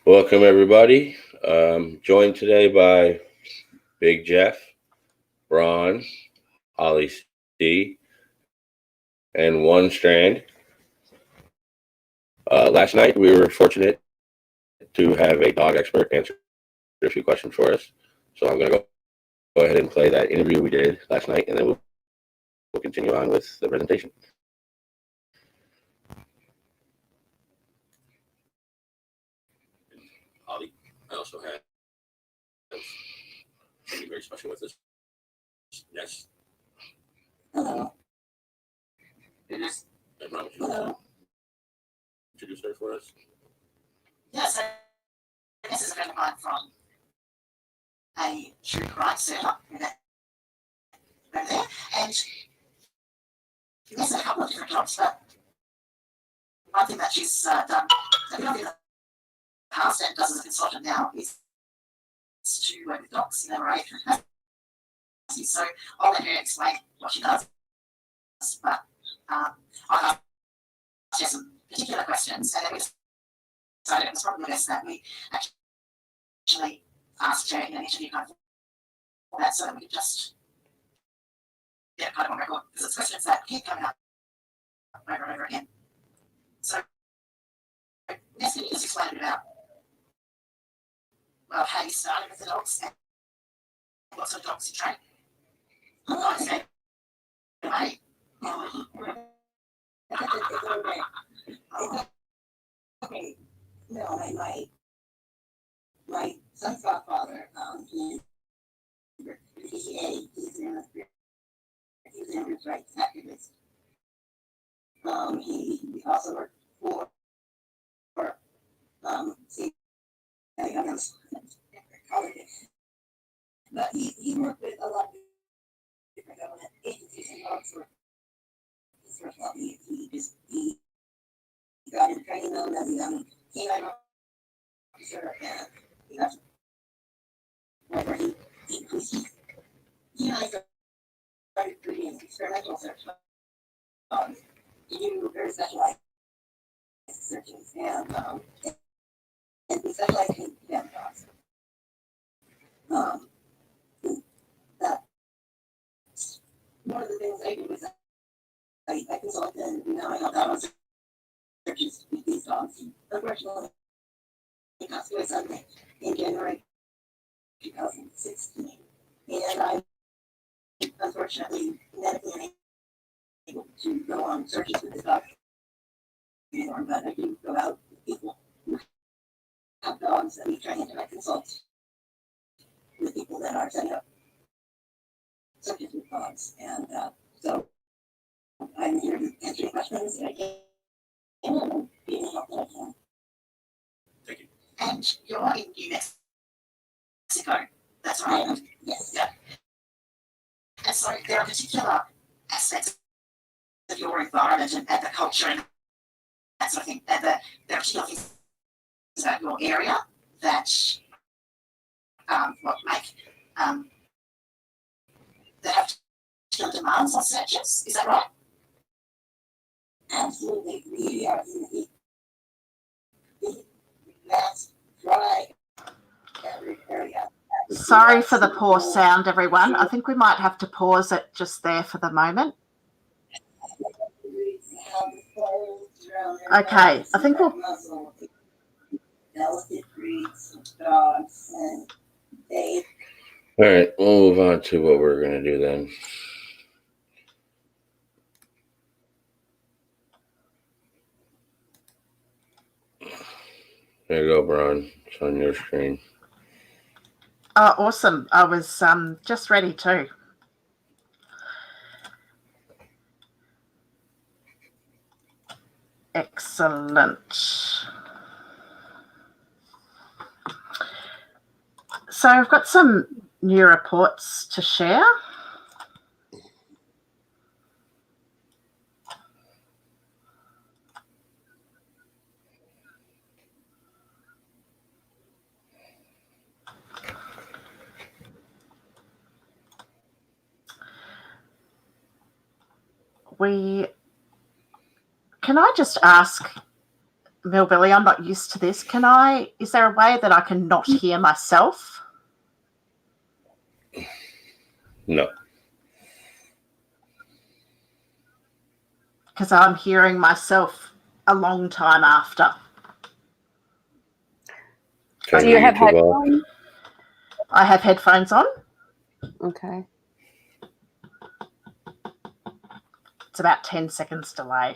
Welcome, everybody. Joined today by Big Jeff, Ron, Ollie C, and One Strand. Last night, we were fortunate to have a dog expert answer a few questions for us. So I'm going to go ahead and play that interview we did last night, and then we'll continue on with the presentation. Ollie, I also have something very special with us. Yes. Hello. Yes. And Ron, would you introduce her for us? Yes, this is a friend of mine from a true crime server over there, and he has a couple of different jobs, but one thing that she's done that we don't do in the past and does as a consultant now is to work with dogs in MRA. So I'll let her explain what she does, but I'll ask her some particular questions, and then we decided it was probably best that we actually asked her in an interview kind of format so that we could just get kind of on record, because it's questions that keep coming up over and over again. So, Ness, can you just explain a bit about, well, how you started with the dogs and what sort of dogs you train? Oh, okay. Right. Okay. No, my son's godfather, he's an immigrant rights activist. He also worked for see, but he worked with a lot of different government agencies and dogs for his first love. He got into training them as a young canine officer, and he got to where he and I started doing experimental search dogs to do very specialized searches, and we specialize in deaf dogs. That one of the things I do is I consult, and now I help out on searches with these dogs. Unfortunately, he passed away suddenly in January 2016, and I'm unfortunately medically unable to go on searches with this dog anymore, but I do go out with people who have dogs, and we try and I consult with people that are setting up searches with dogs, and so I'm here answering questions that I can and being help that I can. Thank you. And you're in New Mexico, that's right? Yes. Yeah. And so there are particular aspects of your environment and the culture and that sort of thing, and there are particular things about your area that make that have particular demands on searches. Is that right? Absolutely. We are in the vast, dry area. Sorry for the poor sound, everyone. I think we might have to pause it just there for the moment. Okay, I think we'll... All right, we'll move on to what we're going to do then. There you go, Brian. It's on your screen. Oh, awesome. I was just ready too. Excellent. So I've got some new reports to share. Can I just ask Millbilly, I'm not used to this. Is there a way that I can not hear myself? No. Because I'm hearing myself a long time after. Turn Do you your have YouTube off. headphones? I have headphones on. Okay. It's about 10 seconds delay.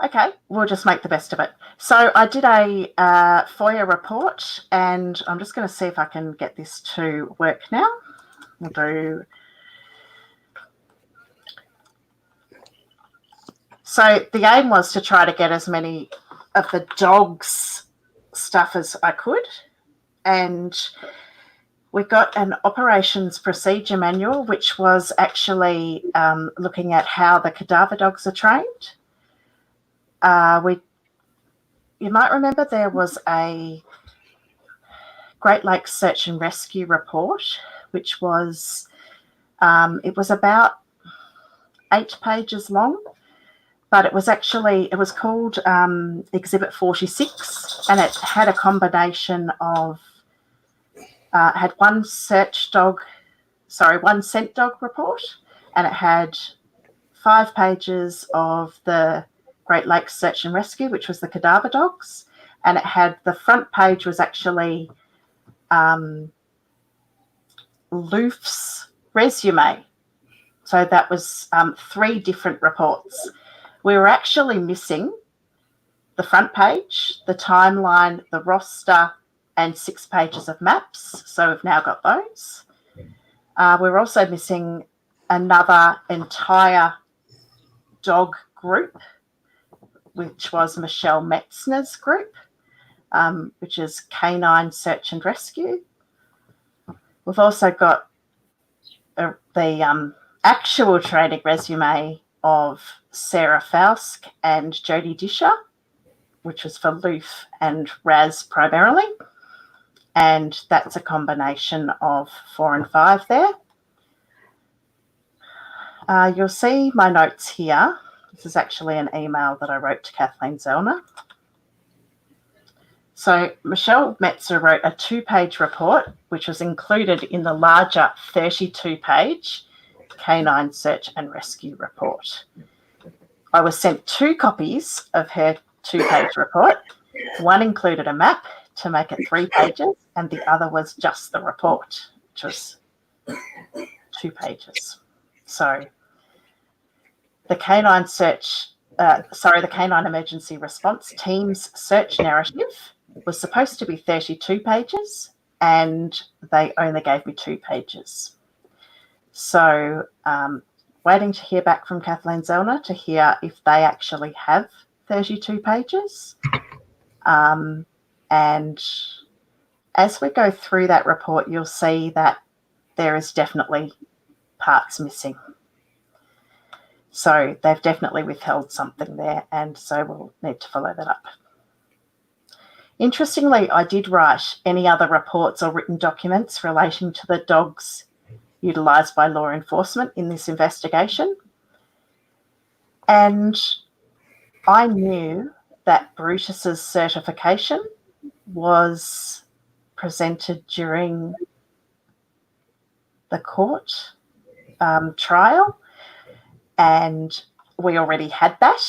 Okay, we'll just make the best of it. So I did a FOIA report, and I'm just going to see if I can get this to work now. We'll do. So the aim was to try to get as many of the dogs' stuff as I could, and we got an operations procedure manual, which was actually looking at how the cadaver dogs are trained. You might remember there was a Great Lakes Search and Rescue report, which was it was about 8 pages long, but it was called Exhibit 46, and it had a combination of had one scent dog report, and it had 5 pages of the Great Lakes Search and Rescue, which was the cadaver dogs, and it had the front page was actually Loof's resume. So that was 3 different reports. We were actually missing the front page, the timeline, the roster, and 6 pages of maps. So we've now got those. We're also missing another entire dog group, which was Michelle Metzner's group, which is Canine Search and Rescue. We've also got the actual training resume of Sarah Fausk and Jodie Disher, which was for Loof and Raz primarily. And that's a combination of 4 and 5 there. You'll see my notes here. This is actually an email that I wrote to Kathleen Zellner. So Michelle Metzer wrote a 2-page report, which was included in the larger 32-page Canine Search and Rescue report. I was sent 2 copies of her 2-page report. One included a map to make it 3 pages, and the other was just the report, which was 2 pages. So the Canine Emergency Response Team's search narrative was supposed to be 32 pages, and they only gave me 2 pages. So waiting to hear back from Kathleen Zellner to hear if they actually have 32 pages. And as we go through that report, you'll see that there is definitely parts missing. So they've definitely withheld something there, and so we'll need to follow that up. Interestingly, I did write any other reports or written documents relating to the dogs utilised by law enforcement in this investigation. And I knew that Brutus's certification was presented during the court trial, and we already had that.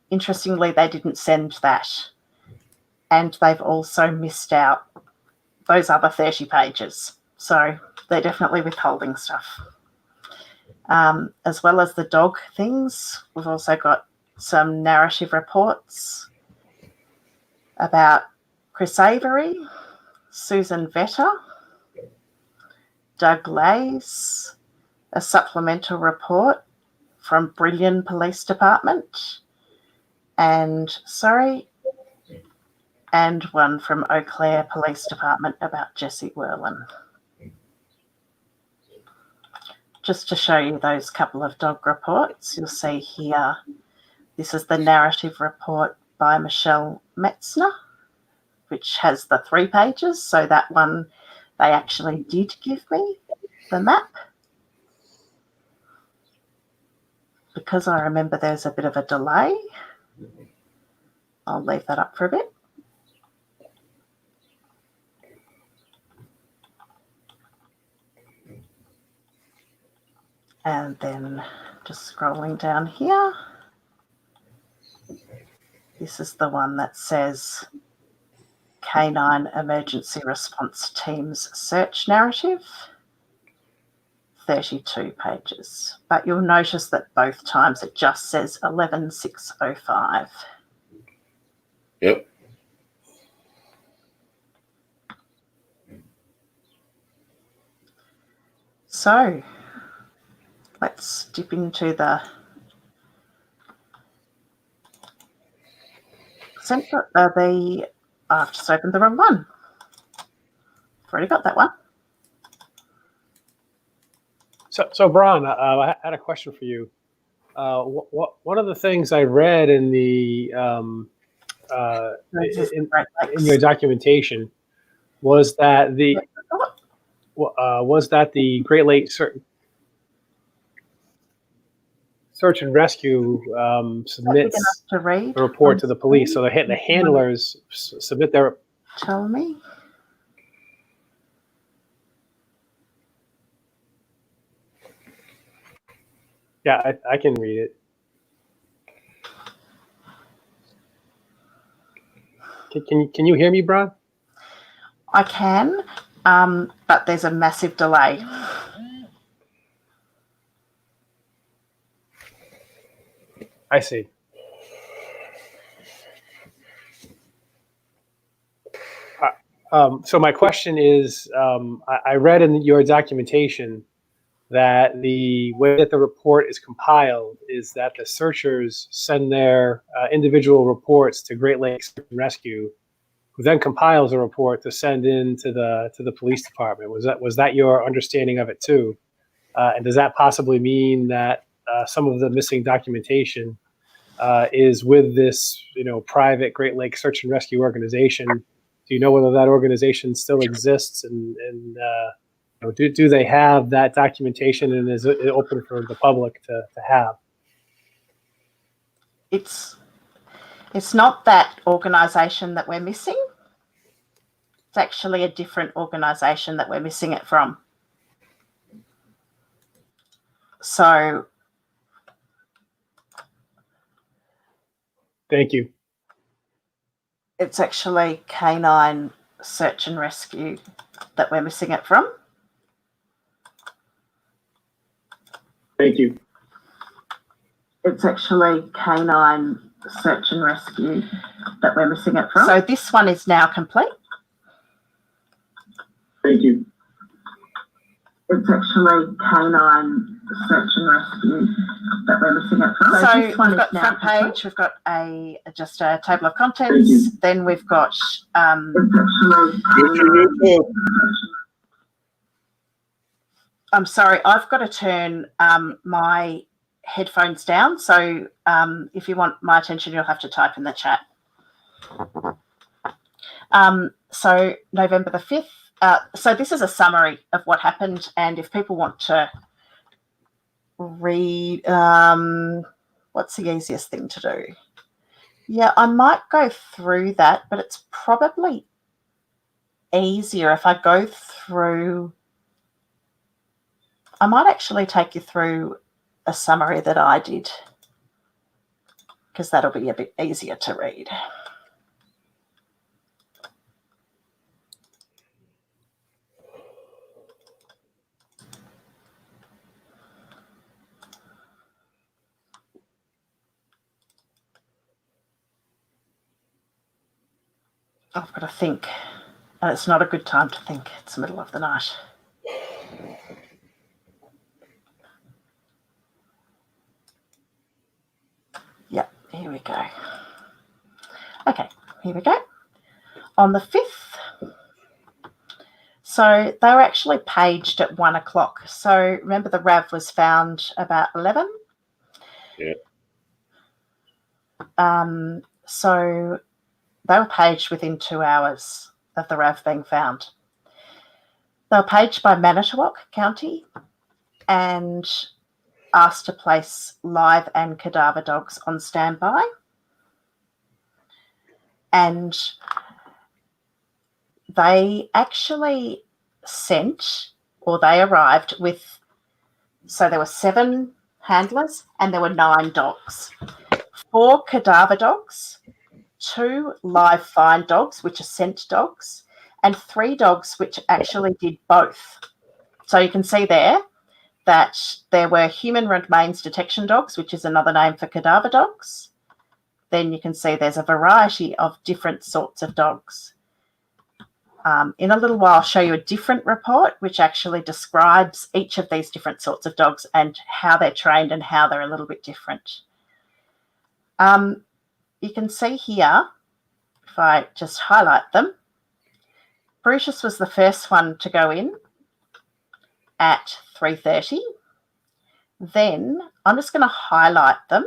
Interestingly, they didn't send that, and they've also missed out those other 30 pages. So they're definitely withholding stuff. As well as the dog things, we've also got some narrative reports about Chris Avery, Susan Vetter, Doug Lays, a supplemental report from Brillion Police Department, and one from Eau Claire Police Department about Jessie Werlin. Just to show you those couple of dog reports, you'll see here, this is the narrative report by Michelle Metzner, which has the 3 pages. So that one they actually did give me. the map. Because I remember there's a bit of a delay, I'll leave that up for a bit. And then just scrolling down here. This is the one that says Canine Emergency Response Team's search narrative. 32 pages. But you'll notice that both times it just says 11/6/05. Yep. So let's dip into the central. I've just opened the wrong one. I've already got that one. So Brian, I had a question for you. One of the things I read in the in your documentation was that the Great Lakes Search and Rescue submits to read a report to the police. So the handlers submit their. Tell me. Yeah, I can read it. Can you hear me, Brian? I can, but there's a massive delay. I see. So my question is, I read in your documentation that the way that the report is compiled is that the searchers send their individual reports to Great Lakes Search and Rescue, who then compiles a report to send in to the police department. Was that your understanding of it too? And does that possibly mean that some of the missing documentation is with this, private Great Lakes Search and Rescue organization? Do you know whether that organization still exists, and do they have that documentation, and is it open for the public to have? It's not that organisation that we're missing. It's actually a different organisation that we're missing it from. So, thank you. It's actually Canine Search and Rescue that we're missing it from. Thank you. It's actually Canine Search and Rescue that we're missing it from. So this one is now complete. Thank you. It's actually Canine Search and Rescue that we're missing it from. So we've got front page, we've got just a table of contents, then we've got I'm sorry, I've got to turn my headphones down, so if you want my attention, you'll have to type in the chat. So November the 5th. So this is a summary of what happened, and if people want to read, what's the easiest thing to do? Yeah, I might go through that, but it's probably easier if I go through. I might actually take you through a summary that I did, because that'll be a bit easier to read. I've got to think, and it's not a good time to think. It's the middle of the night. Yep, here we go. Okay, here we go. On the 5th, so they were actually paged at 1 o'clock. So remember, the RAV was found about 11. Yeah. So they were paged within 2 hours of the RAV being found. They were paged by Manitowoc County and asked to place live and cadaver dogs on standby. And they actually they arrived with, so there were 7 handlers and there were 9 dogs. 4 cadaver dogs, 2 live fine dogs, which are scent dogs, and 3 dogs which actually did both. So you can see there that there were human remains detection dogs, which is another name for cadaver dogs. Then you can see there's a variety of different sorts of dogs. In a little while, I'll show you a different report which actually describes each of these different sorts of dogs and how they're trained and how they're a little bit different. You can see here, if I just highlight them, Brutus was the first one to go in at 3:30. Then I'm just going to highlight them,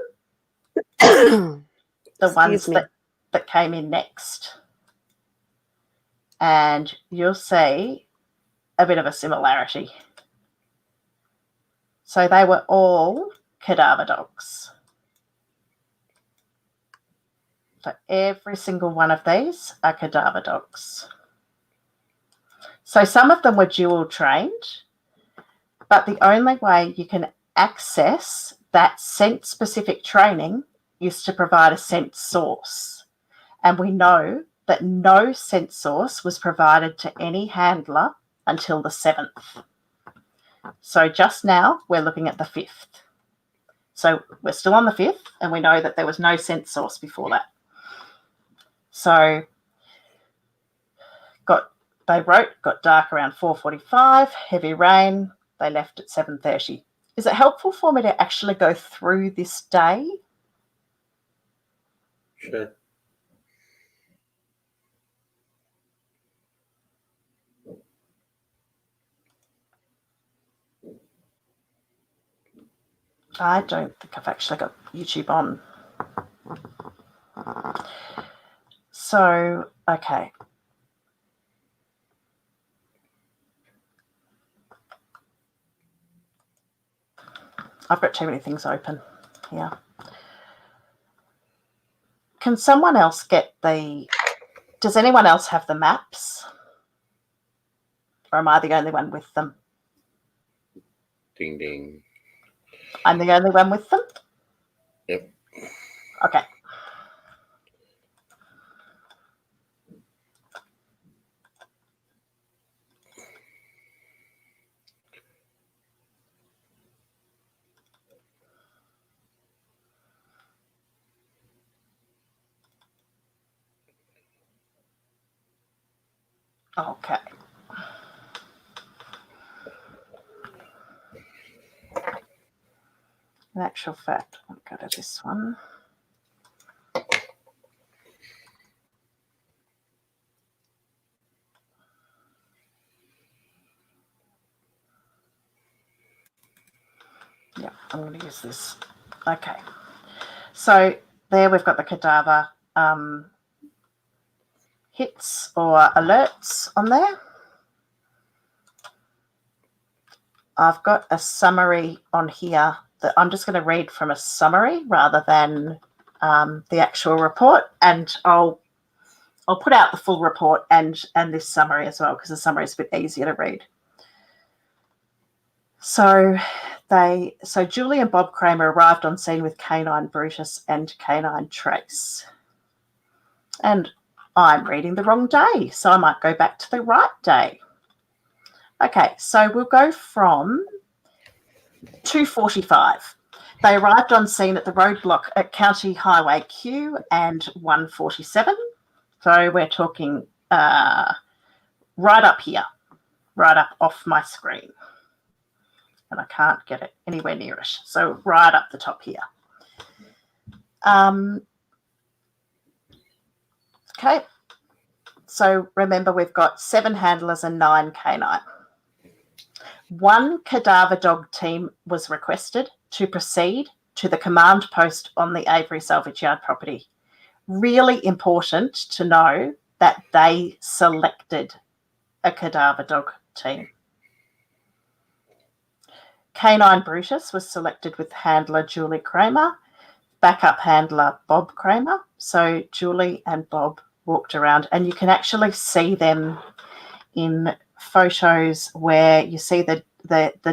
the ones that came in next. And you'll see a bit of a similarity. So they were all cadaver dogs. So every single one of these are cadaver dogs. So some of them were dual trained, but the only way you can access that scent specific training is to provide a scent source. And we know that no scent source was provided to any handler until the 7th. So just now we're looking at the 5th. So we're still on the 5th and we know that there was no scent source before that. So got dark around 4:45, heavy rain, they left at 7:30. Is it helpful for me to actually go through this day? Sure. I don't think I've actually got YouTube on. So, okay. I've got too many things open here. Can someone else does anyone else have the maps? Or am I the only one with them? Ding, ding. I'm the only one with them? Yep. Okay. Okay. In actual fact, I'll go to this one. Yeah, I'm going to use this. Okay. So there we've got the cadaver hits or alerts on there. I've got a summary on here that I'm just going to read from a summary rather than the actual report, and I'll put out the full report and this summary as well because the summary is a bit easier to read. So Julie and Bob Kramer arrived on scene with Canine Brutus and Canine Trace. And I'm reading the wrong day, so I might go back to the right day. Okay, so we'll go from 2:45. They arrived on scene at the roadblock at County Highway Q and 147. So we're talking right up here, right up off my screen. And I can't get it anywhere near it. So right up the top here. Okay. So remember, we've got 7 handlers and 9 canine. 1 cadaver dog team was requested to proceed to the command post on the Avery Salvage Yard property. Really important to know that they selected a cadaver dog team. Canine Brutus was selected with handler Julie Kramer, backup handler Bob Kramer. So Julie and Bob walked around, and you can actually see them in photos where you see the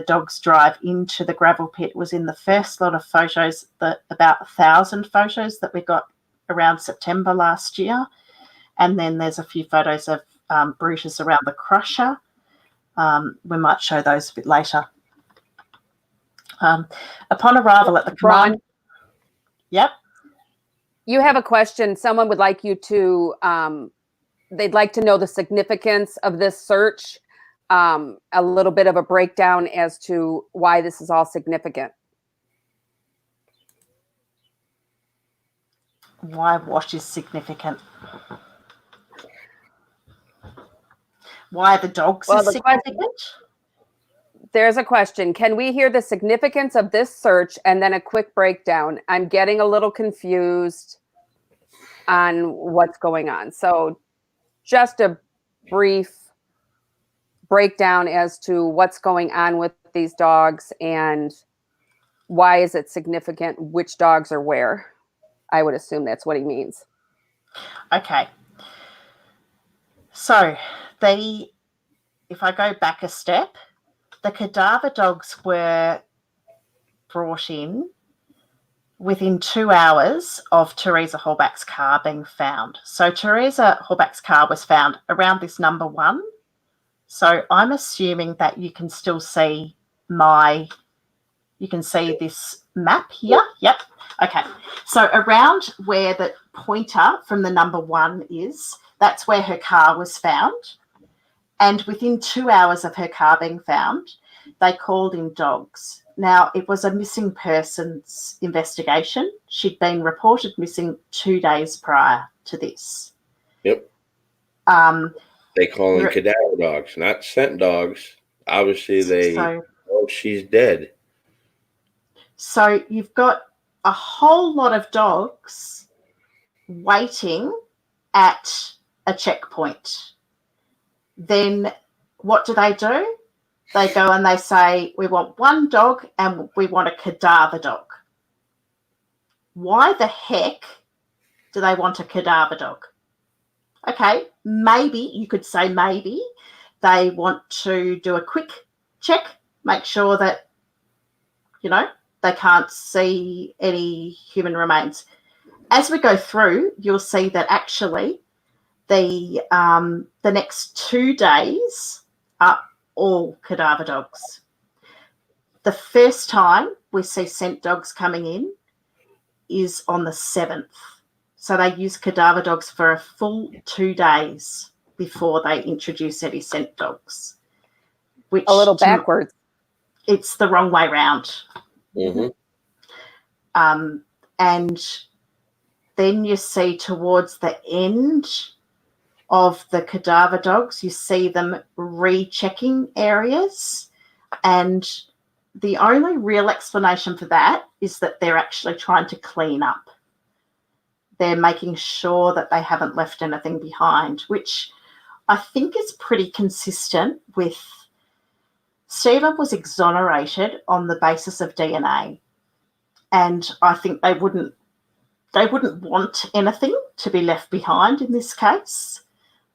dogs drive into the gravel pit. It was in the first lot of photos, about 1,000 photos that we got around September last year. And then there's a few photos of Brutus around the crusher. We might show those a bit later. Upon arrival at the command... Yep. You have a question. Someone would like you to, they'd like to know the significance of this search, a little bit of a breakdown as to why this is all significant. Why what is significant? Why the dogs are significant? There's a question. Can we hear the significance of this search and then a quick breakdown? I'm getting a little confused on what's going on. So just a brief breakdown as to what's going on with these dogs and why is it significant, which dogs are where. I would assume that's what he means. Okay. So if I go back a step, the cadaver dogs were brought in within 2 hours of Teresa Hallback's car being found. So Teresa Hallback's car was found around this number 1. So I'm assuming that you can still see this map here. Yep. Okay. So around where the pointer from the number 1 is, that's where her car was found. And within 2 hours of her car being found, they called in dogs. Now, it was a missing persons investigation. She'd been reported missing 2 days prior to this. Yep. They call in cadaver dogs, not scent dogs. Obviously, she's dead. So you've got a whole lot of dogs waiting at a checkpoint. Then what do? They go and they say, we want 1 dog and we want a cadaver dog. Why the heck do they want a cadaver dog? Okay, maybe you could say maybe they want to do a quick check, make sure that, they can't see any human remains. As we go through, you'll see that actually the next 2 days are all cadaver dogs. The first time we see scent dogs coming in is on the 7th. So they use cadaver dogs for a full 2 days before they introduce any scent dogs. Which a little backwards. It's the wrong way round. Mm-hmm. And then you see towards the end of the cadaver dogs, you see them rechecking areas. And the only real explanation for that is that they're actually trying to clean up. They're making sure that they haven't left anything behind, which I think is pretty consistent with Stephen was exonerated on the basis of DNA. And I think they wouldn't want anything to be left behind in this case.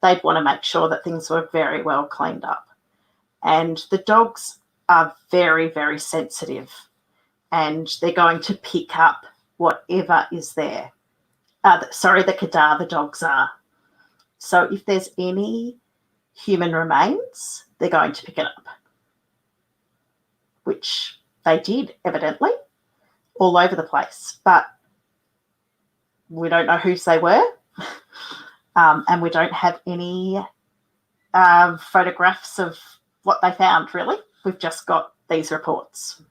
They'd want to make sure that things were very well cleaned up. And the dogs are very, very sensitive and they're going to pick up whatever is there. The cadaver dogs are. So if there's any human remains, they're going to pick it up, which they did, evidently, all over the place. But we don't know whose they were, and we don't have any photographs of what they found, really. We've just got these reports.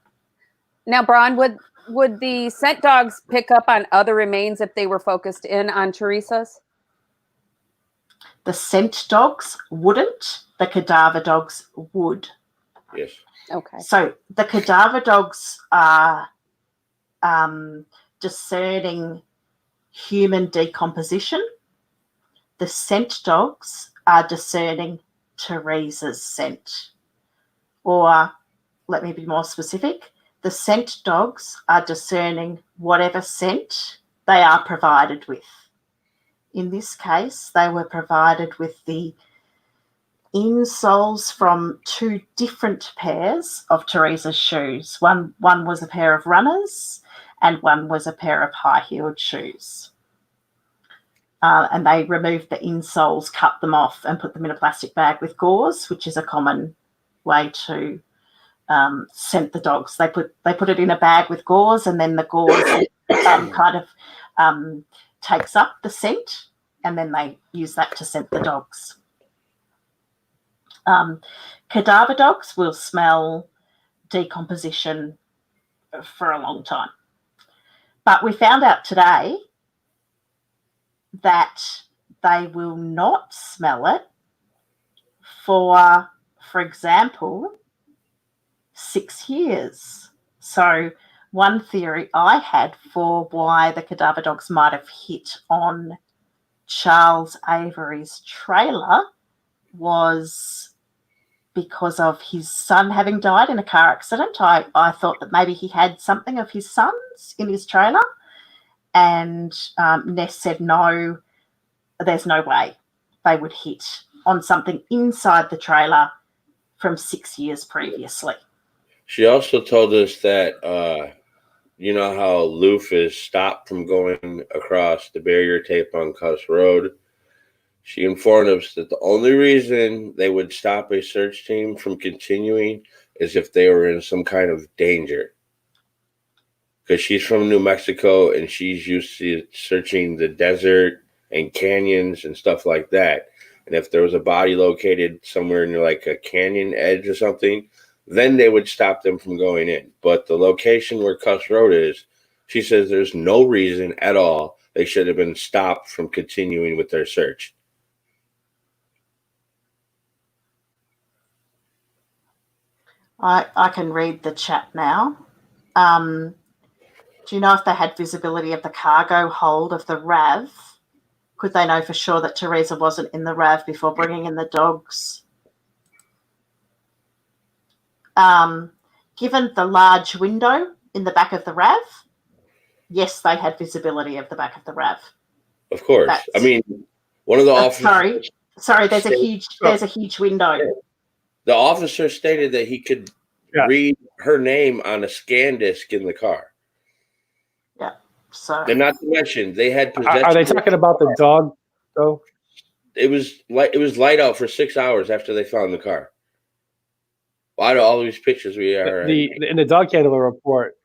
Now, Bron, would the scent dogs pick up on other remains if they were focused in on Teresa's? The scent dogs wouldn't. The cadaver dogs would. Yes. Okay. So the cadaver dogs are discerning human decomposition. The scent dogs are discerning Teresa's scent, or let me be more specific. The scent dogs are discerning whatever scent they are provided with. In this case, they were provided with the insoles from 2 different pairs of Teresa's shoes. One was a pair of runners and one was a pair of high-heeled shoes. And they removed the insoles, cut them off and put them in a plastic bag with gauze, which is a common way to scent the dogs. They put it in a bag with gauze, and then the gauze takes up the scent, and then they use that to scent the dogs. Cadaver dogs will smell decomposition for a long time. But we found out today that they will not smell it for example, 6 years. So one theory I had for why the cadaver dogs might have hit on Charles Avery's trailer was because of his son having died in a car accident. I thought that maybe he had something of his son's in his trailer, and Ness said no, there's no way they would hit on something inside the trailer from 6 years previously. She also told us that, you know how Loof is stopped from going across the barrier tape on Cuss Road? She informed us that the only reason they would stop a search team from continuing is if they were in some kind of danger. Because she's from New Mexico and she's used to searching the desert and canyons and stuff like that. And if there was a body located somewhere near like a canyon edge or something, then they would stop them from going in. But the location where Cuss Road is, she says there's no reason at all they should have been stopped from continuing with their search. I can read the chat now. Do you know if they had visibility of the cargo hold of the RAV? Could they know for sure that Teresa wasn't in the RAV before bringing in the dogs? Given the large window in the back of the RAV, yes, they had visibility of the back of the RAV. Of course. I mean, one of the officers... Sorry, there's a huge window. The officer stated that he could read her name on a scan disc in the car. Yeah. So. And not to mention, they had possession. Are they talking about the dog, though? It was light out for 6 hours after they found the car. Why do all these pictures we are in the dog handler report?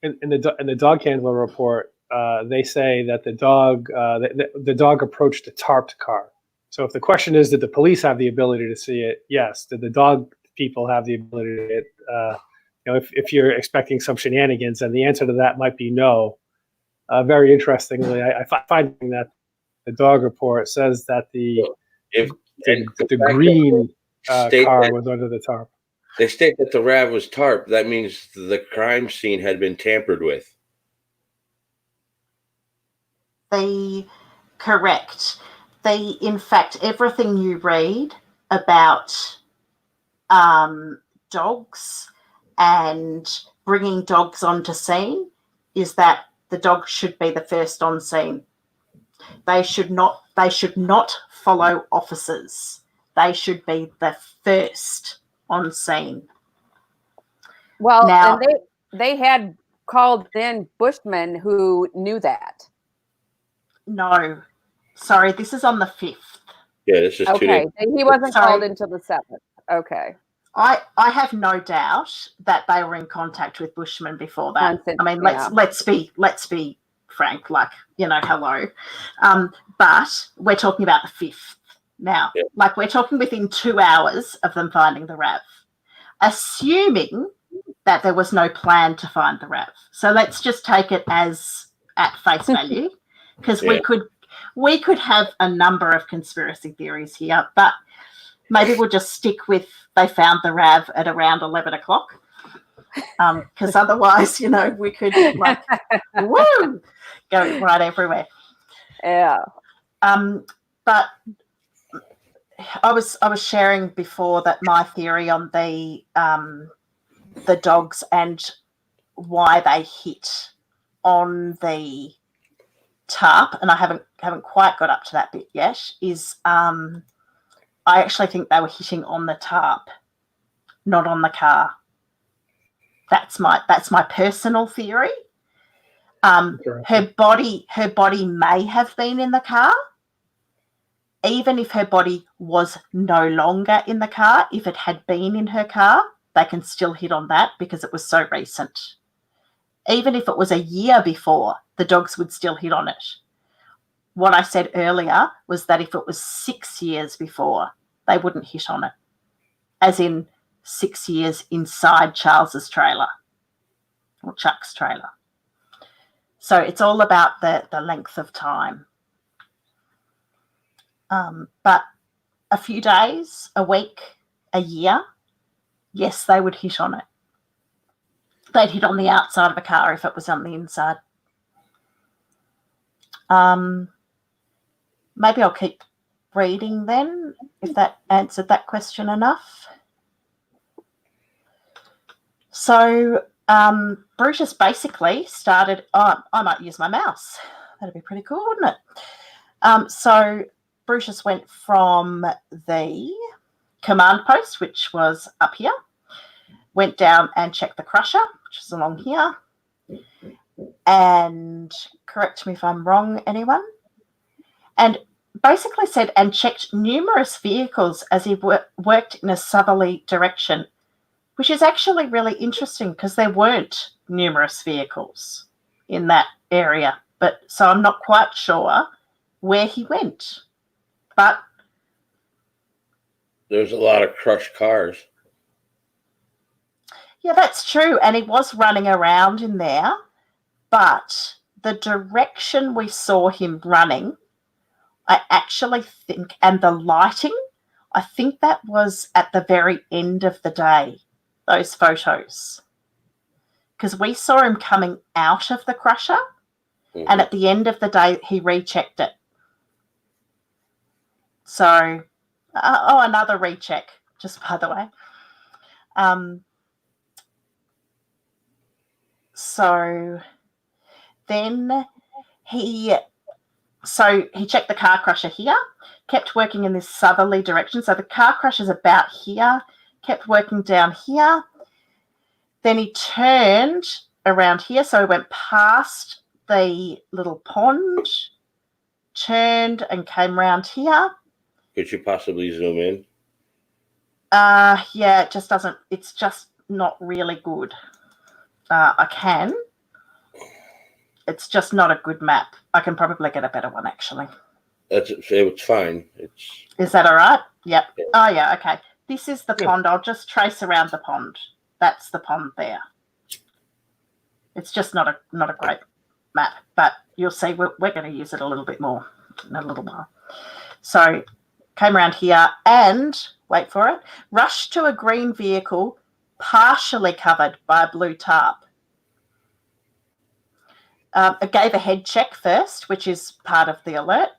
In the dog handler report, they say that the dog approached a tarped car. So if the question is, did the police have the ability to see it? Yes. Did the dog people have the ability to see it? If you're expecting some shenanigans, and the answer to that might be no. Very interestingly, I find that the dog report says that the green car was under the tarp. They state that the RAV was tarp. That means the crime scene had been tampered with. Correct. In fact, everything you read about dogs and bringing dogs onto scene is that the dog should be the first on scene. They should not follow officers. They should be the first on scene. Well, now, and they had called in Bushmen who knew that. No. Sorry, this is on the 5th. Yeah, this is 2 days. Okay, he wasn't called until the 7th. Okay. I have no doubt that they were in contact with Bushmen before that. I mean, let's be frank, hello. But we're talking about the 5th now. Yeah. We're talking within 2 hours of them finding the RAV, assuming that there was no plan to find the RAV. So let's just take it as at face value, because we could have a number of conspiracy theories here, but maybe we'll just stick with they found the RAV at around 11 o'clock. Because otherwise, we could woo, go right everywhere. Yeah. But I was sharing before that my theory on the dogs and why they hit on the tarp, and I haven't quite got up to that bit yet, is I actually think they were hitting on the tarp, not on the car. That's my personal theory. Her body may have been in the car. Even if her body was no longer in the car, if it had been in her car, they can still hit on that because it was so recent. Even if it was a year before, the dogs would still hit on it. What I said earlier was that if it was 6 years before, they wouldn't hit on it, as in 6 years inside Charles's trailer or Chuck's trailer. So it's all about the length of time. But a few days, a week, a year, yes, they would hit on it. They'd hit on the outside of a car if it was on the inside. Maybe I'll keep reading then, if that answered that question enough. So Brutus basically started, I might use my mouse. That'd be pretty cool, wouldn't it? So Brutus went from the command post, which was up here, went down and checked the crusher, which is along here. And correct me if I'm wrong, anyone. And basically said, and checked numerous vehicles as he worked in a southerly direction, which is actually really interesting because there weren't numerous vehicles in that area. But so I'm not quite sure where he went. But there's a lot of crushed cars. Yeah, that's true. And he was running around in there. But the direction we saw him running, I actually think, and the lighting, I think that was at the very end of the day, those photos. Because we saw him coming out of the crusher, and at the end of the day, he rechecked it. So, another recheck, just by the way. So then he checked the car crusher here, kept working in this southerly direction. So the car crusher's about here, kept working down here. Then he turned around here. So he went past the little pond, turned and came around here. Could you possibly zoom in? Yeah, it just doesn't, it's just not really good. I can. It's just not a good map. I can probably get a better one, actually. It's fine. Is that all right? Yep. Yeah. Oh, yeah, okay. This is the pond. I'll just trace around the pond. That's the pond there. It's just not a great map, but you'll see we're going to use it a little bit more in a little while. So came around here and, wait for it, rushed to a green vehicle partially covered by a blue tarp. It gave a head check first, which is part of the alert.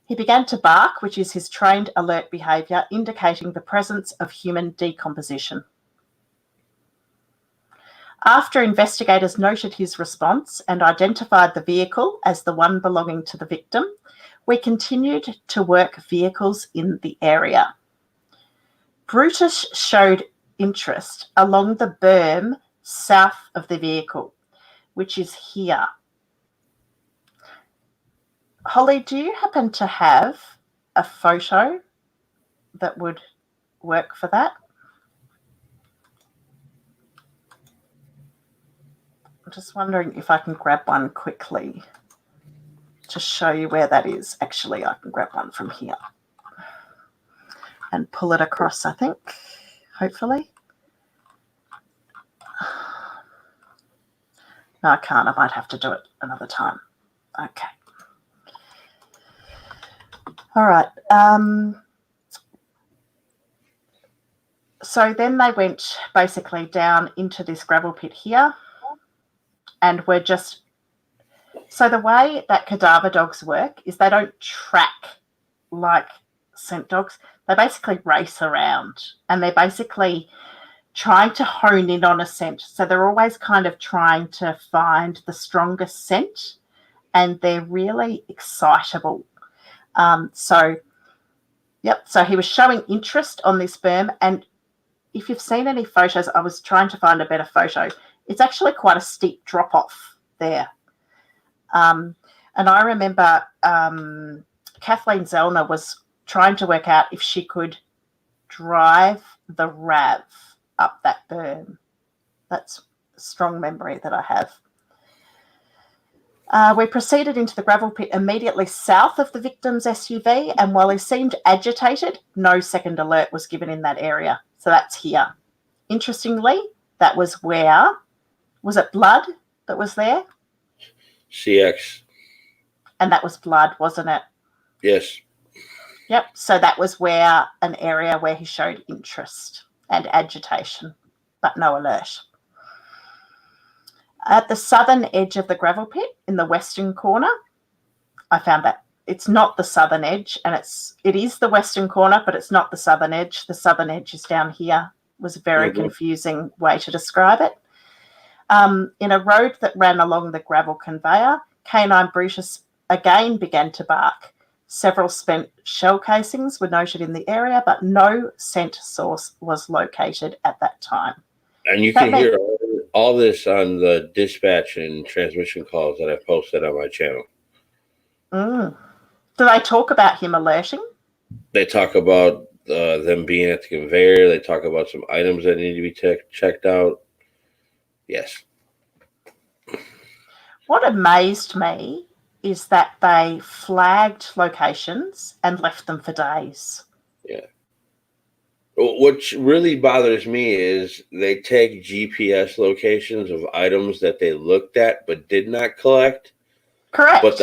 He began to bark, which is his trained alert behaviour, indicating the presence of human decomposition. After investigators noted his response and identified the vehicle as the one belonging to the victim, we continued to work vehicles in the area. Brutus showed interest along the berm south of the vehicle, which is here. Holly, do you happen to have a photo that would work for that? I'm just wondering if I can grab one quickly to show you where that is. Actually, I can grab one from here and pull it across, I think, hopefully. No, I can't. I might have to do it another time. Okay. All right. So then they went basically down into this gravel pit here, and we're just, so the way that cadaver dogs work is they don't track like scent dogs. They basically race around, and they're basically trying to hone in on a scent. So they're always kind of trying to find the strongest scent, and they're really excitable. So he was showing interest on this berm, and if you've seen any photos, I was trying to find a better photo. It's actually quite a steep drop off there. And I remember Kathleen Zellner was trying to work out if she could drive the RAV up that berm. That's a strong memory that I have. We proceeded into the gravel pit immediately south of the victim's SUV, and while he seemed agitated, no second alert was given in that area. So that's here. Interestingly, that was where, was it blood that was there? CX. And that was blood, wasn't it? Yes. Yep. So that was where an area where he showed interest and agitation, but no alert. At the southern edge of the gravel pit in the western corner, I found that it's not the southern edge, and it is the western corner, but it's not the southern edge. The southern edge is down here. It was a very confusing way to describe it. In a road that ran along the gravel conveyor, Canine Brutus again began to bark. Several spent shell casings were noted in the area, but no scent source was located at that time. And you can hear all this on the dispatch and transmission calls that I posted on my channel. Do they talk about him alerting? They talk about them being at the conveyor. They talk about some items that need to be checked out. Yes. What amazed me is that they flagged locations and left them for days. Yeah. What really bothers me is they take GPS locations of items that they looked at but did not collect. Correct. But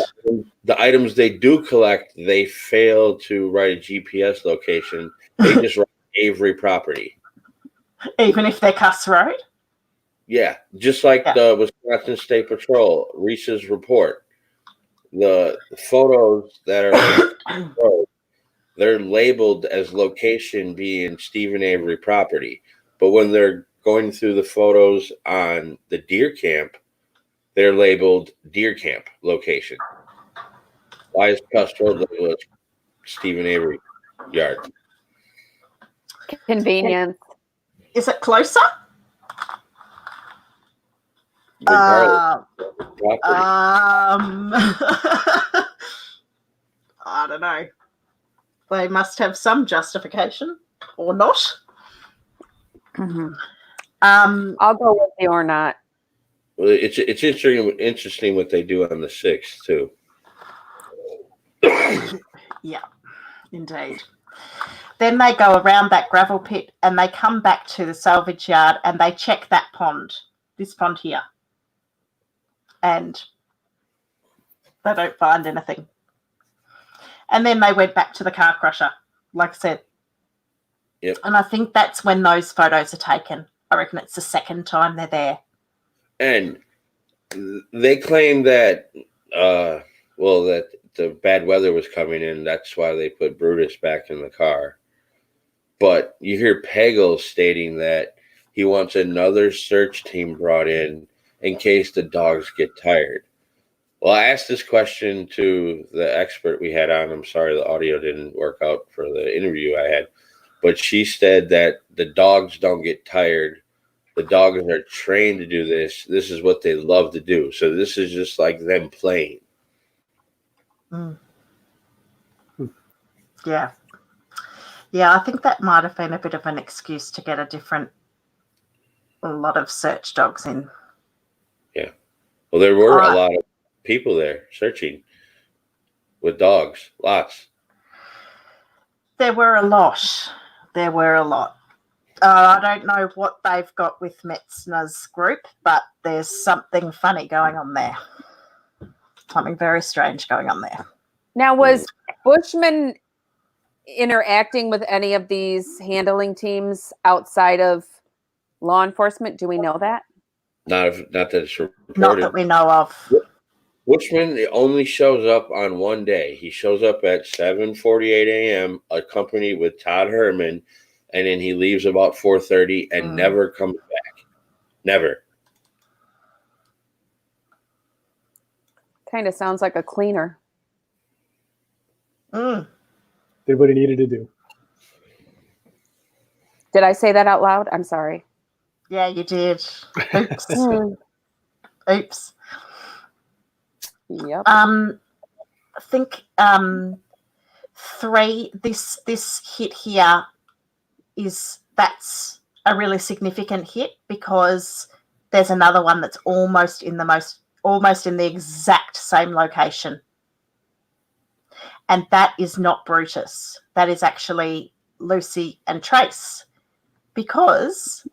the items they do collect, they fail to write a GPS location. They just write Avery property. Even if they're Cuss Road? Yeah. Just like the Wisconsin State Patrol, Reese's report. The photos that are they're labeled as location being Stephen Avery property. But when they're going through the photos on the deer camp, they're labeled deer camp location. Why is Cuss Road labeled as Stephen Avery yard? Convenience. Is it closer? Regardless. I don't know. They must have some justification, or not. I'll go with you or not. Well, it's interesting what they do on the 6th too. Yeah, indeed. Then they go around that gravel pit and they come back to the salvage yard and they check that pond, this pond here, and they don't find anything. And then they went back to the car crusher, like I said. Yep. And I think that's when those photos are taken. I reckon it's the second time they're there. And they claim that, that the bad weather was coming in. That's why they put Brutus back in the car. But you hear Pagel stating that he wants another search team brought in case the dogs get tired. Well, I asked this question to the expert we had on. I'm sorry the audio didn't work out for the interview I had. But she said that the dogs don't get tired. The dogs are trained to do this. This is what they love to do. So this is just like them playing. Yeah. Yeah, I think that might have been a bit of an excuse to get a lot of search dogs in. Yeah. Well, there were a lot of people there searching with dogs. Lots. There were a lot. I don't know what they've got with Metzner's group, but there's something funny going on there. Something very strange going on there. Now, was Bushman interacting with any of these handling teams outside of law enforcement? Do we know that? Not that it's reported. Not that we know of. Bushman only shows up on one day. He shows up at 7:48 a.m. accompanied with Todd Herman, and then he leaves about 4:30 and never comes back. Never. Kind of sounds like a cleaner. Mm. Did what he needed to do. Did I say that out loud? I'm sorry. Yeah, you did. Oops. Oops. Yep. I think 3. This hit here that's a really significant hit because there's another one that's almost in the exact same location, and that is not Brutus. That is actually Lucy and Trace, because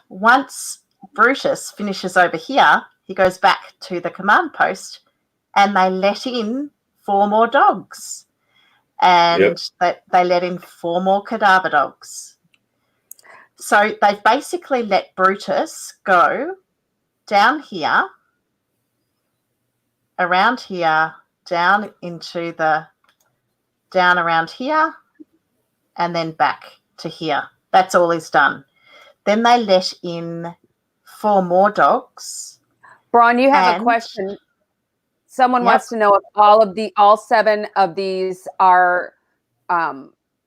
once Brutus finishes over here, he goes back to the command post, and they let in 4 more dogs, and they let in 4 more cadaver dogs. So they've basically let Brutus go down here, around here, down around here, and then back to here. That's all he's done. Then they let in 4 more dogs. Braun, you have a question. Someone wants to know if all 7 of these are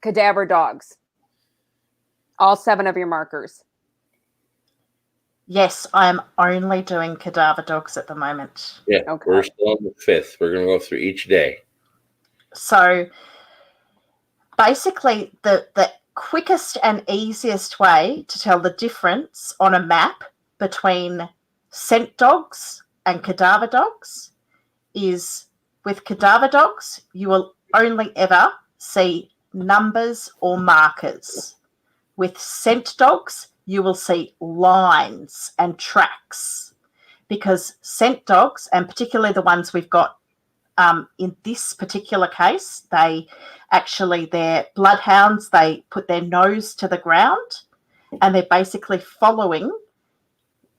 cadaver dogs. All 7 of your markers. Yes, I am only doing cadaver dogs at the moment. Yeah, Okay. We're still on the 5th. We're going to go through each day. So basically, the quickest and easiest way to tell the difference on a map between scent dogs and cadaver dogs is with cadaver dogs, you will only ever see numbers or markers. With scent dogs, you will see lines and tracks, because scent dogs, and particularly the ones we've got in this particular case, they're bloodhounds. They put their nose to the ground and they're basically following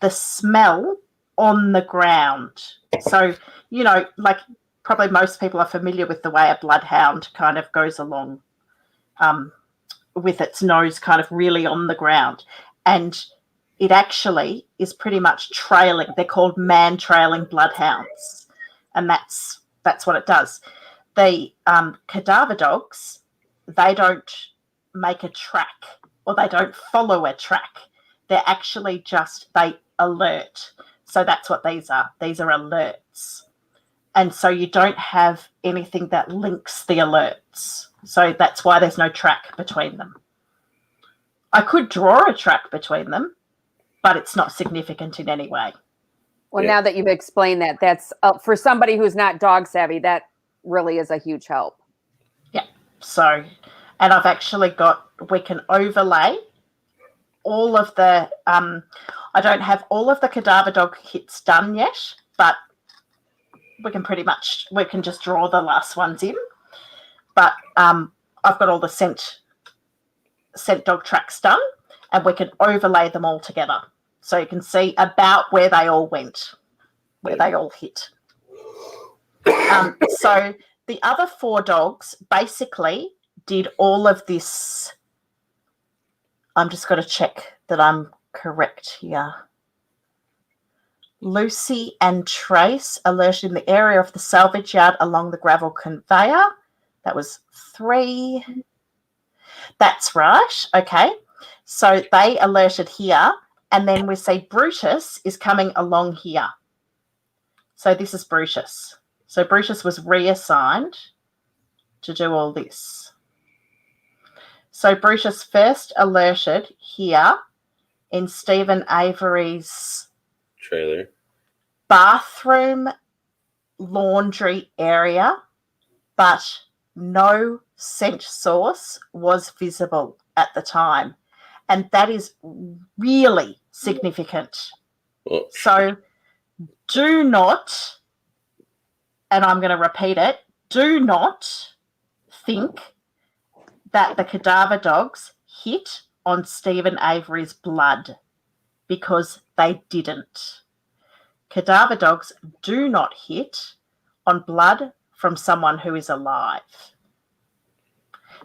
the smell on the ground. So, like probably most people are familiar with the way a bloodhound kind of goes along with its nose kind of really on the ground. And it actually is pretty much trailing. They're called man-trailing bloodhounds. And that's what it does. The cadaver dogs, they don't make a track or they don't follow a track. They're actually they alert. So that's what these are. These are alerts. And so you don't have anything that links the alerts. So that's why there's no track between them. I could draw a track between them, but it's not significant in any way. Well, now that you've explained that, that's for somebody who's not dog savvy, that really is a huge help. Yeah. So, and I've actually we can overlay all of the, I don't have all of the cadaver dog hits done yet, but we can just draw the last ones in. But I've got all the scent dog tracks done, and we can overlay them all together. So you can see about where they all went, where they all hit. So the other 4 dogs basically did all of this. I'm just going to check that I'm correct here. Lucy and Trace alerted in the area of the salvage yard along the gravel conveyor. That was 3. That's right. Okay. So they alerted here. And then we see Brutus is coming along here. So this is Brutus. So Brutus was reassigned to do all this. So Brutus first alerted here in Stephen Avery's trailer, bathroom, laundry area, but no scent source was visible at the time. And that is really significant. Well, so do not, and I'm going to repeat it, do not think that the cadaver dogs hit on Stephen Avery's blood, because they didn't. Cadaver dogs do not hit on blood from someone who is alive.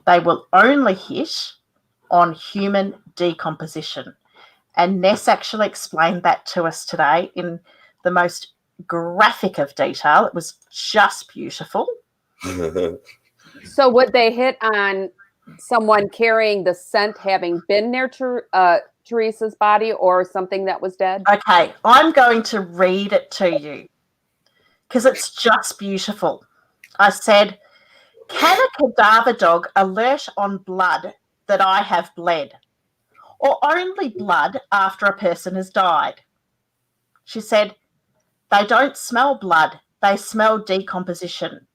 They will only hit on human decomposition. And Ness actually explained that to us today in the most graphic of detail. It was just beautiful. So would they hit on someone carrying the scent having been near Teresa's body or something that was dead? Okay, I'm going to read it to you because it's just beautiful. I said, can a cadaver dog alert on blood that I have bled, or only blood after a person has died? She said, they don't smell blood, they smell decomposition.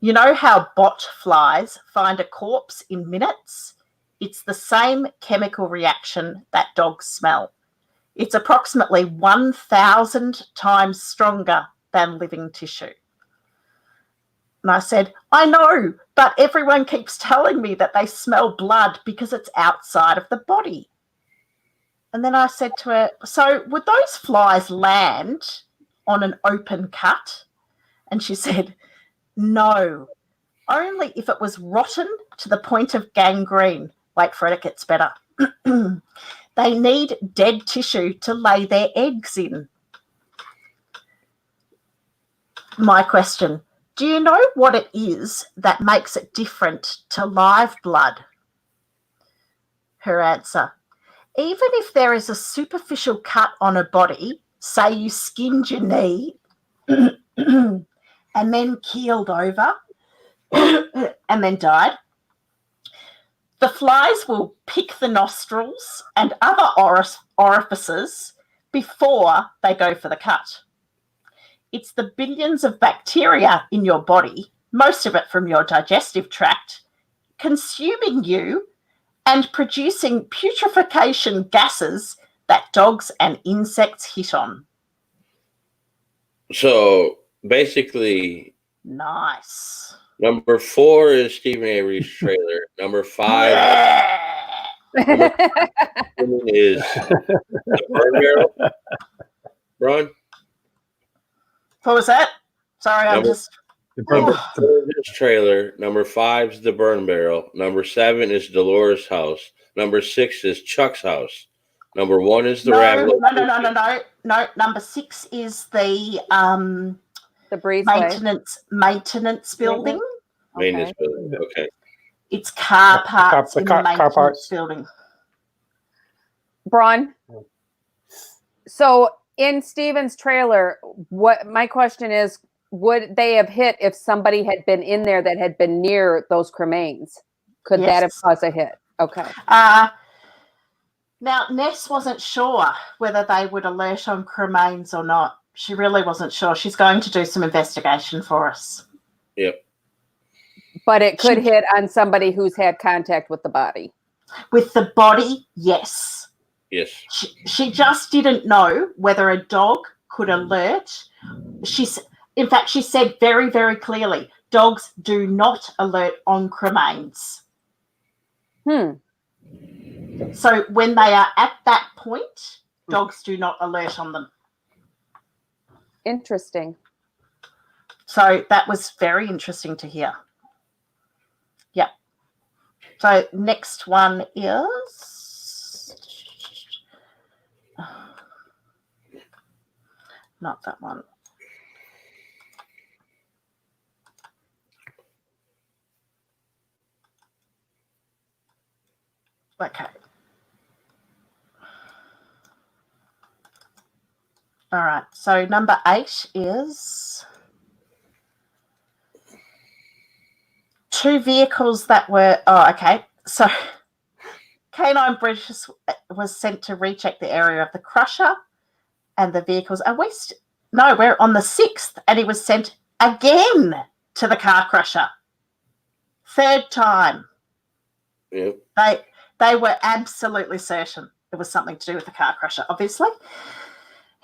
You know how bot flies find a corpse in minutes? It's the same chemical reaction that dogs smell. It's approximately 1,000 times stronger than living tissue. And I said, I know, but everyone keeps telling me that they smell blood because it's outside of the body. And then I said to her, so would those flies land on an open cut? And she said, no, only if it was rotten to the point of gangrene. Wait for it, it gets better. They need dead tissue to lay their eggs in. My question, do you know what it is that makes it different to live blood? Her answer, even if there is a superficial cut on a body, say you skinned your knee and then keeled over and then died, the flies will pick the nostrils and other orifices before they go for the cut. It's the billions of bacteria in your body, most of it from your digestive tract, consuming you and producing putrefaction gases that dogs and insects hit on. So basically, Nice. number 4 is Stephen Avery's trailer. Number 5 is the burn barrel. Ron? What was that? Sorry, I'm Number- just... Number 4 is trailer. Number 5 is the burn barrel. Number 7 is Dolores' house. Number 6 is Chuck's house. Number 1 is the No. Number 6 is the breezeway. maintenance building. Maintenance building. Okay. It's car parts the in car the maintenance parts. building. Braun. So in Steven's trailer, what my question is, would they have hit if somebody had been in there that had been near those cremains? Could that have caused a hit? Okay. Now, Ness wasn't sure whether they would alert on cremains or not. She really wasn't sure. She's going to do some investigation for us. Yep. But it could hit on somebody who's had contact with the body. With the body, yes. Yes. She just didn't know whether a dog could alert. In fact, she said very, very clearly, dogs do not alert on cremains. So when they are at that point, dogs do not alert on them. Interesting. So that was very interesting to hear. Yeah. So next one is not that one. Okay. All right. So number 8 is 2 vehicles that were. Oh, okay. So Canine British was sent to recheck the area of the crusher and the vehicles. We're on the 6th, and he was sent again to the car crusher. 3rd time. Yep. They were absolutely certain it was something to do with the car crusher, obviously.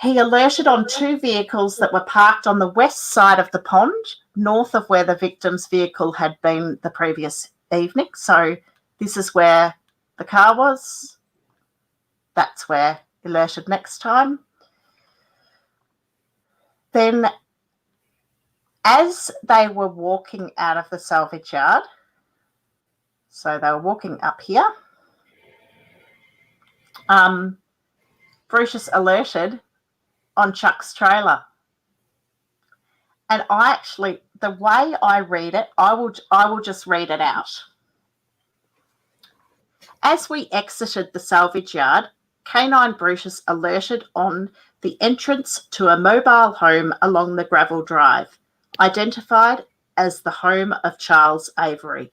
He alerted on 2 vehicles that were parked on the west side of the pond, north of where the victim's vehicle had been the previous evening. So this is where the car was. That's where he alerted next time. Then As they were walking out of the salvage yard, so they were walking up here, Brutus alerted on Chuck's trailer. And I actually, the way I read it, I will just read it out. As we exited the salvage yard, Canine Brutus alerted on the entrance to a mobile home along the gravel drive, identified as the home of Charles Avery.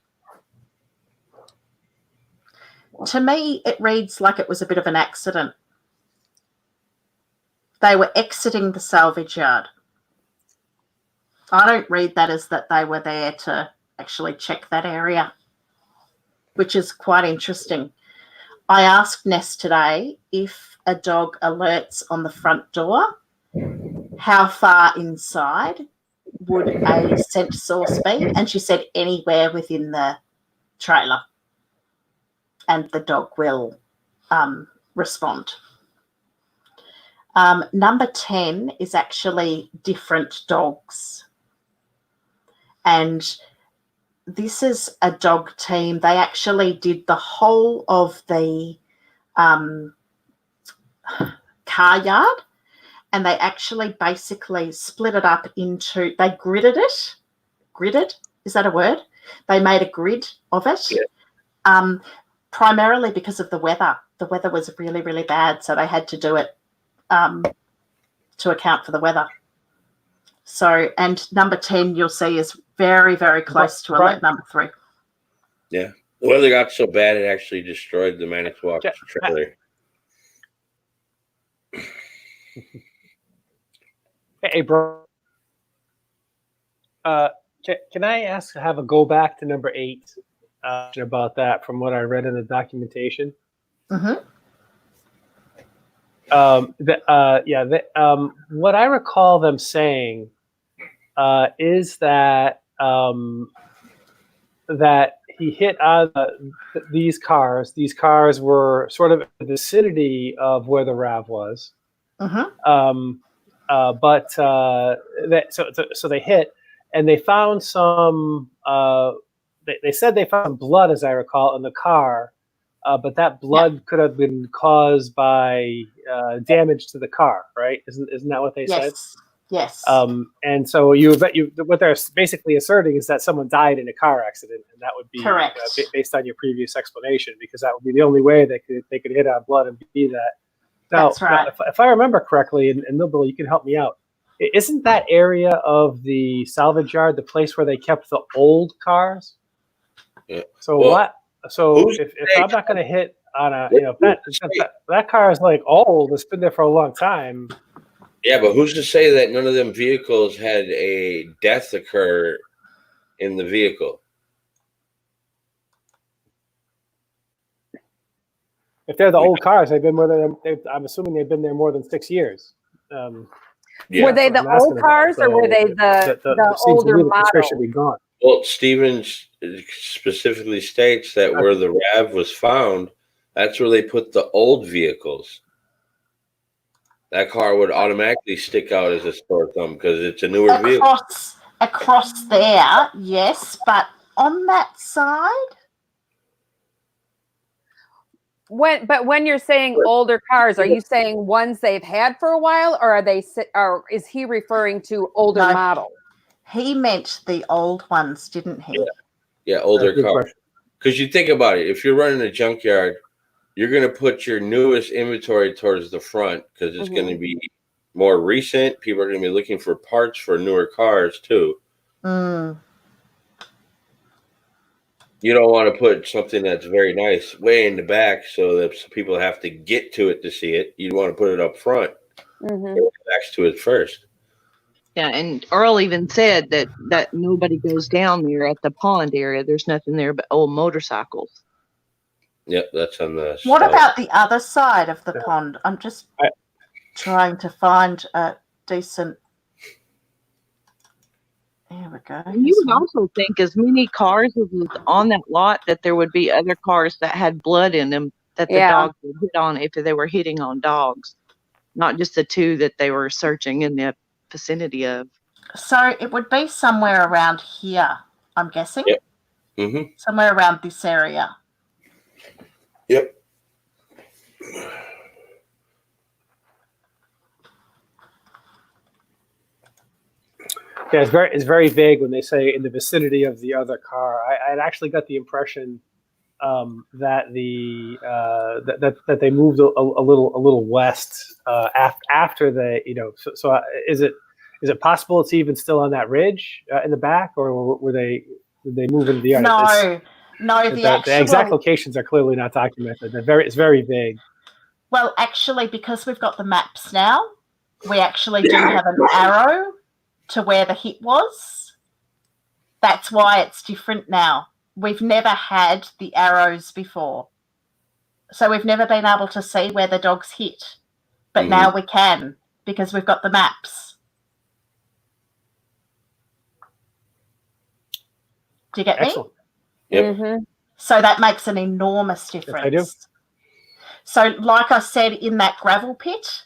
To me, it reads like it was a bit of an accident. They were exiting the salvage yard. I don't read that as that they were there to actually check that area, which is quite interesting. I asked Ness today if a dog alerts on the front door, how far inside would a scent source be? And she said anywhere within the trailer, and the dog will respond. Number 10 is actually different dogs. And this is a dog team. They actually did the whole of the car yard, and they actually basically split it up into, they gridded it. Gridded, is that a word? They made a grid of it, yeah. Primarily because of the weather. The weather was really, really bad, so they had to do it to account for the weather. So, and number 10, you'll see, is very, very close to alert number 3. Yeah. The weather got so bad it actually destroyed the Manitowoc trailer. Hey, bro. Can I have a go back to number 8 about that from what I read in the documentation? Mm-hmm. What I recall them saying is that that he hit on these cars. These cars were sort of in the vicinity of where the RAV was. Mm-hmm. So they hit, and they found some. They said they found blood, as I recall, in the car. But that blood could have been caused by damage to the car, right? Isn't that what they said? Yes. And so what they're basically asserting is that someone died in a car accident, and that would be correct, based on your previous explanation, because that would be the only way they could hit on blood and be that. Now, that's right. Now, if I remember correctly, and Bill, you can help me out. Isn't that area of the salvage yard the place where they kept the old cars? Yeah. So what? So if I'm not going to hit on a, that car is like old, it's been there for a long time. Yeah, but who's to say that none of them vehicles had a death occur in the vehicle? If they're the old cars, they've been I'm assuming they've been there more than 6 years. Yeah. Were they the old cars, or were they the older model? Should be gone. Well, Stevens specifically states that where the RAV was found, that's where they put the old vehicles. That car would automatically stick out as a sore thumb because it's a newer vehicle. Across there, yes, but on that side. When you're saying older cars, are you saying ones they've had for a while, or is he referring to older model? He meant the old ones, didn't he? Yeah, older cars. Because you think about it, if you're running a junkyard, you're going to put your newest inventory towards the front because it's going to be more recent. People are going to be looking for parts for newer cars too. Mm. You don't want to put something that's very nice way in the back so that people have to get to it to see it. You want to put it up front. Next to it first. Yeah, and Earl even said that nobody goes down there at the pond area. There's nothing there but old motorcycles. Yep, that's on the What about the other side of the pond? I'm just trying to find a decent. There we go. And you would also think as many cars as was on that lot that there would be other cars that had blood in them that the dogs would hit on if they were hitting on dogs, not just the 2 that they were searching in the vicinity of. So it would be somewhere around here, I'm guessing. Yep. Mm-hmm. Somewhere around this area. Yep. Yeah, it's very vague when they say in the vicinity of the other car. I actually got the impression that that they moved a little west after they, So is it possible it's even still on that ridge in the back, or did they move into the yard? No. The exact locations are clearly not documented. It's very vague. Well, actually, because we've got the maps now, we actually do have an arrow to where the hit was. That's why it's different now. We've never had the arrows before. So we've never been able to see where the dog's hit. But now we can, because we've got the maps. Do you get Excellent. me? Yep. Mm-hmm. So that makes an enormous difference. I do. So like I said, in that gravel pit,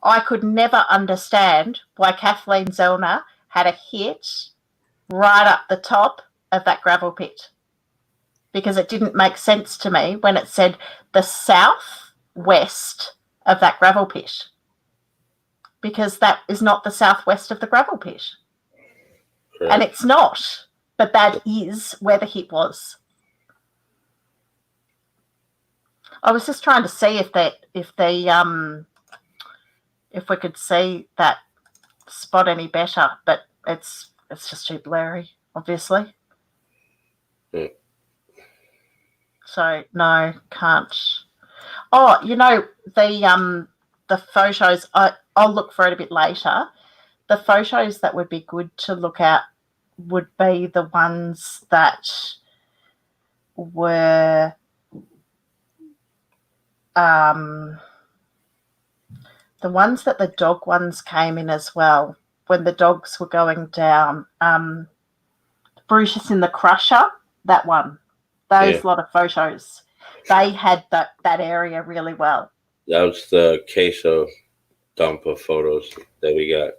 I could never understand why Kathleen Zellner had a hit right up the top of that gravel pit, because it didn't make sense to me when it said the southwest of that gravel pit, because that is not the southwest of the gravel pit. Correct. And it's not, but that is where the hit was. I was just trying to see if we could see that spot any better, but it's just too blurry, obviously. Yeah. So no, can't. Oh, the photos. I'll look for it a bit later. The photos that would be good to look at would be the ones that were the ones that the dog ones came in as well, when the dogs were going down. Brutus in the Crusher, that one. Those lot of photos. They had that area really well. That was the queso dump of photos that we got.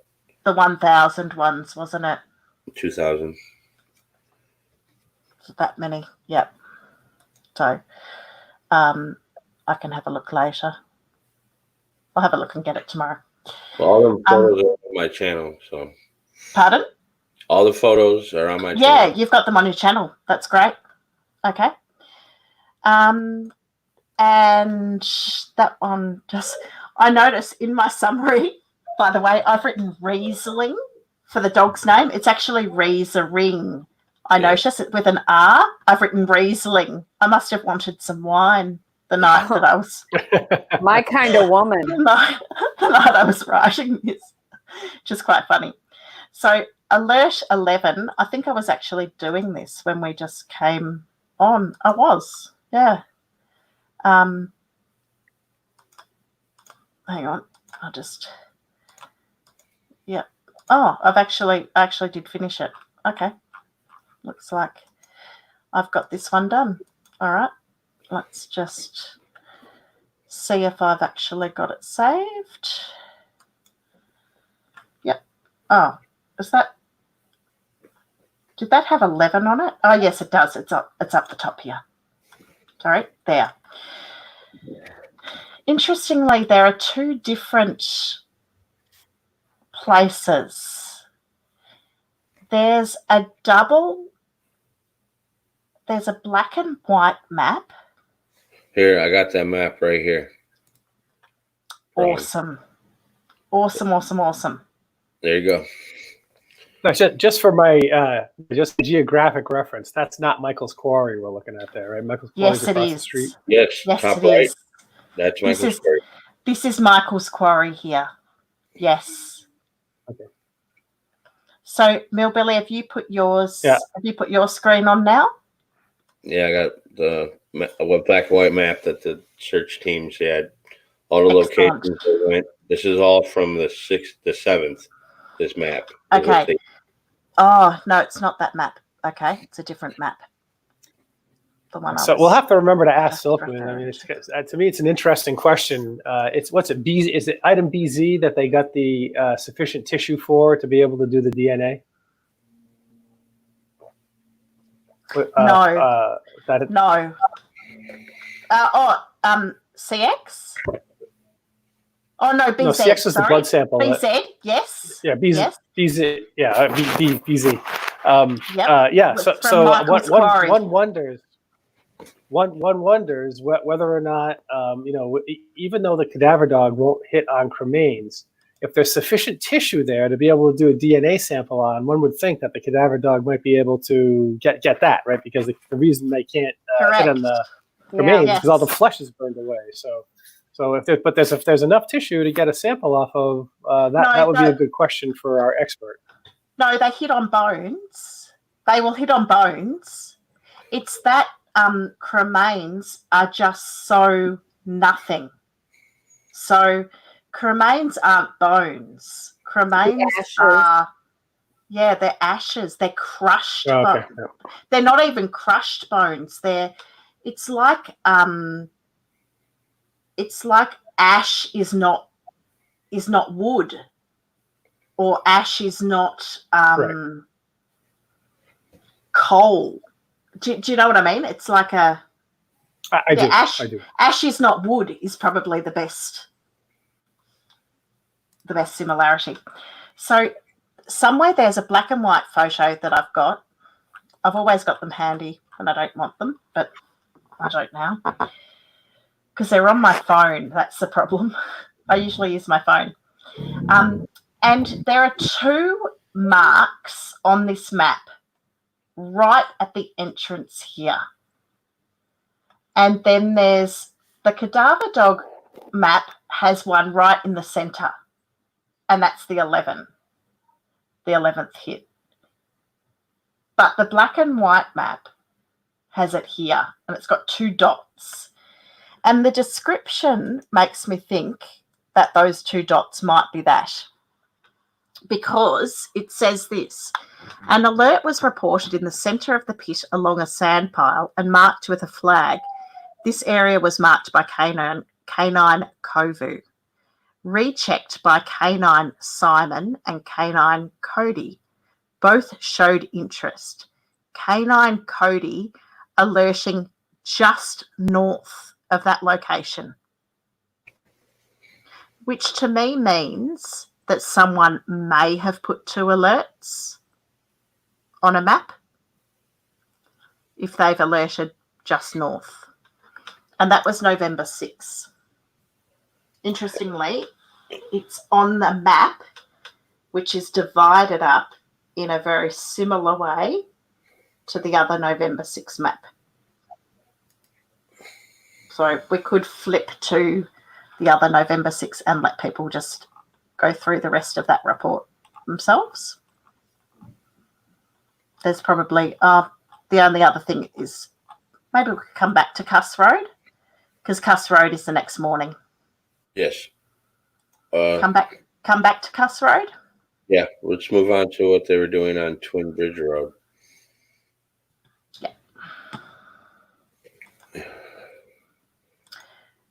The 1,000 ones, wasn't it? 2,000. That many, yep. So I can have a look later. I'll have a look and get it tomorrow. Well, all them photos are on my channel. So. Pardon? All the photos are on my channel. Yeah, you've got them on your channel. That's great. Okay. And that one I noticed in my summary, by the way, I've written Riesling for the dog's name. It's actually Riesling. I noticed it with an R. I've written Riesling. I must have wanted some wine the night that I was My kind of woman. the night I was writing this, which is quite funny. So alert 11, I think I was actually doing this when we just came on. I was, yeah. Hang on, I'll just, yeah. Oh, I actually did finish it. Okay, looks like I've got this one done. All right, let's just see if I've actually got it saved. Yep. Oh, did that have 11 on it? Oh, yes, it does. It's up the top here. Sorry, there. Interestingly, there are two different places. There's a black and white map. Here, I got that map right here. Awesome. Awesome. There you go. No, just for my just geographic reference, that's not Michael's Quarry we're looking at there, right? Michael's Quarry Yes, across it the is. street. Yes, Yes, top it right. is. That's Michael's Quarry. This is Michael's Quarry here. Yes. Okay. So, Millbilly, have you put yours? Yeah. Have you put your screen on now? Yeah, I got the black and white map that the search teams had. All the Excellent. locations they went. This is all from the 7th. This map. Okay. Oh, no, it's not that map. Okay, it's a different map. the one. So we'll have to remember to ask just Silkman. I mean, it's, referring to me, it's an interesting question. It's what's it? B, is it item BZ that they got the sufficient tissue for to be able to do the DNA? No. That No. CX? Oh, no, BZ. no, CX is the sorry. blood sample. BZ, yes. Yeah, BZ. Yes. BZ. Yeah, BZ. Yep. Yeah. It's So, from so Michael's quarry. one wonders. One wonders whether or not, even though the cadaver dog won't hit on cremains, if there's sufficient tissue there to be able to do a DNA sample on, one would think that the cadaver dog might be able to get that, right? Because the reason they can't hit on the cremains is because all the flesh is burned away. So if there's enough tissue to get a sample off of, that would be a good question for our expert. No, they hit on bones. They will hit on bones. It's that cremains are just so nothing. So cremains aren't bones. Cremains are, they're ashes. They're crushed bones. No. They're not even crushed bones. It's like ash is not wood, or ash is not coal. Do you know what I mean? It's like I do. Ash is not wood is probably the best similarity. So somewhere there's a black and white photo that I've got. I've always got them handy when I don't want them, but I don't now because they're on my phone. That's the problem. I usually use my phone. And there are 2 marks on this map right at the entrance here. And then there's the cadaver dog map has one right in the center, and that's the 11th hit. But the black and white map has it here, and it's got 2 dots. And the description makes me think that those 2 dots might be that, because it says this: an alert was reported in the centre of the pit along a sand pile and marked with a flag. This area was marked by Canine Kovu. Rechecked by Canine Simon and Canine Cody. Both showed interest. Canine Cody alerting just north of that location, which to me means that someone may have put 2 alerts on a map if they've alerted just north. And that was November 6th. Interestingly, it's on the map, which is divided up in a very similar way to the other November 6 map. So we could flip to the other November 6 and let people just go through the rest of that report themselves. There's probably, the only other thing is maybe we could come back to Cuss Road, because Cuss Road is the next morning. Yes. Come back to Cuss Road? Yeah, let's move on to what they were doing on Twin Bridge Road. Yeah.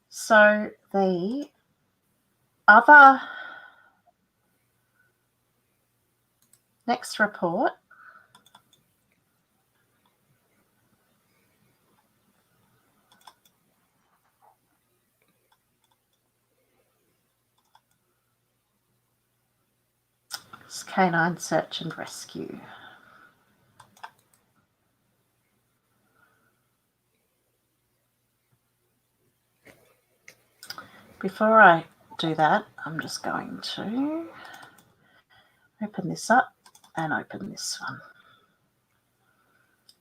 So the other next report is Canine Search and Rescue. Before I do that, I'm just going to open this up and open this one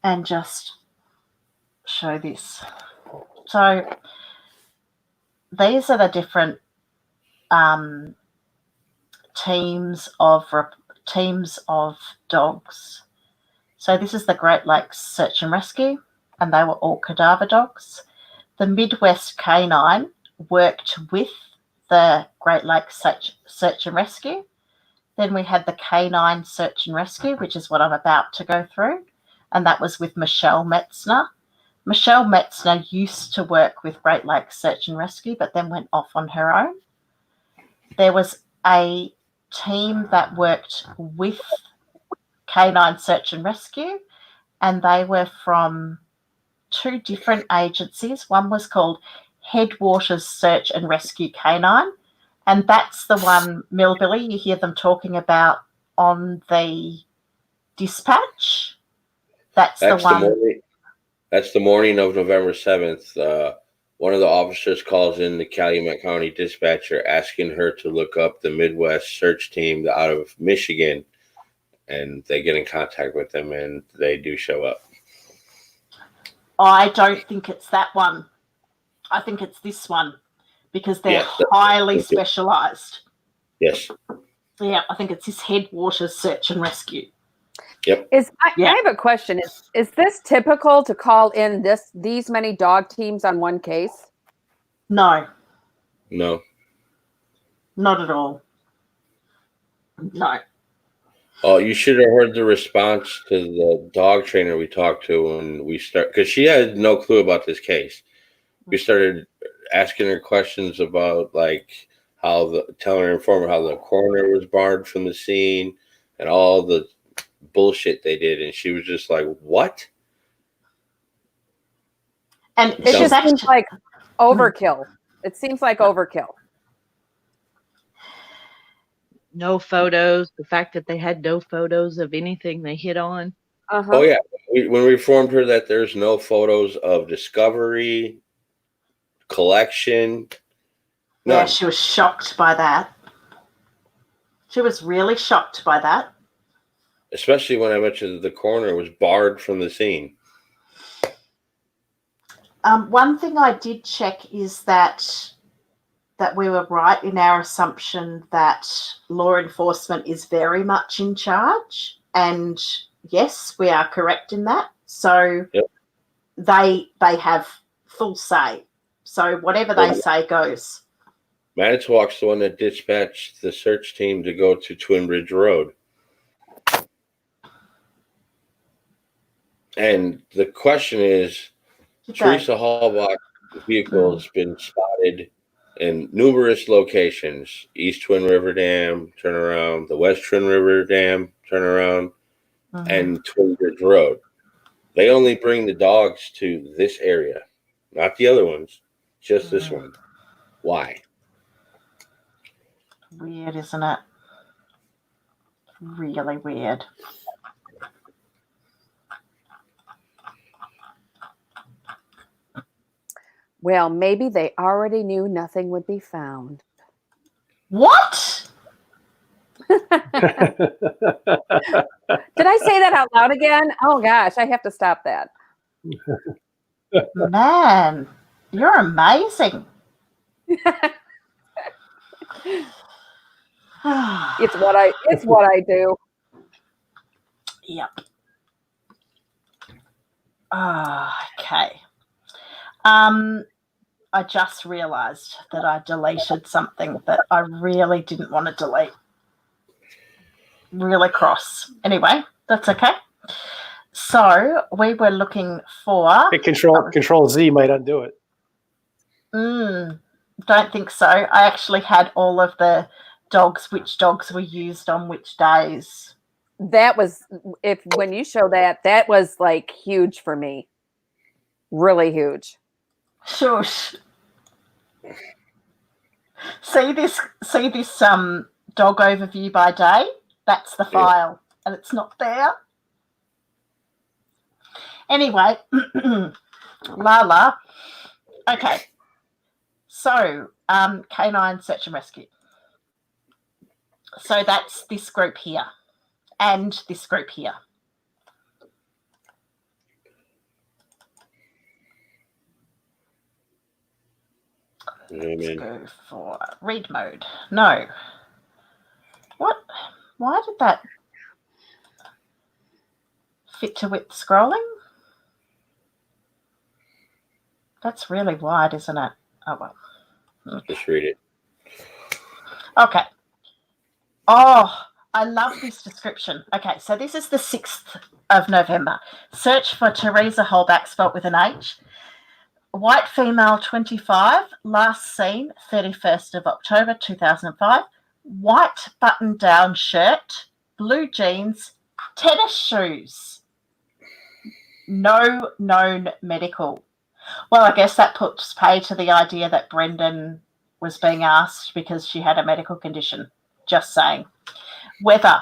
and just show this. So these are the different teams of dogs. So this is the Great Lakes Search and Rescue, and they were all cadaver dogs. The Midwest Canine worked with the Great Lakes Search and Rescue. Then we had the Canine Search and Rescue, which is what I'm about to go through, and that was with Michelle Metzner. Michelle Metzner used to work with Great Lakes Search and Rescue, but then went off on her own. There was a team that worked with Canine Search and Rescue, and they were from 2 different agencies. One was called Headwaters Search and Rescue Canine, and that's the one, Millbilly, you hear them talking about on the dispatch. That's the one. That's the morning of November 7th. One of the officers calls in the Calumet County dispatcher asking her to look up the Midwest search team out of Michigan, and they get in contact with them, and they do show up. I don't think it's that one. I think it's this one because they're highly specialized. Yes. Yeah, I think it's this Headwaters Search and Rescue. Yep. I have a question. Is this typical to call in these many dog teams on one case? No. No. Not at all. No. Oh, you should have heard the response to the dog trainer we talked to when we start, because she had no clue about this case. We started asking her questions about telling her informant how the coroner was barred from the scene and all the bullshit they did, and she was just like, "What?" And it just seems like overkill. It seems like overkill. No photos. The fact that they had no photos of anything they hit on. Uh-huh. Oh yeah, when we informed her that there's no photos of discovery, collection. None. Yeah, she was shocked by that. She was really shocked by that. Especially when I mentioned that the coroner was barred from the scene. One thing I did check is that we were right in our assumption that law enforcement is very much in charge. And yes, we are correct in that. So they have full say. So whatever they say goes. Manitowoc's the one that dispatched the search team to go to Twin Ridge Road. And the question is, Teresa Hallbach's vehicle has been spotted in numerous locations. East Twin River Dam, turnaround, the West Twin River Dam, turnaround, and Twin Ridge Road. They only bring the dogs to this area, not the other ones, just this one. Why? Weird, isn't it? Really weird. Well, maybe they already knew nothing would be found. What? Did I say that out loud again? Oh gosh, I have to stop that. Man, you're amazing. It's what I do. Yep. Okay. I just realized that I deleted something that I really didn't want to delete. Really cross. Anyway, that's okay. So we were looking for Control Z might undo it. Don't think so. I actually had all of the dogs, which dogs were used on which days. That was, when you show that was like huge for me. Really huge. Shush. See this dog overview by day? That's the file, and it's not there. Anyway, Lala. Okay. So, Canine Search and Rescue. So that's this group here, and this group here. Let's go for read mode. No. What? Why did that fit to width scrolling? That's really wide, isn't it? Oh, well. Just read it. Okay. Oh, I love this description. Okay, so this is the 6th of November. Search for Teresa Holbach, spelt with an H. White female, 25, last seen 31st of October 2005. White button-down shirt, blue jeans, tennis shoes. No known medical. Well, I guess that puts pay to the idea that Brendan was being asked because she had a medical condition. Just saying. Weather,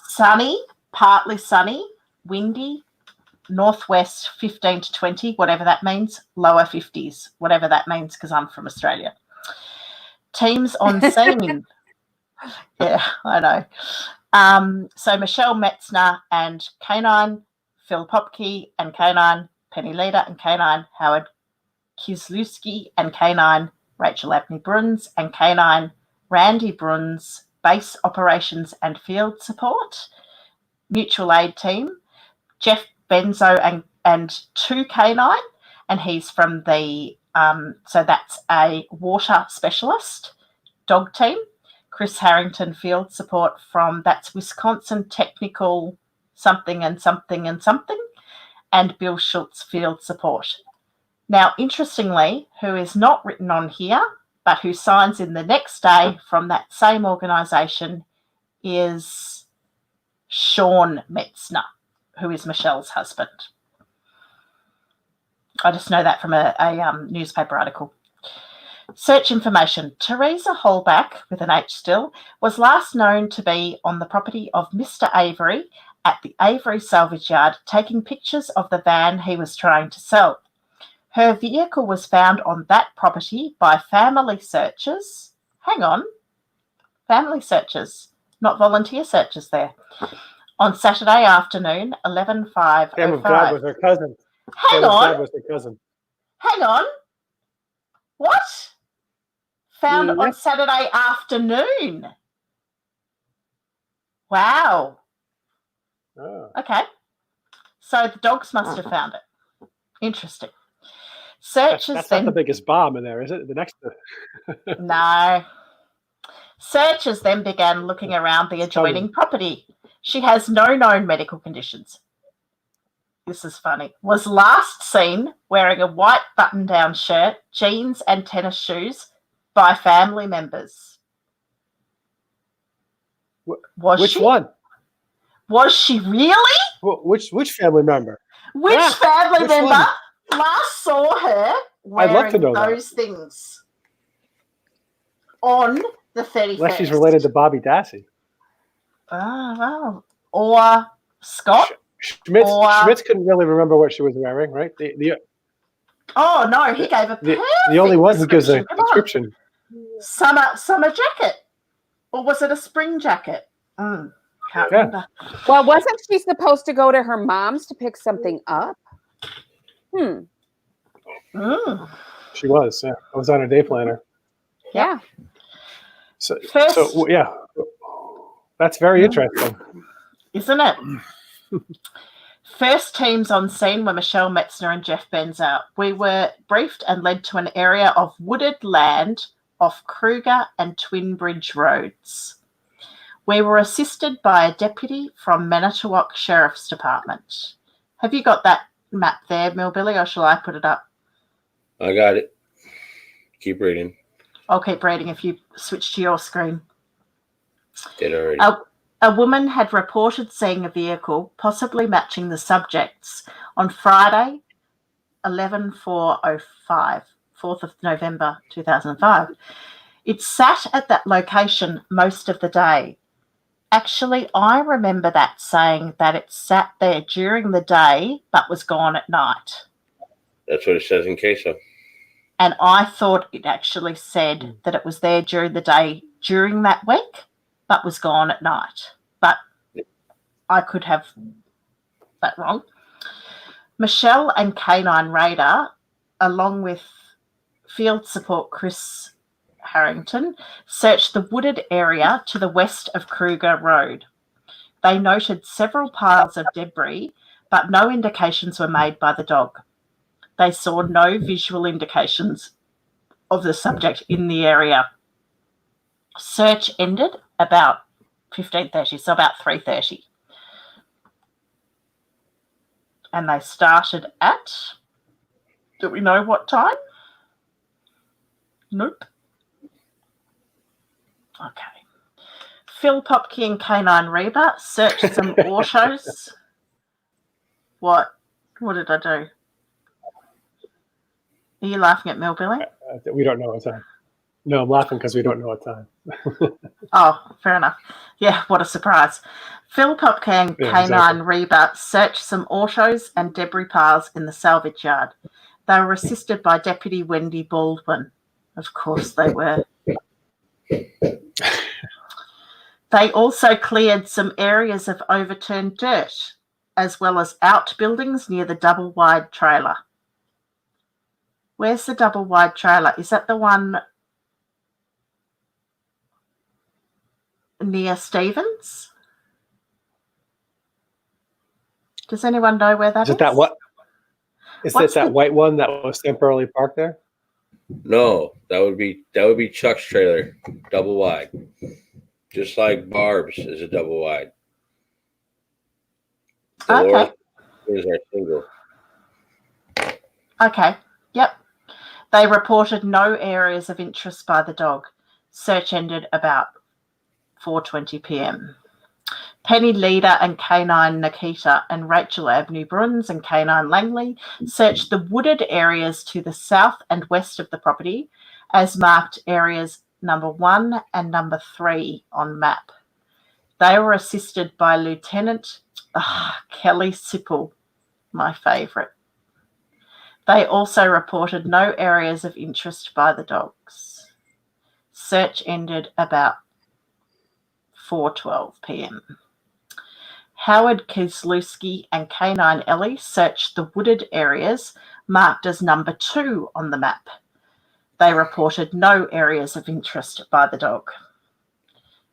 sunny, partly sunny, windy, northwest 15 to 20, whatever that means, lower 50s, whatever that means, because I'm from Australia. Teams on scene. Yeah, I know. So Michelle Metzner and Canine, Phil Popke and Canine, Penny Leader and Canine, Howard Kieslewski and Canine, Rachel Abney Bruns and Canine, Randy Bruns, Base Operations and Field Support, Mutual Aid Team, Jeff Benzo and 2 Canine, and he's from the, so that's a water specialist, dog team, Chris Harrington Field Support from, that's Wisconsin Technical something and something and something, and Bill Schultz Field Support. Now, interestingly, who is not written on here, but who signs in the next day from that same organisation is Sean Metzner, who is Michelle's husband. I just know that from a newspaper article. Search information. Teresa Holbach, with an H still, was last known to be on the property of Mr. Avery at the Avery Salvage Yard taking pictures of the van he was trying to sell. Her vehicle was found on that property by family searchers. Hang on. Family searchers, not volunteer searchers there. On Saturday afternoon, 11:05. Cameron God was her cousin. Hang Cameron on. God was her cousin. Hang on. What? Found on Saturday afternoon. Wow. Oh. Okay. So the dogs must have found it. Interesting. Searchers That's then. not the biggest bomb in there, is it? The next. No. Searchers then began looking around the adjoining property. She has no known medical conditions. This is funny. Was last seen wearing a white button-down shirt, jeans and tennis shoes by family members. Which one? Was she really? Which family member? Which family member one? last saw her I'd love to wearing know those things on the 31st? Unless she's related to Bobby Dassey. Oh, wow. Or Scott. Schmitz couldn't really remember what she was wearing, right? Oh, no, he gave a the only one who gives a description. Summer jacket. Or was it a spring jacket? Can't remember. Well, wasn't she supposed to go to her mom's to pick something up? She was, yeah. I was on her day planner. Yeah. So yeah. That's very interesting. Isn't it? First teams on scene were Michelle Metzner and Jeff Benzer. We were briefed and led to an area of wooded land off Kruger and Twin Bridge roads. We were assisted by a deputy from Manitowoc Sheriff's Department. Have you got that map there, Millbilly, or shall I put it up? I got it. Keep reading. I'll keep reading if you switch to your screen. Did already. A woman had reported seeing a vehicle, possibly matching the subjects, on Friday, 11/4/05, 4th of November 2005. It sat at that location most of the day. Actually, I remember that saying that it sat there during the day but was gone at night. That's what it says in queso. And I thought it actually said that it was there during the day during that week but was gone at night. But I could have that wrong. Michelle and Canine Radar, along with field support Chris Harrington, searched the wooded area to the west of Kruger Road. They noted several piles of debris, but no indications were made by the dog. They saw no visual indications of the subject in the area. Search ended about 15:30, so about 3:30. And they started at, do we know what time? Nope. Okay. Phil Popke and Canine Reba searched some autos. What? What did I do? Are you laughing at Millbilly? We don't know what time. No, I'm laughing because we don't know what time. Oh, fair enough. Yeah, what a surprise. Phil Popke and Canine Reba searched some autos and debris piles in the salvage yard. They were assisted by Deputy Wendy Baldwin. Of course they were. They also cleared some areas of overturned dirt, as well as outbuildings near the double-wide trailer. Where's the double-wide trailer? Is that the one near Stevens? Does anyone know where that is? Is it that what? Is it that white one that was temporarily parked there? No, that would be Chuck's trailer, double wide. Just like Barb's is a double wide. Okay. Is our single. Okay. Yep. They reported no areas of interest by the dog. Search ended about 4:20 p.m. Penny Leader and Canine Nikita and Rachel Abney Bruns and Canine Langley searched the wooded areas to the south and west of the property as marked areas number 1 and number 3 on map. They were assisted by Lieutenant Kelly Sipple, my favourite. They also reported no areas of interest by the dogs. Search ended about 4:12 p.m. Howard Kozlowski and Canine Ellie searched the wooded areas marked as number 2 on the map. They reported no areas of interest by the dog.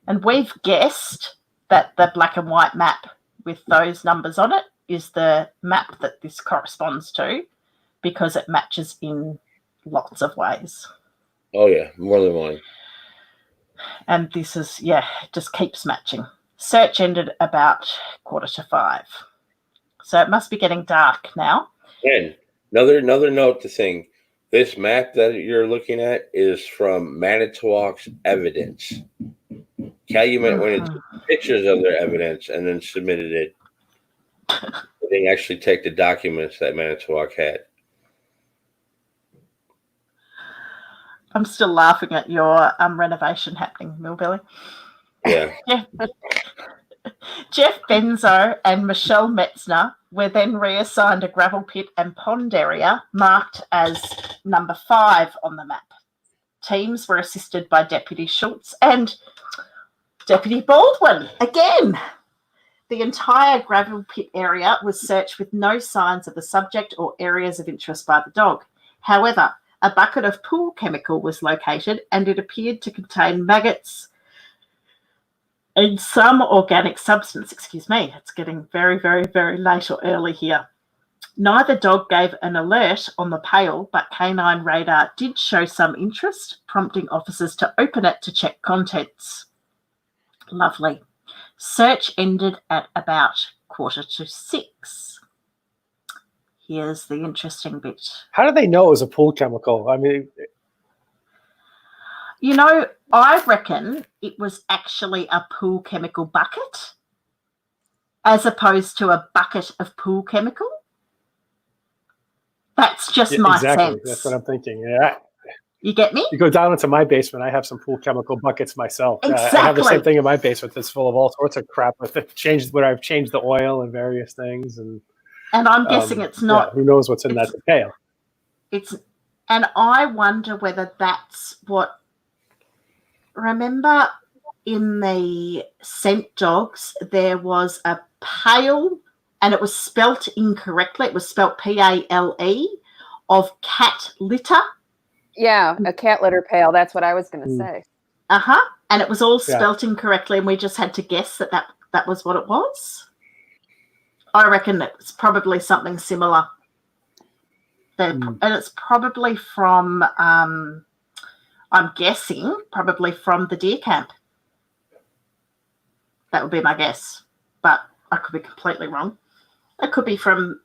And we've guessed that the black and white map with those numbers on it is the map that this corresponds to because it matches in lots of ways. Oh, yeah, more than one. And this is, it just keeps matching. Search ended about 4:45. So it must be getting dark now. And another note to thing. This map that you're looking at is from Manitowoc's evidence. Calumet went and took pictures of their evidence and then submitted it. They didn't actually take the documents that Manitowoc had. I'm still laughing at your renovation happening, Millbilly. Yeah. Jeff Benzo and Michelle Metzner were then reassigned a gravel pit and pond area marked as number 5 on the map. Teams were assisted by Deputy Schultz and Deputy Baldwin. Again, the entire gravel pit area was searched with no signs of the subject or areas of interest by the dog. However, a bucket of pool chemical was located and it appeared to contain maggots and some organic substance. Excuse me, it's getting very, very, very late or early here. Neither dog gave an alert on the pail, but canine radar did show some interest, prompting officers to open it to check contents. Lovely. Search ended at about 5:45. Here's the interesting bit. How did they know it was a pool chemical? I mean, I reckon it was actually a pool chemical bucket as opposed to a bucket of pool chemical. That's just my sense. That's what I'm thinking. Yeah. You get me? You go down into my basement, I have some pool chemical buckets myself. Exactly. I have the same thing in my basement that's full of all sorts of crap with it. I've changed the oil and various things. And I'm guessing it's not. Yeah, who knows what's in that pail? And I wonder whether that's what. Remember in the scent dogs, there was a pail and it was spelt incorrectly. It was spelt PALE of cat litter. Yeah, a cat litter pail. That's what I was going to say. And it was all spelt incorrectly and we just had to guess that was what it was. I reckon it's probably something similar. And it's probably from, I'm guessing, probably from the deer camp. That would be my guess, but I could be completely wrong. It could be from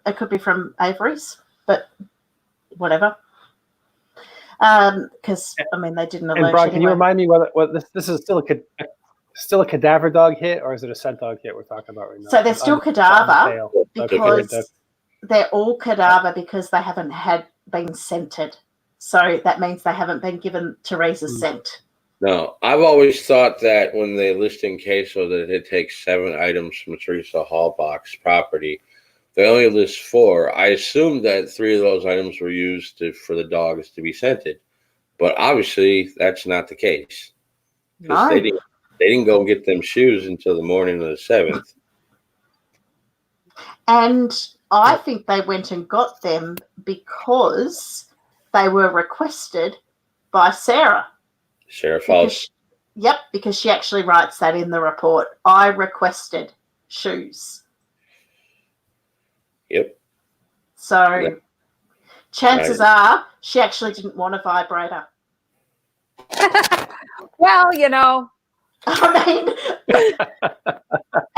Avery's, but whatever. Because I mean, they didn't alert. And Brock, anyway. can you remind me what this is still a cadaver dog hit, or is it a scent dog hit we're talking about right now? So they're still cadaver because they're all cadaver because they haven't been scented. So that means they haven't been given Teresa's scent. No, I've always thought that when they list in queso that it takes 7 items from Teresa Hallbach's property. They only list 4. I assumed that 3 of those items were used for the dogs to be scented, but obviously that's not the case. No. They didn't go get them shoes until the morning of the 7th. And I think they went and got them because they were requested by Sarah. Sarah Faust. Because she actually writes that in the report. I requested shoes. Yep. So chances are she actually didn't want a vibrator. Well, you know. I mean,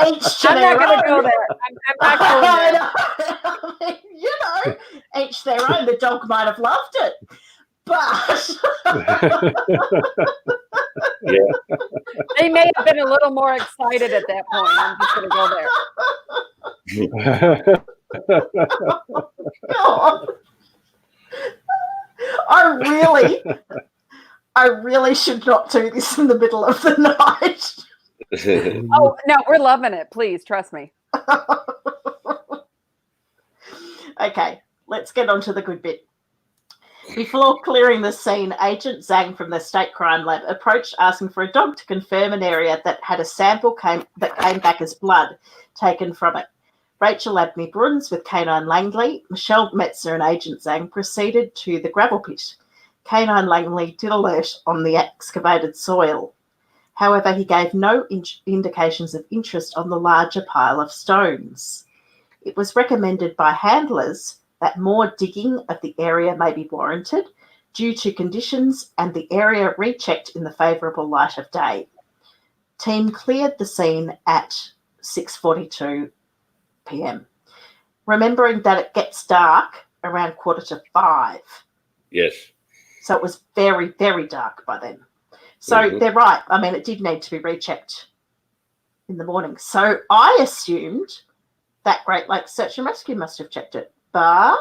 each to I'm their not going to own. go there. I'm not going there. I mean, you know, each their own. The dog might have loved it, but Yeah. They may have been a little more excited at that point. I'm just going to go there. God. I really should not do this in the middle of the night. Oh, no, we're loving it. Please, trust me. Okay, let's get on to the good bit. Before clearing the scene, Agent Zhang from the State Crime Lab approached asking for a dog to confirm an area that had a sample that came back as blood taken from it. Rachel Abney Bruns with Canine Langley, Michelle Metzer and Agent Zhang proceeded to the gravel pit. Canine Langley did alert on the excavated soil. However, he gave no indications of interest on the larger pile of stones. It was recommended by handlers that more digging of the area may be warranted due to conditions and the area rechecked in the favourable light of day. Team cleared the scene at 6:42 p.m. Remembering that it gets dark around 4:45. Yes. So it was very, very dark by then. So they're right. I mean, it did need to be rechecked in the morning. So I assumed that Great Lakes Search and Rescue must have checked it. But,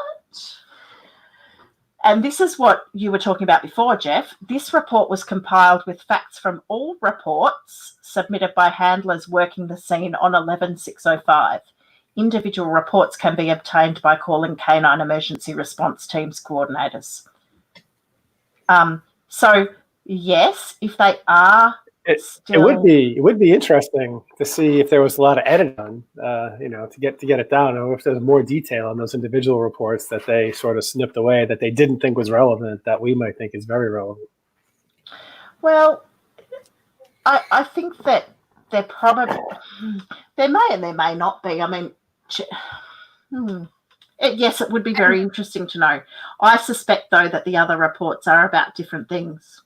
and this is what you were talking about before, Jeff, this report was compiled with facts from all reports submitted by handlers working the scene on 11/6/05. Individual reports can be obtained by calling Canine Emergency Response Teams coordinators. So, yes, if they are It still... It would be interesting to see if there was a lot of editing on, to get it down, or if there's more detail on those individual reports that they sort of snipped away that they didn't think was relevant that we might think is very relevant. Well, I think that they're probably... There may and there may not be. I mean... Yes, it would be very interesting to know. I suspect, though, that the other reports are about different things.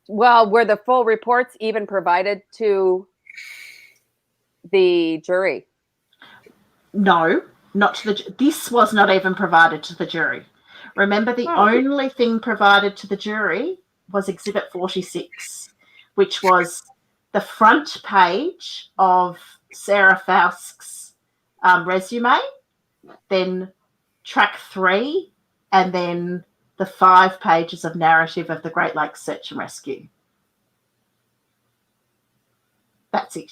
Well, were the full reports even provided to the jury? No, not to the... This was not even provided to the jury. Remember, the only thing provided to the jury was Exhibit 46, which was the front page of Sarah Faust's resume, then track 3, and then the 5 pages of narrative of the Great Lakes Search and Rescue. That's it.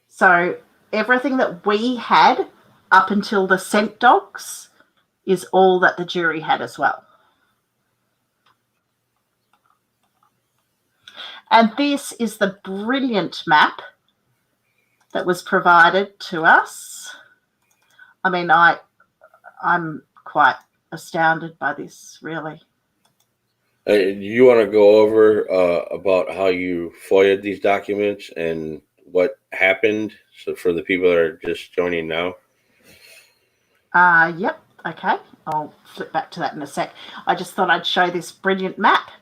So everything that we had up until the scent dogs is all that the jury had as well. And this is the brilliant map that was provided to us. I mean, I'm quite astounded by this, really. You want to go over about how you FOIA'd these documents and what happened? So for the people that are just joining now. Yep. Okay. I'll flip back to that in a sec. I just thought I'd show this brilliant map.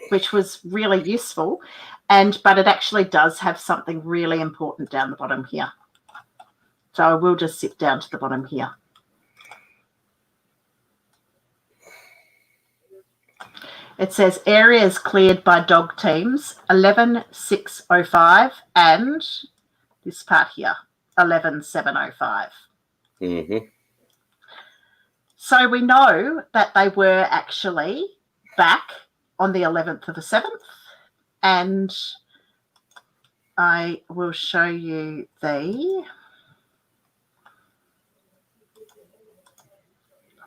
which was really useful. But it actually does have something really important down the bottom here. So I will just zip down to the bottom here. It says areas cleared by dog teams 11,605 and this part here 11,705. Mm-hmm. So we know that they were actually back on the 11th of the 7th, and I will show you I'm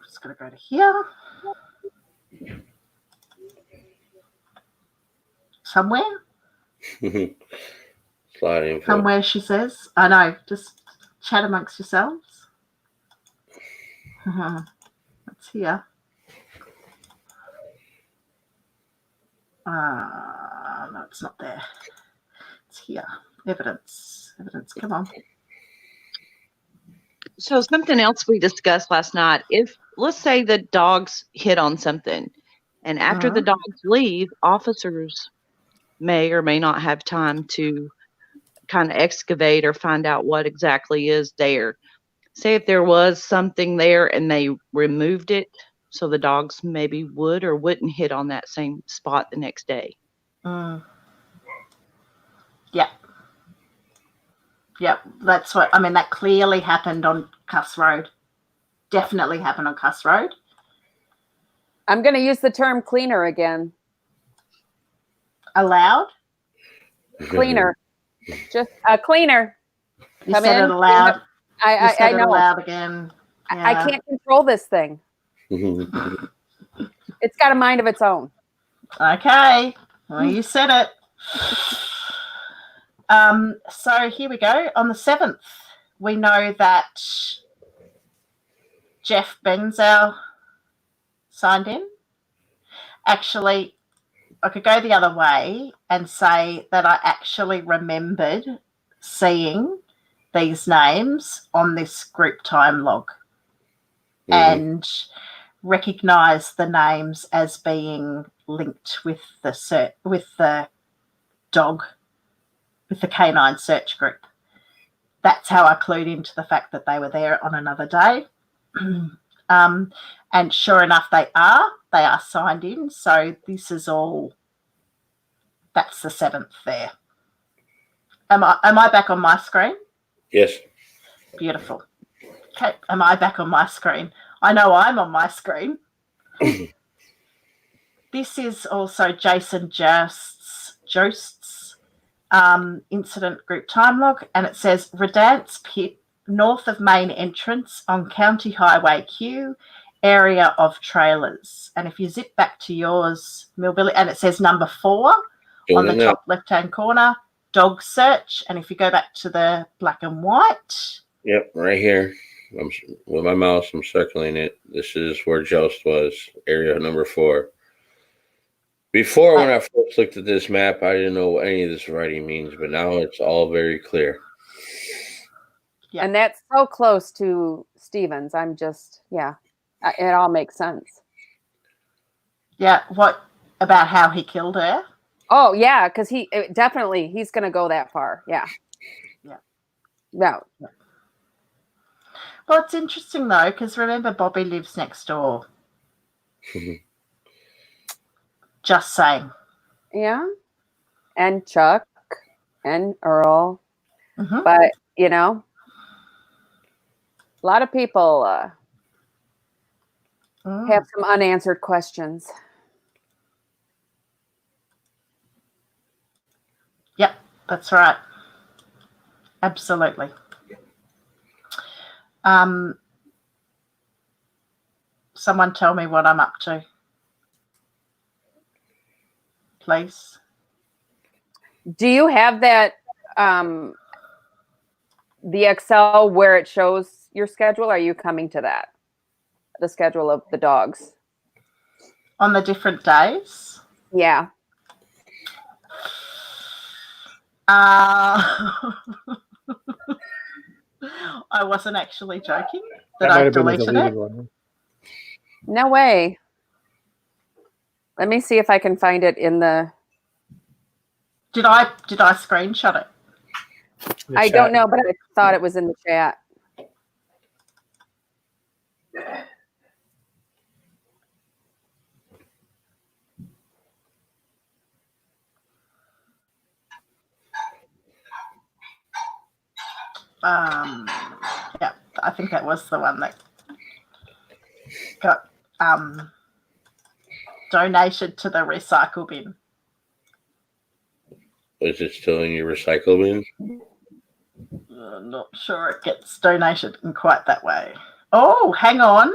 just going to go to here. Somewhere, somewhere she says. I know, just chat amongst yourselves. It's here. No, it's not there. It's here. Evidence, come on. So something else we discussed last night, if let's say the dogs hit on something and after the dogs leave, officers may or may not have time to kind of excavate or find out what exactly is there. Say if there was something there and they removed it, so the dogs maybe would or wouldn't hit on that same spot the next day. Yep, that's what, I mean, that clearly happened on Cuss Road. Definitely happened on Cuss Road. I'm going to use the term cleaner again. Allowed? Cleaner. Just a cleaner. You said it allowed. I know. Allowed again. Yeah. I can't control this thing. It's got a mind of its own. Okay. Well, you said it. So here we go. On the 7th, we know that Jeff Benzow signed in. Actually, I could go the other way and say that I actually remembered seeing these names on this group time log and recognise the names as being linked with the dog, with the canine search group. That's how I clued into the fact that they were there on another day. And sure enough, they are signed in. So this is all, that's the 7th there. Am I back on my screen? Yes. Beautiful. Okay, am I back on my screen? I know I'm on my screen. This is also Jason Jost's incident group time log, and it says Redance Pit, north of main entrance on County Highway Q, area of trailers. And if you zip back to yours, Millbilly, and it says number 4 on the top left-hand corner, dog search. And if you go back to the black and white. Yep, right here. With my mouse, I'm circling it. This is where Jost was, area number 4. Before, when I first looked at this map, I didn't know what any of this writing means, but now it's all very clear. Yeah. And that's so close to Stevens. I'm just, it all makes sense. Yeah, what about how he killed her? Oh, yeah, because he's going to go that far. Yeah. No. Well, it's interesting, though, because remember, Bobby lives next door. Just saying. Yeah. And Chuck and Earl. But, a lot of people have some unanswered questions. Yep, that's right. Absolutely. Someone tell me what I'm up to, please. Do you have that, the Excel where it shows your schedule? Are you coming to that? The schedule of the dogs? On the different days? Yeah. I wasn't actually joking that I deleted it. One. No way. Let me see if I can find it in the. Did I screenshot it? In the I chat. don't know, but I thought it was in the chat. Yeah, I think that was the one that got donated to the recycle bin. Is it still in your recycle bin? Not sure it gets donated in quite that way. Oh, hang on.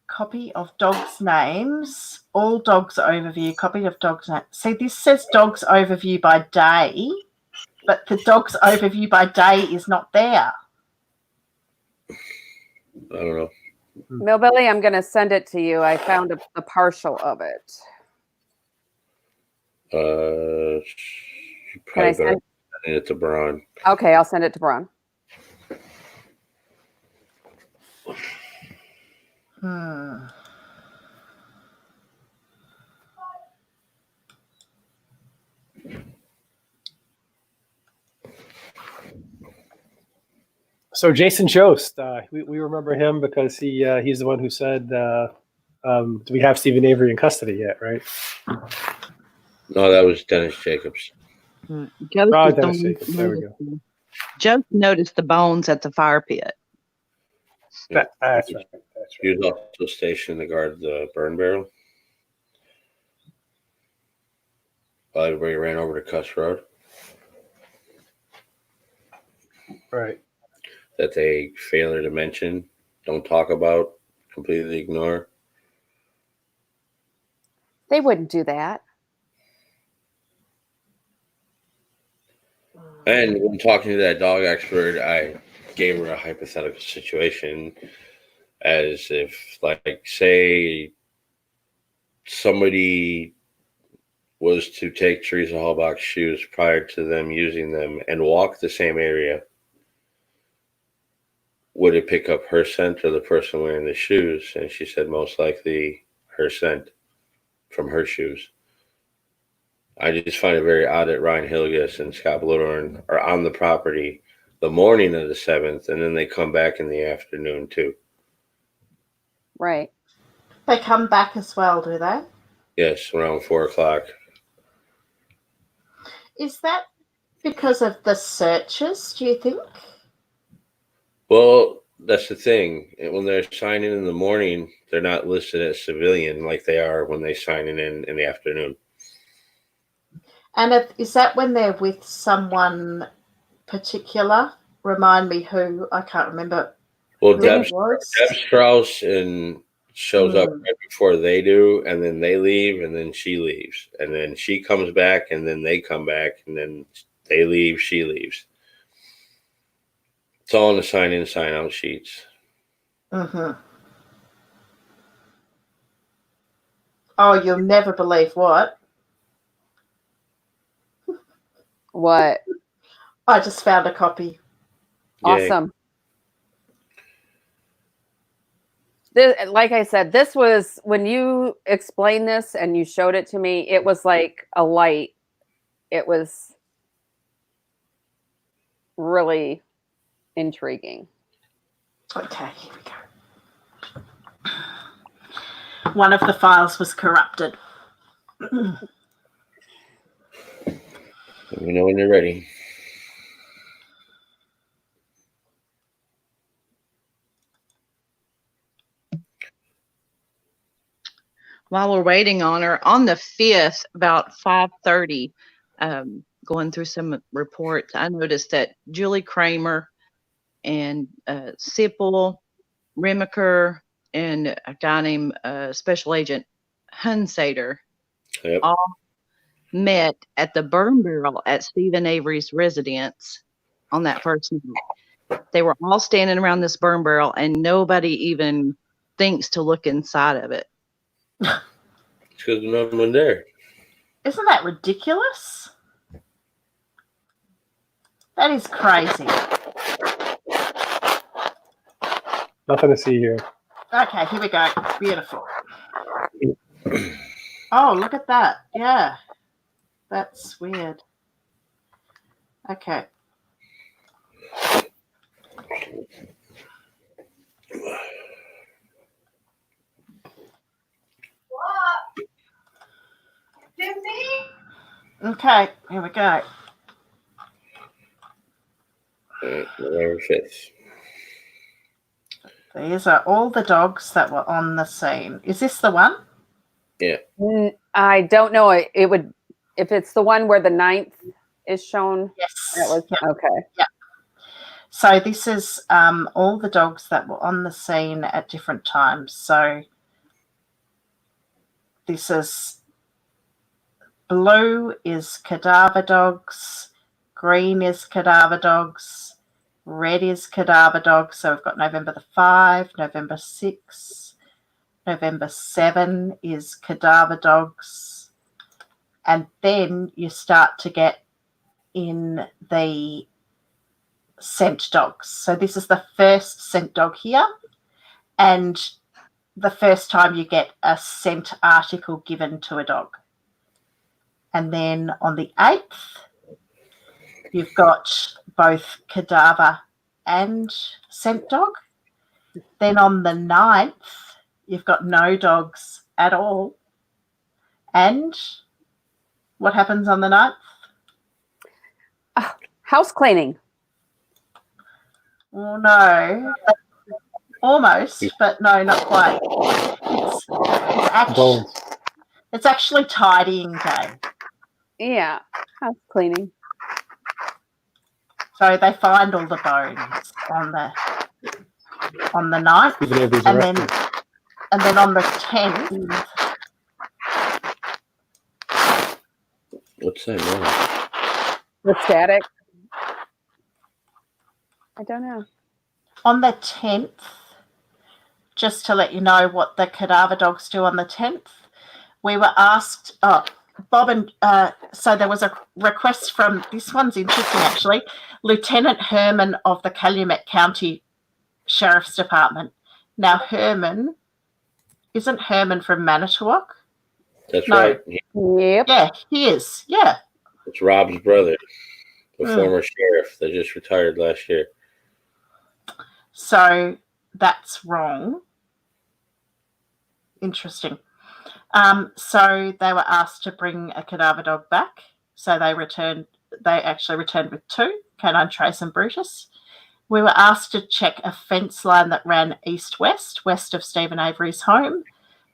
Copy of dogs' names. All dogs overview. Copy of dogs' names. See, this says dogs overview by day, but the dogs overview by day is not there. I don't know. Millbilly, I'm going to send it to you. I found a partial of it. You Can I probably better send? send it to Braun. Okay, I'll send it to Braun. So Jason Jost, we remember him because he's the one who said, "Do we have Stephen Avery in custody yet?" Right? No, that was Dennis Jacobs. Joe Oh, Dennis Jacobs. There we go. Joe noticed the bones at the fire pit. That's right. He was also stationed to guard the burn barrel. While everybody ran over to Cuss Road. Right. That they fail to mention, don't talk about, completely ignore. They wouldn't do that. And when talking to that dog expert, I gave her a hypothetical situation as if, like, say somebody was to take Teresa Hallbach's shoes prior to them using them and walk the same area, would it pick up her scent or the person wearing the shoes? And she said most likely her scent from her shoes. I just find it very odd that Ryan Hilgis and Scott Blodorn are on the property the morning of the 7th, and then they come back in the afternoon too. Right. They come back as well, do they? Yes, around 4 o'clock. Is that because of the searches, do you think? Well, that's the thing. When they're signing in the morning, they're not listed as civilian like they are when they sign in the afternoon. And is that when they're with someone particular? Remind me who. I can't remember. Well, who Deb it was. Strauss shows up right before they do, and then they leave, and then she leaves. And then she comes back, and then they come back, and then they leave, she leaves. It's all in the sign-in, sign-out sheets. Mm-hmm. Oh, you'll never believe what? What? I just found a copy. Awesome. Like I said, this was, when you explained this and you showed it to me, it was like a light. It was really intriguing. Okay, here we go. One of the files was corrupted. Let me know when you're ready. While we're waiting on her, on the 5th, about 5:30, going through some reports, I noticed that Julie Kramer and Sipple, Remaker, and a guy named Special Agent Hunsader all met at the burn barrel at Stephen Avery's residence on that first night. They were all standing around this burn barrel, and nobody even thinks to look inside of it. It's because there's no one there. Isn't that ridiculous? That is crazy. Nothing to see here. Okay, here we go. Beautiful. Oh, look at that. Yeah. That's weird. Okay. Okay, here we go. November 5th. These are all the dogs that were on the scene. Is this the one? Yeah. I don't know. It would, if it's the one where the 9th is shown. Yes. That was okay. So this is all the dogs that were on the scene at different times. So this is blue is cadaver dogs, green is cadaver dogs, red is cadaver dogs. So we've got November the 5, November 6, November 7 is cadaver dogs. And then you start to get in the scent dogs. So this is the first scent dog here, and the first time you get a scent article given to a dog. And then on the 8th, you've got both cadaver and scent dog. Then on the 9th, you've got no dogs at all. And what happens on the 9th? House cleaning. Oh, no. Almost, but no, not quite. It's actually tidying day. Yeah, house cleaning. So they find all the bones on the 9th, and then on the 10th. What's that noise? The static. I don't know. On the 10th, just to let you know what the cadaver dogs do on the 10th, we were asked, Bob, and so there was a request from, this one's interesting actually, Lieutenant Herman of the Calumet County Sheriff's Department. Now, Herman, isn't Herman from Manitowoc? That's No. right. Yep. Yeah, he is. Yeah. It's Rob's brother, the former sheriff that just retired last year. So that's wrong. Interesting. So they were asked to bring a cadaver dog back. So they actually returned with 2, Canine, Trace and Brutus. We were asked to check a fence line that ran east-west, west of Stephen Avery's home.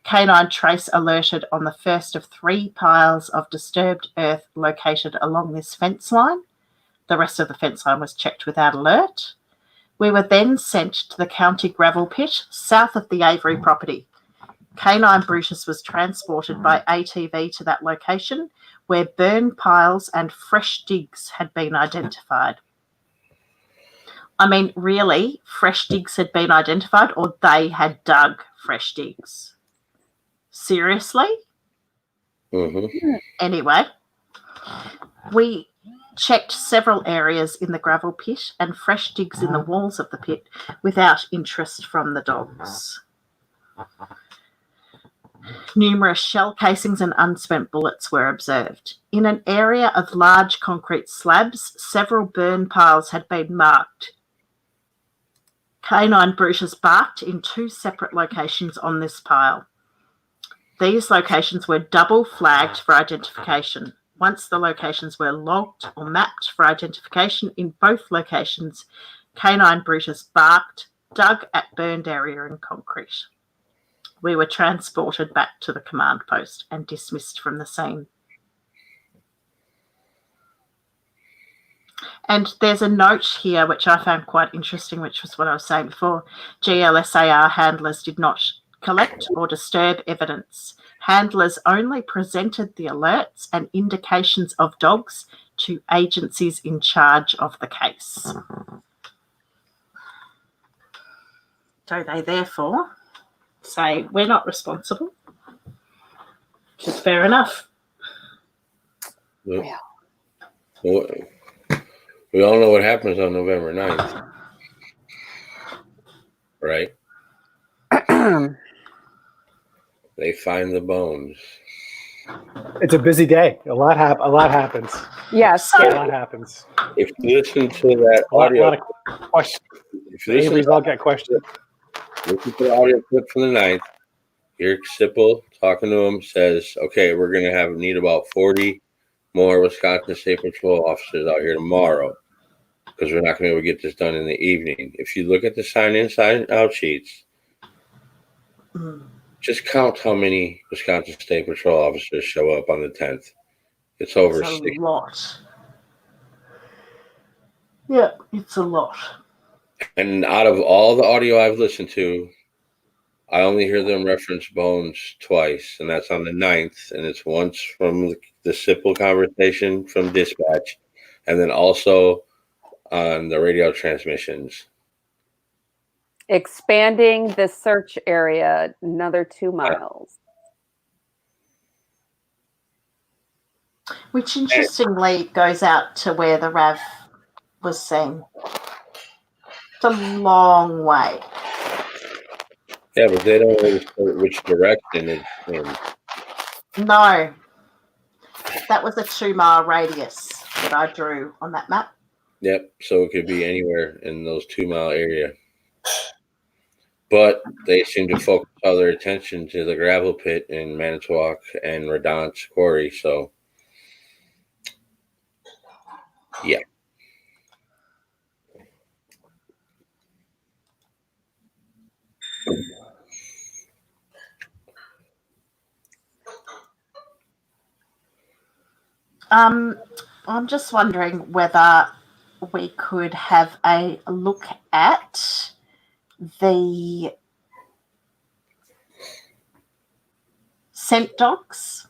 Canine Trace alerted on the first of 3 piles of disturbed earth located along this fence line. The rest of the fence line was checked without alert. We were then sent to the county gravel pit south of the Avery property. Canine Brutus was transported by ATV to that location where burn piles and fresh digs had been identified. I mean, really, fresh digs had been identified, or they had dug fresh digs? Seriously? Mm-hmm. Anyway, we checked several areas in the gravel pit and fresh digs in the walls of the pit without interest from the dogs. Numerous shell casings and unspent bullets were observed. In an area of large concrete slabs, several burn piles had been marked. Canine Brutus barked in 2 separate locations on this pile. These locations were double flagged for identification. Once the locations were logged or mapped for identification in both locations, Canine Brutus barked, dug at burned area in concrete. We were transported back to the command post and dismissed from the scene. And there's a note here which I found quite interesting, which was what I was saying before. GLSAR handlers did not collect or disturb evidence. Handlers only presented the alerts and indications of dogs to agencies in charge of the case. So they therefore say we're not responsible, which is fair enough. Well, we all know what happens on November 9th, right? They find the bones. It's a busy day. A lot happens. Yes. A lot happens. If you listen to that A lot audio, of questions. if you listen Avery's to, all got questions. listen to the audio clip from the 9th, Eric Sipple talking to him says, okay, we're going to need about 40 more Wisconsin State Patrol officers out here tomorrow because we're not going to be able to get this done in the evening. If you look at the sign-in, sign-out sheets, just count how many Wisconsin State Patrol officers show up on the 10th. It's over It's a 60. lot. Yeah, it's a lot. And out of all the audio I've listened to, I only hear them reference bones twice, and that's on the 9th, and it's once from the simple conversation from dispatch, and then also on the radio transmissions. Expanding the search area another 2 miles. Which interestingly goes out to where the RAV was seen. It's a long way. Yeah, but they don't really say which direction it's in. No. That was a 2-mile radius that I drew on that map. Yep, so it could be anywhere in those 2-mile area. But they seem to focus all their attention to the gravel pit in Manitowoc and Redon's quarry, so yeah. I'm just wondering whether we could have a look at the scent dogs.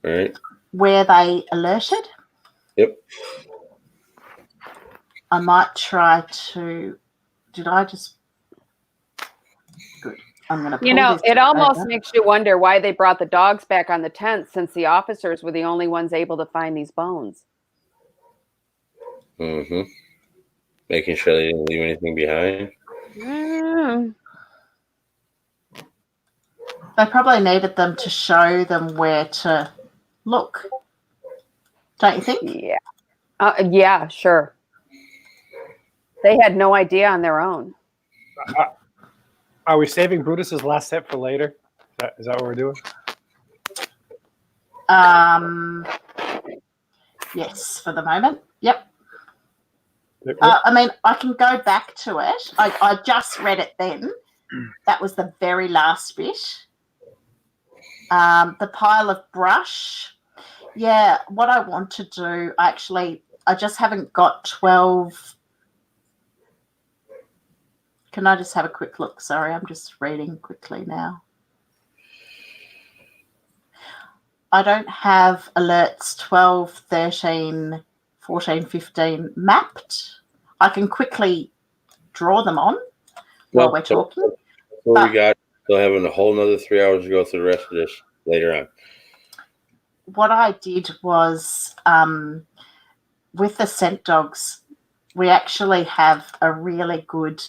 All right. Where they alerted. Yep. I might try to. Did I just? Good. I'm going to. You know, it almost makes you wonder why they brought the dogs back on the 10th, since the officers were the only ones able to find these bones. Mm-hmm. Making sure they didn't leave anything behind. They probably needed them to show them where to look. Don't you think? Yeah. Yeah, sure. They had no idea on their own. Are we saving Brutus's last step for later? Is that what we're doing? Yes, for the moment. Yep. I mean, I can go back to it. I just read it then. That was the very last bit. The pile of brush. Yeah, what I want to do, I just haven't got 12. Can I just have a quick look? Sorry, I'm just reading quickly now. I don't have alerts 12, 13, 14, 15 mapped. I can quickly draw them on while we're talking. What we got, still having a whole nother 3 hours to go through the rest of this later on. What I did was, with the scent dogs, we actually have a really good.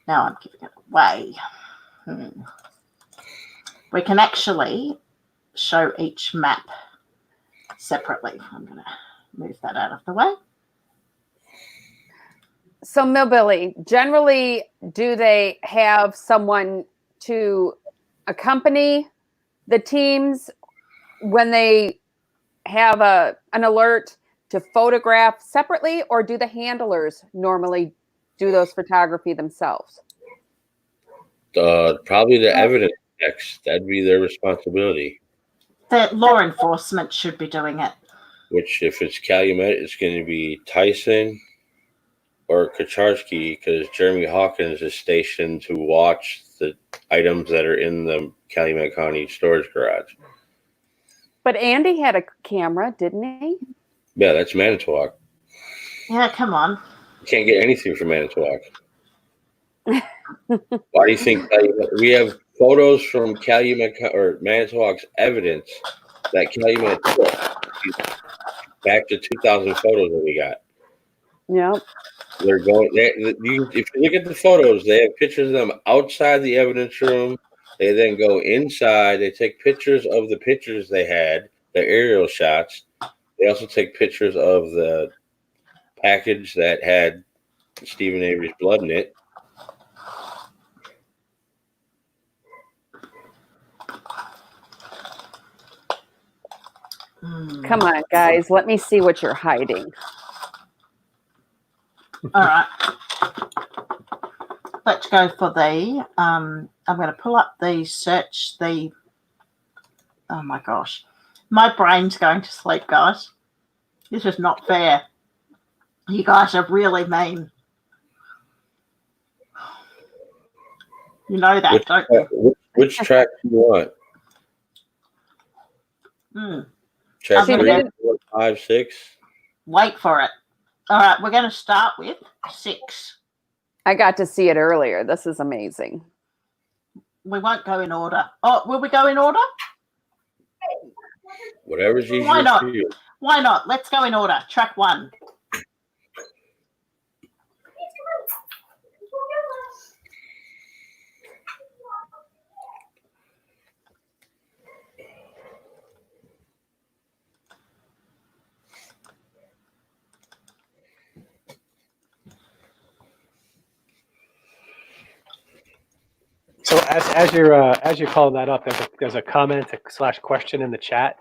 Now I'm giving it away. We can actually show each map separately. I'm going to move that out of the way. So, Millbilly, generally, do they have someone to accompany the teams when they have an alert to photograph separately, or do the handlers normally do those photography themselves? Probably the evidence checks. That'd be their responsibility. The law enforcement should be doing it. Which, if it's Calumet, it's going to be Tyson or Kacharski, because Jeremy Hawkins is stationed to watch the items that are in the Calumet County storage garage. But Andy had a camera, didn't he? Yeah, that's Manitowoc. Yeah, come on. You can't get anything from Manitowoc. Why do you think we have photos from Calumet or Manitowoc's evidence that Calumet took back to 2,000 photos that we got? Yep. They're going. If you look at the photos, they have pictures of them outside the evidence room. They then go inside. They take pictures of the pictures they had, the aerial shots. They also take pictures of the package that had Stephen Avery's blood in it. Come on, guys. Let me see what you're hiding. All right. Let's go for the, I'm going to pull up the search, oh my gosh. My brain's going to sleep, guys. This is not fair. You guys are really mean. You know that, don't you? Which track do you want? Track I'm 3, gonna 4, 5, 6. Wait for it. All right, we're going to start with 6. I got to see it earlier. This is amazing. We won't go in order. Oh, will we go in order? Whatever's easier Why not? for you. Why not? Let's go in order. Track 1. So as you're calling that up, there's a comment / question in the chat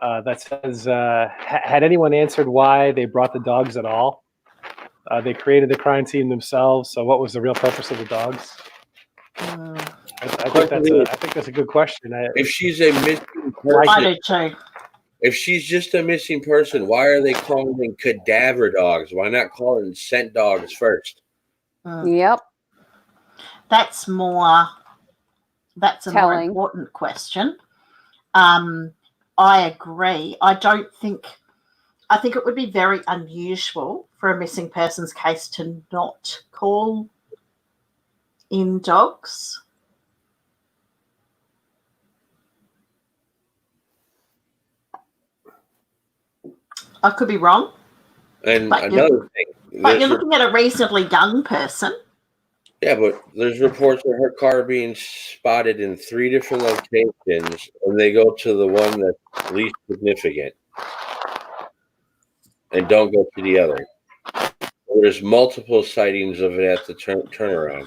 that says, had anyone answered why they brought the dogs at all? They created the crime scene themselves, so what was the real purpose of the dogs? I think that's a good question. If she's a missing I person, do too. if she's just a missing person, why are they calling them cadaver dogs? Why not call them scent dogs first? Yep. That's a more Telling. important question. I agree. I think it would be very unusual for a missing persons case to not call in dogs. I could be wrong. And But another thing. But you're looking at a reasonably young person. Yeah, but there's reports of her car being spotted in 3 different locations, and they go to the one that's least significant and don't go to the other. There's multiple sightings of it at the turnaround.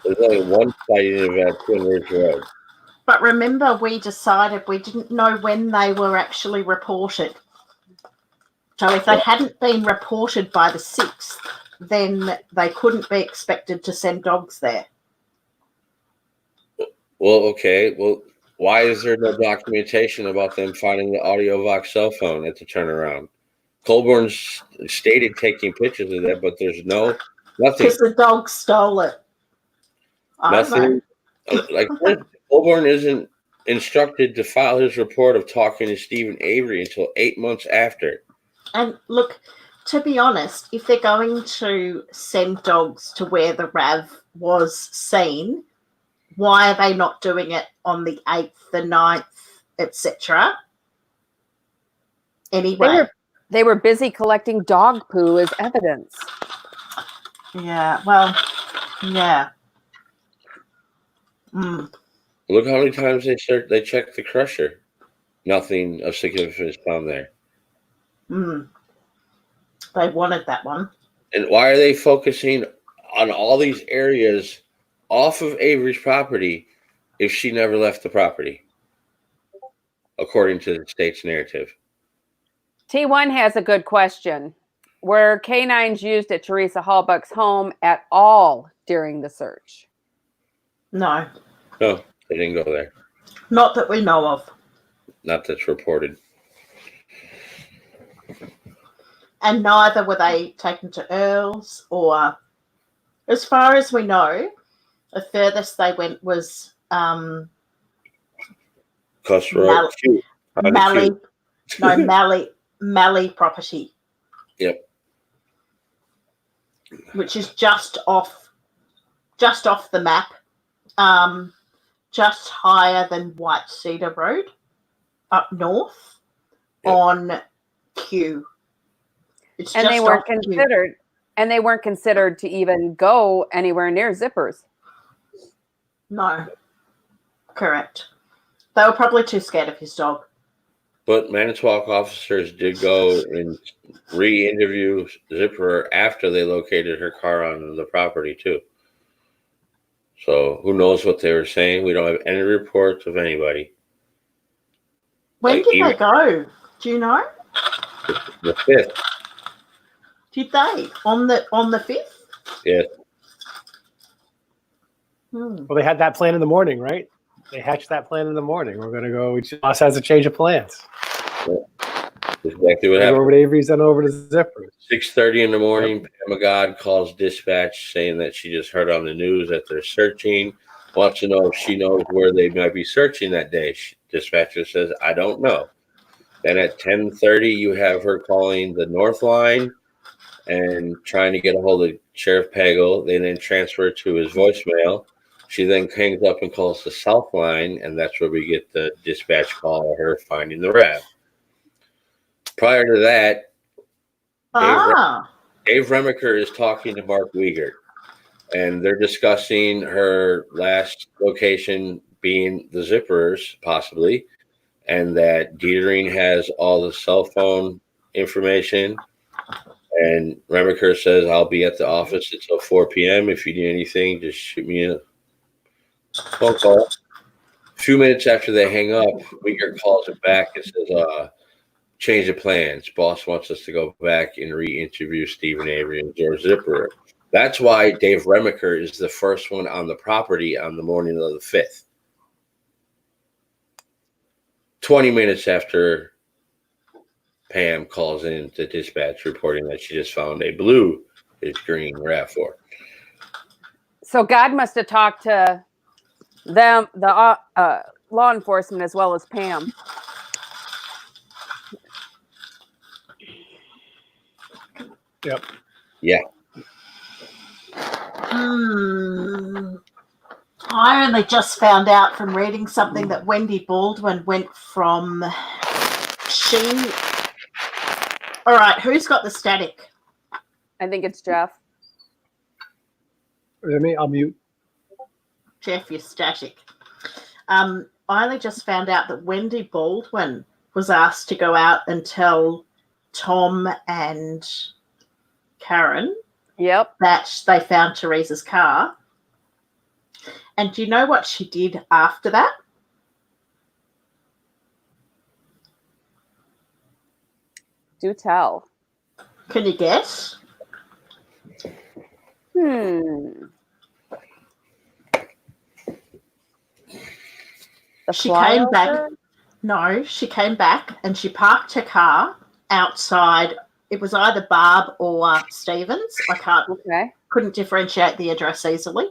There's only one sighting of it at Twin Ridge Road. But remember, we decided we didn't know when they were actually reported. So if they hadn't been reported by the 6th, then they couldn't be expected to send dogs there. Well, okay. Well, why is there no documentation about them finding the AudioVox cell phone at the turnaround? Colborn stated taking pictures of that, but there's nothing. Because the dog stole it. Nothing. Like Colborn isn't instructed to file his report of talking to Stephen Avery until 8 months after. And look, to be honest, if they're going to send dogs to where the RAV was seen, why are they not doing it on the 8th, the 9th, etc.? Anyway. They were busy collecting dog poo as evidence. Yeah, well, yeah. Look how many times they checked the crusher. Nothing of significance found there. They wanted that one. And why are they focusing on all these areas off of Avery's property if she never left the property, according to the state's narrative? T1 has a good question. Were canines used at Teresa Hallbuck's home at all during the search? No. No, they didn't go there. Not that we know of. Not that's reported. And neither were they taken to Earl's or, as far as we know, the furthest they went was Malley property. Yep. Which is just off the map, just higher than White Cedar Road, up north. Yep. On Q. And they were considered And they weren't considered to even go anywhere near zippers. No. Correct. They were probably too scared of his dog. But Manitowoc officers did go and re-interview Zipper after they located her car on the property too. So who knows what they were saying? We don't have any reports of anybody. When Like, did even they go? Do you know? the 5th. Did they? On the 5th? Yeah. Hmm. Well, they had that plan in the morning, right? They hatched that plan in the morning. We're going to go. Each of us has a change of plans. Exactly what Go happened. over to Avery's, then over to Zipper. 6:30 in the morning, Mam-A-Thon calls dispatch saying that she just heard on the news that they're searching. Wants to know if she knows where they might be searching that day. Dispatcher says, I don't know. Then at 10:30, you have her calling the North Line and trying to get a hold of Sheriff Pagel. They then transfer to his voicemail. She then hangs up and calls the South Line, and that's where we get the dispatch call of her finding the rat. Prior to that, Dave Remaker is talking to Mark Wiegert, and they're discussing her last location being the Zippers, possibly, and that Dietering has all the cell phone information. And Remaker says, I'll be at the office until 4 p.m. If you need anything, just shoot me a phone call. A few minutes after they hang up, Wiegert calls it back and says, change of plans. Boss wants us to go back and re-interview Stephen Avery and George Zipper. That's why Dave Remaker is the first one on the property on the morning of the 5th. 20 minutes after Pam calls in to dispatch reporting that she just found a blue is green RAV4. So God must have talked to them, the law enforcement, as well as Pam. Yep. Yeah. I only just found out from reading something that Wendy Baldwin went from All right, who's got the static? I think it's Jeff. Let me, I'll mute. Jeff, you're static. I only just found out that Wendy Baldwin was asked to go out and tell Tom and Karen that they found Teresa's car. And do you know what she did after that? Do tell. Can you guess? She came back. No, she came back and she parked her car outside. It was either Barb or Stevens. I couldn't differentiate the address easily.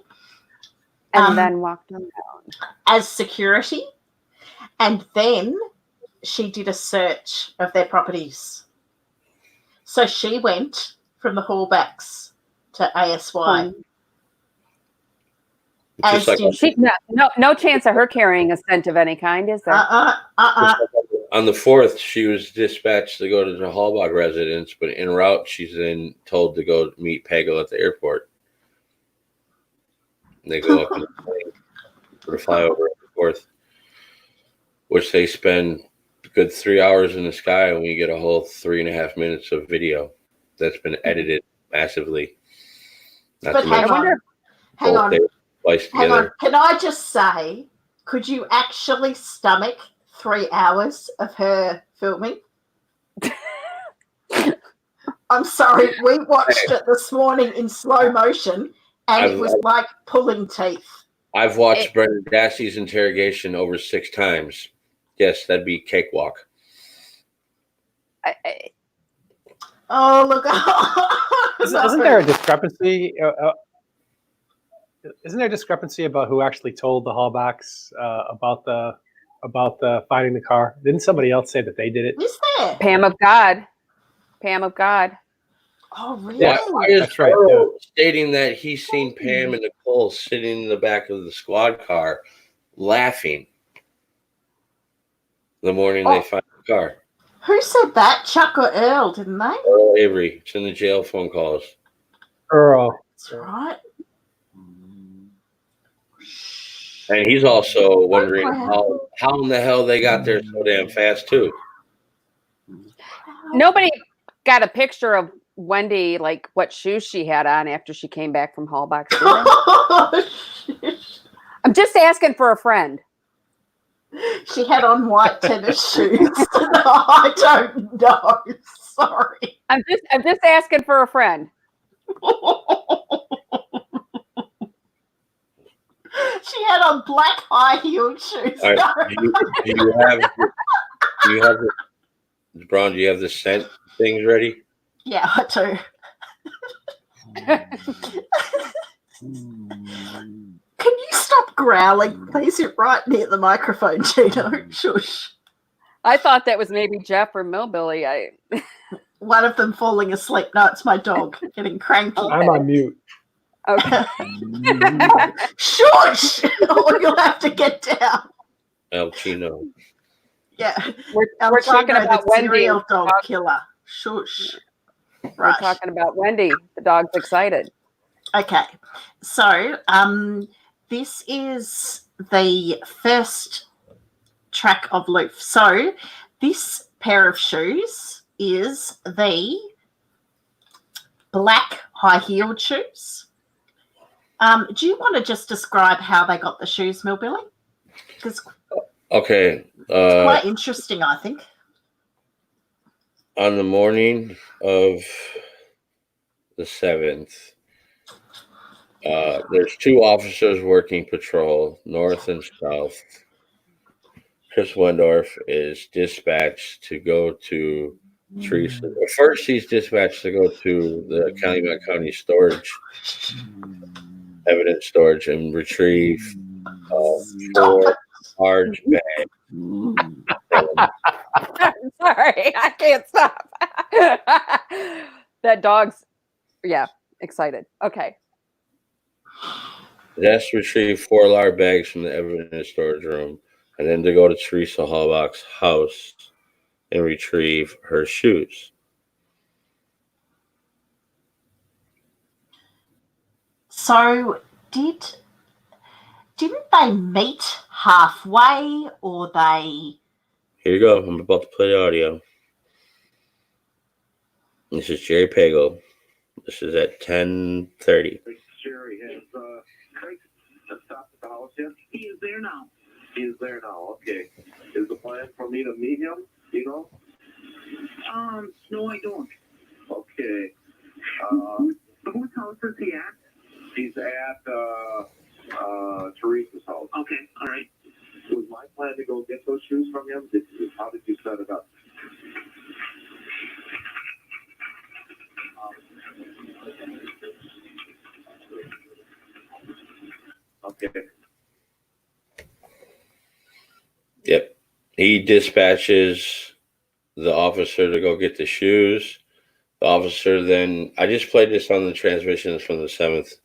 And then walked them down. As security. And then she did a search of their properties. So she went from the Hallbacks to ASY. No chance of her carrying a scent of any kind, is there? On the 4th, she was dispatched to go to the Hallbach residence, but en route, she's then told to go meet Pagel at the airport. And they go up in the plane for the flyover on the 4th, which they spend a good 3 hours in the sky, and we get a whole 3.5 minutes of video that's been edited massively. But hang on. Can I just say, could you actually stomach 3 hours of her filming? I'm sorry, we watched it this morning in slow motion, and it was like pulling teeth. I've watched Brendan Dassey's interrogation over 6 times. Yes, that'd be cakewalk. Oh, look. Isn't there a discrepancy? Isn't there a discrepancy about who actually told the Hallbacks about the finding the car? Didn't somebody else say that they did it? Is there? Pam of God. Oh, really? Yeah, that's right. Stating that he's seen Pam and Nicole sitting in the back of the squad car laughing the morning they find the car. Who said that? Chuck or Earl, didn't they? Earl Avery. It's in the jail phone calls. Earl. That's right. And he's also wondering how in the hell they got there so damn fast too. Nobody got a picture of Wendy, like what shoes she had on after she came back from Hallbox. I'm just asking for a friend. She had on white tennis shoes. No, I don't know. Sorry. I'm just asking for a friend. She had on black high-heeled shoes. All right, do you have the Braun, do you have the scent things ready? Yeah, I do. Can you stop growling, please? You're right near the microphone, Gino. Shush. I thought that was maybe Jeff or Millbilly. One of them falling asleep. No, it's my dog getting cranky. I'm on mute. Okay. Shush! Or you'll have to get down. El Chino. Yeah. We're El talking Chino, about the Wendy. serial dog killer. Shush. We're Right. talking about Wendy. The dog's excited. Okay. So, this is the first track of Loof. So, this pair of shoes is the black high-heeled shoes. Do you want to just describe how they got the shoes, Millbilly? Because Okay. it's quite interesting, I think. On the morning of the 7th, there's 2 officers working patrol, north and south. Chris Wendorf is dispatched to go to Teresa. First, he's dispatched to go to the Calumet County storage, evidence storage, and retrieve 4 large bags. I'm sorry. I can't stop. That dog's, excited. Okay. That's retrieve 4 large bags from the evidence storage room, and then to go to Teresa Hallbach's house and retrieve her shoes. So, didn't they meet halfway, or they? Here you go. I'm about to play the audio. This is Jerry Pagel. This is at 10:30. Jerry has Craig stopped at the house yet? He is there now. He is there now. Okay. Is the plan for me to meet him? You know? No, I don't. Okay. Whose house is he at? He's at Teresa's house. Okay, all right. Was my plan to go get those shoes from him? How did you set it up? Okay. Yep. He dispatches the officer to go get the shoes. The officer then, I just played this on the transmissions from the 7th,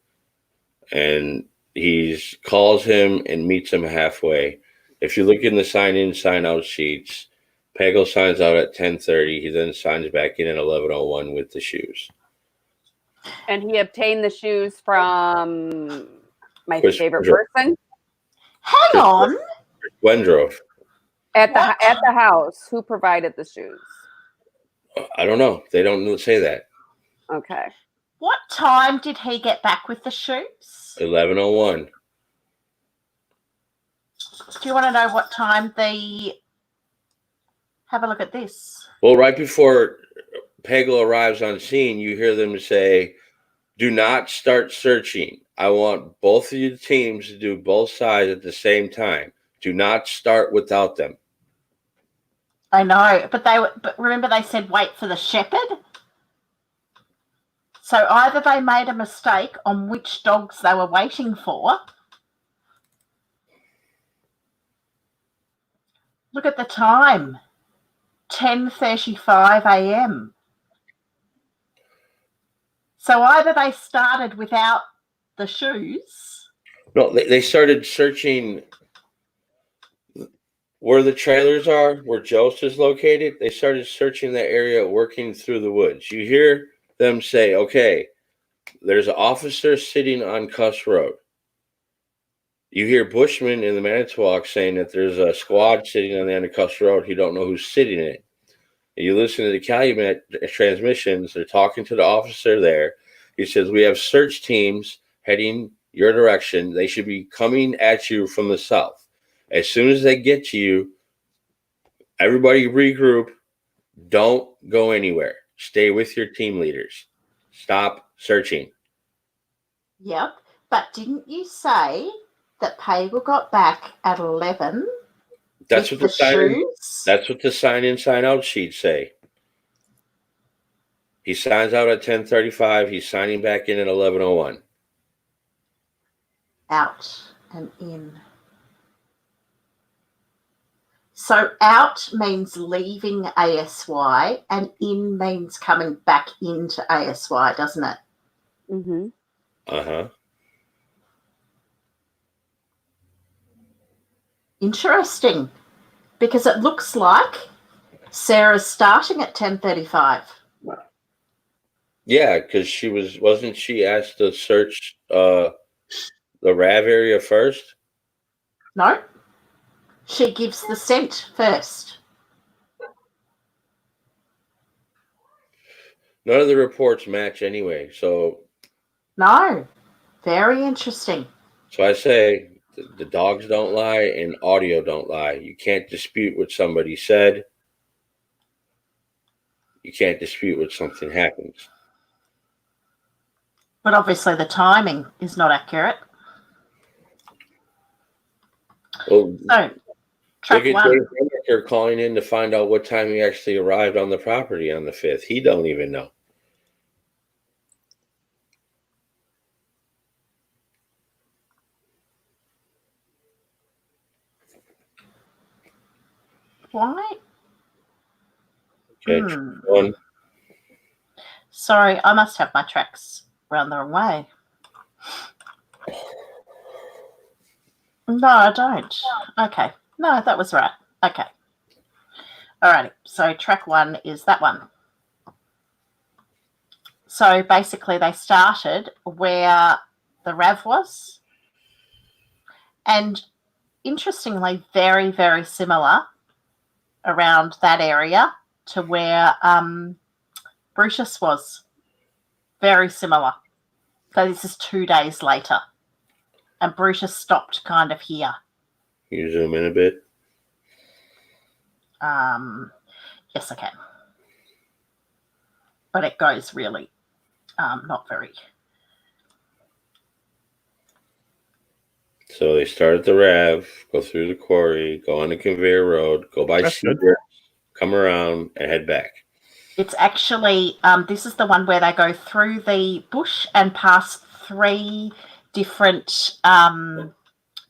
and he calls him and meets him halfway. If you look in the sign-in, sign-out sheets, Pagel signs out at 10:30. He then signs back in at 11:01 with the shoes. And he obtained the shoes from my Chris favorite Wendorf. person Hang on. Wendorf. at the house. Who provided the shoes? I don't know. They don't say that. Okay. What time did he get back with the shoes? 11:01. Do you want to know what time they? Have a look at this. Well, right before Pagel arrives on scene, you hear them say, "Do not start searching. I want both of you teams to do both sides at the same time. Do not start without them." I know, but remember they said wait for the shepherd. So either they made a mistake on which dogs they were waiting for. Look at the time. 10:35 a.m. So either they started without the shoes. No, they started searching where the trailers are, where Jost is located. They started searching that area, working through the woods. You hear them say, okay, there's an officer sitting on Cuss Road. You hear Bushman in the Manitowoc saying that there's a squad sitting on the end of Cuss Road. You don't know who's sitting in it. You listen to the Calumet transmissions. They're talking to the officer there. He says, we have search teams heading your direction. They should be coming at you from the south. As soon as they get to you, everybody regroup. Don't go anywhere. Stay with your team leaders. Stop searching. Yep. But didn't you say that Pagel got back at 11? That's with what the sign-in. shoes? That's what the sign-in, sign-out sheets say. He signs out at 10:35. He's signing back in at 11:01. Out and in. So out means leaving ASY and in means coming back into ASY, doesn't it? Mm-hmm. Uh-huh. Interesting. Because it looks like Sarah's starting at 10:35. Yeah, because wasn't she asked to search the RAV area first? No. She gives the scent first. None of the reports match anyway. So No. Very interesting. I say the dogs don't lie and audio don't lie. You can't dispute what somebody said. You can't dispute what something happens. But obviously the timing is not accurate. Well, So, track look at one. Dave Henniker calling in to find out what time he actually arrived on the property on the 5th. He don't even know. Why? Okay, one. Sorry, I must have my tracks round the wrong way. No, I don't. Okay. No, that was right. Okay. Alrighty. So track one is that one. So basically they started where the RAV was. And interestingly, very, very similar around that area to where Brutus was. Very similar. So this is 2 days later. And Brutus stopped kind of here. Can you zoom in a bit? Yes, I can. But it goes really not very. So they start at the RAV, go through the quarry, go on the conveyor road, go by Cedar, come around, and head back. It's actually, this is the one where they go through the bush and pass 3 different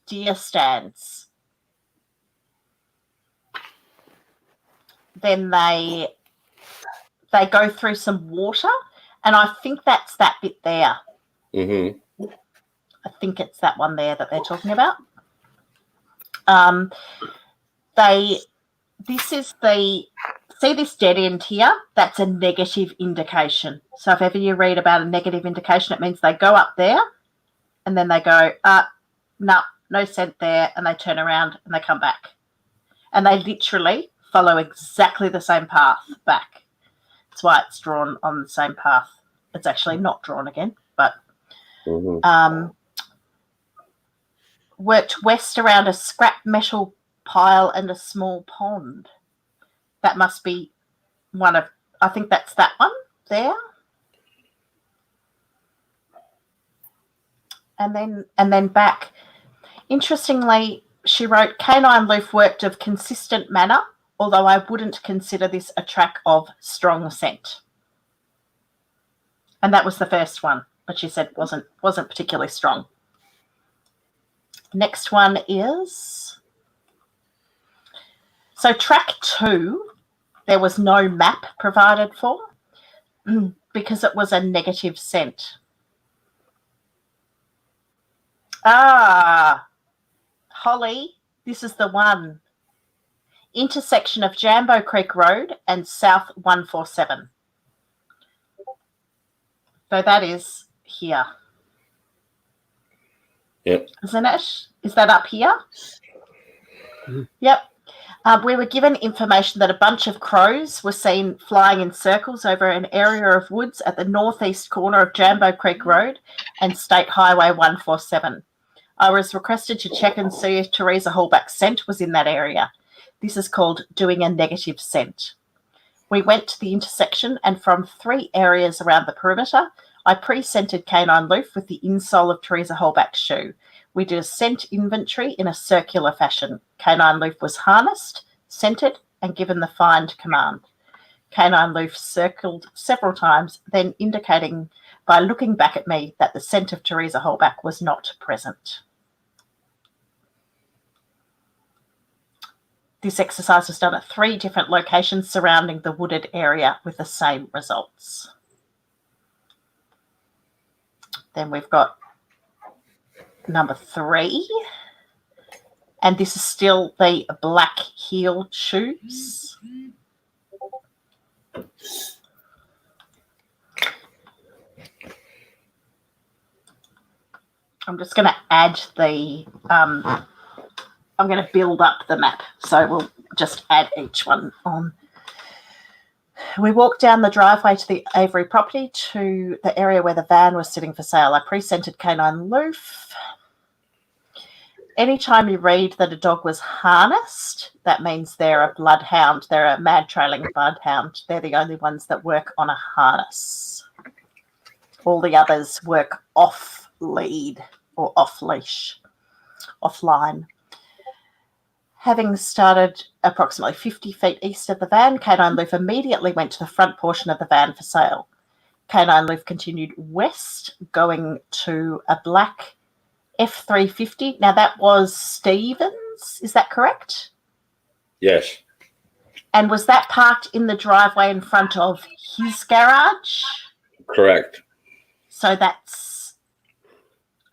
deer stands. Then they go through some water, and I think that's that bit there. Mm-hmm. I think it's that one there that they're talking about. See this dead end here? That's a negative indication. So if ever you read about a negative indication, it means they go up there and then they go, no scent there, and they turn around and they come back. And they literally follow exactly the same path back. That's why it's drawn on the same path. It's actually not drawn again, but worked west around a scrap metal pile and a small pond. That must be one of, I think that's that one there. And then back. Interestingly, she wrote, Canine Loof worked of consistent manner, although I wouldn't consider this a track of strong scent. And that was the first one, but she said wasn't particularly strong. Next one is, so track 2, there was no map provided for because it was a negative scent. Holly, this is the one. Intersection of Jambo Creek Road and South 147. So that is here. Yep. Isn't it? Is that up here? Mhm. Yep. We were given information that a bunch of crows were seen flying in circles over an area of woods at the northeast corner of Jambo Creek Road and State Highway 147. I was requested to check and see if Teresa Hallback's scent was in that area. This is called doing a negative scent. We went to the intersection, and from 3 areas around the perimeter, I pre-scented Canine Loof with the insole of Teresa Hallback's shoe. We did a scent inventory in a circular fashion. Canine Loof was harnessed, scented, and given the find command. Canine Loof circled several times, then indicating by looking back at me that the scent of Teresa Hallback was not present. This exercise was done at 3 different locations surrounding the wooded area with the same results. Then we've got number 3. And this is still the black heeled shoes. I'm just going to add the, I'm going to build up the map. So we'll just add each one on. We walked down the driveway to the Avery property to the area where the van was sitting for sale. I pre-scented Canine Loof. Anytime you read that a dog was harnessed, that means they're a bloodhound. They're a mad trailing bloodhound. They're the only ones that work on a harness. All the others work off lead or off leash, offline. Having started approximately 50 feet east of the van, Canine Loof immediately went to the front portion of the van for sale. Canine Loof continued west, going to a black F350. Now, that was Stevens, is that correct? Yes. And was that parked in the driveway in front of his garage? Correct. So that's,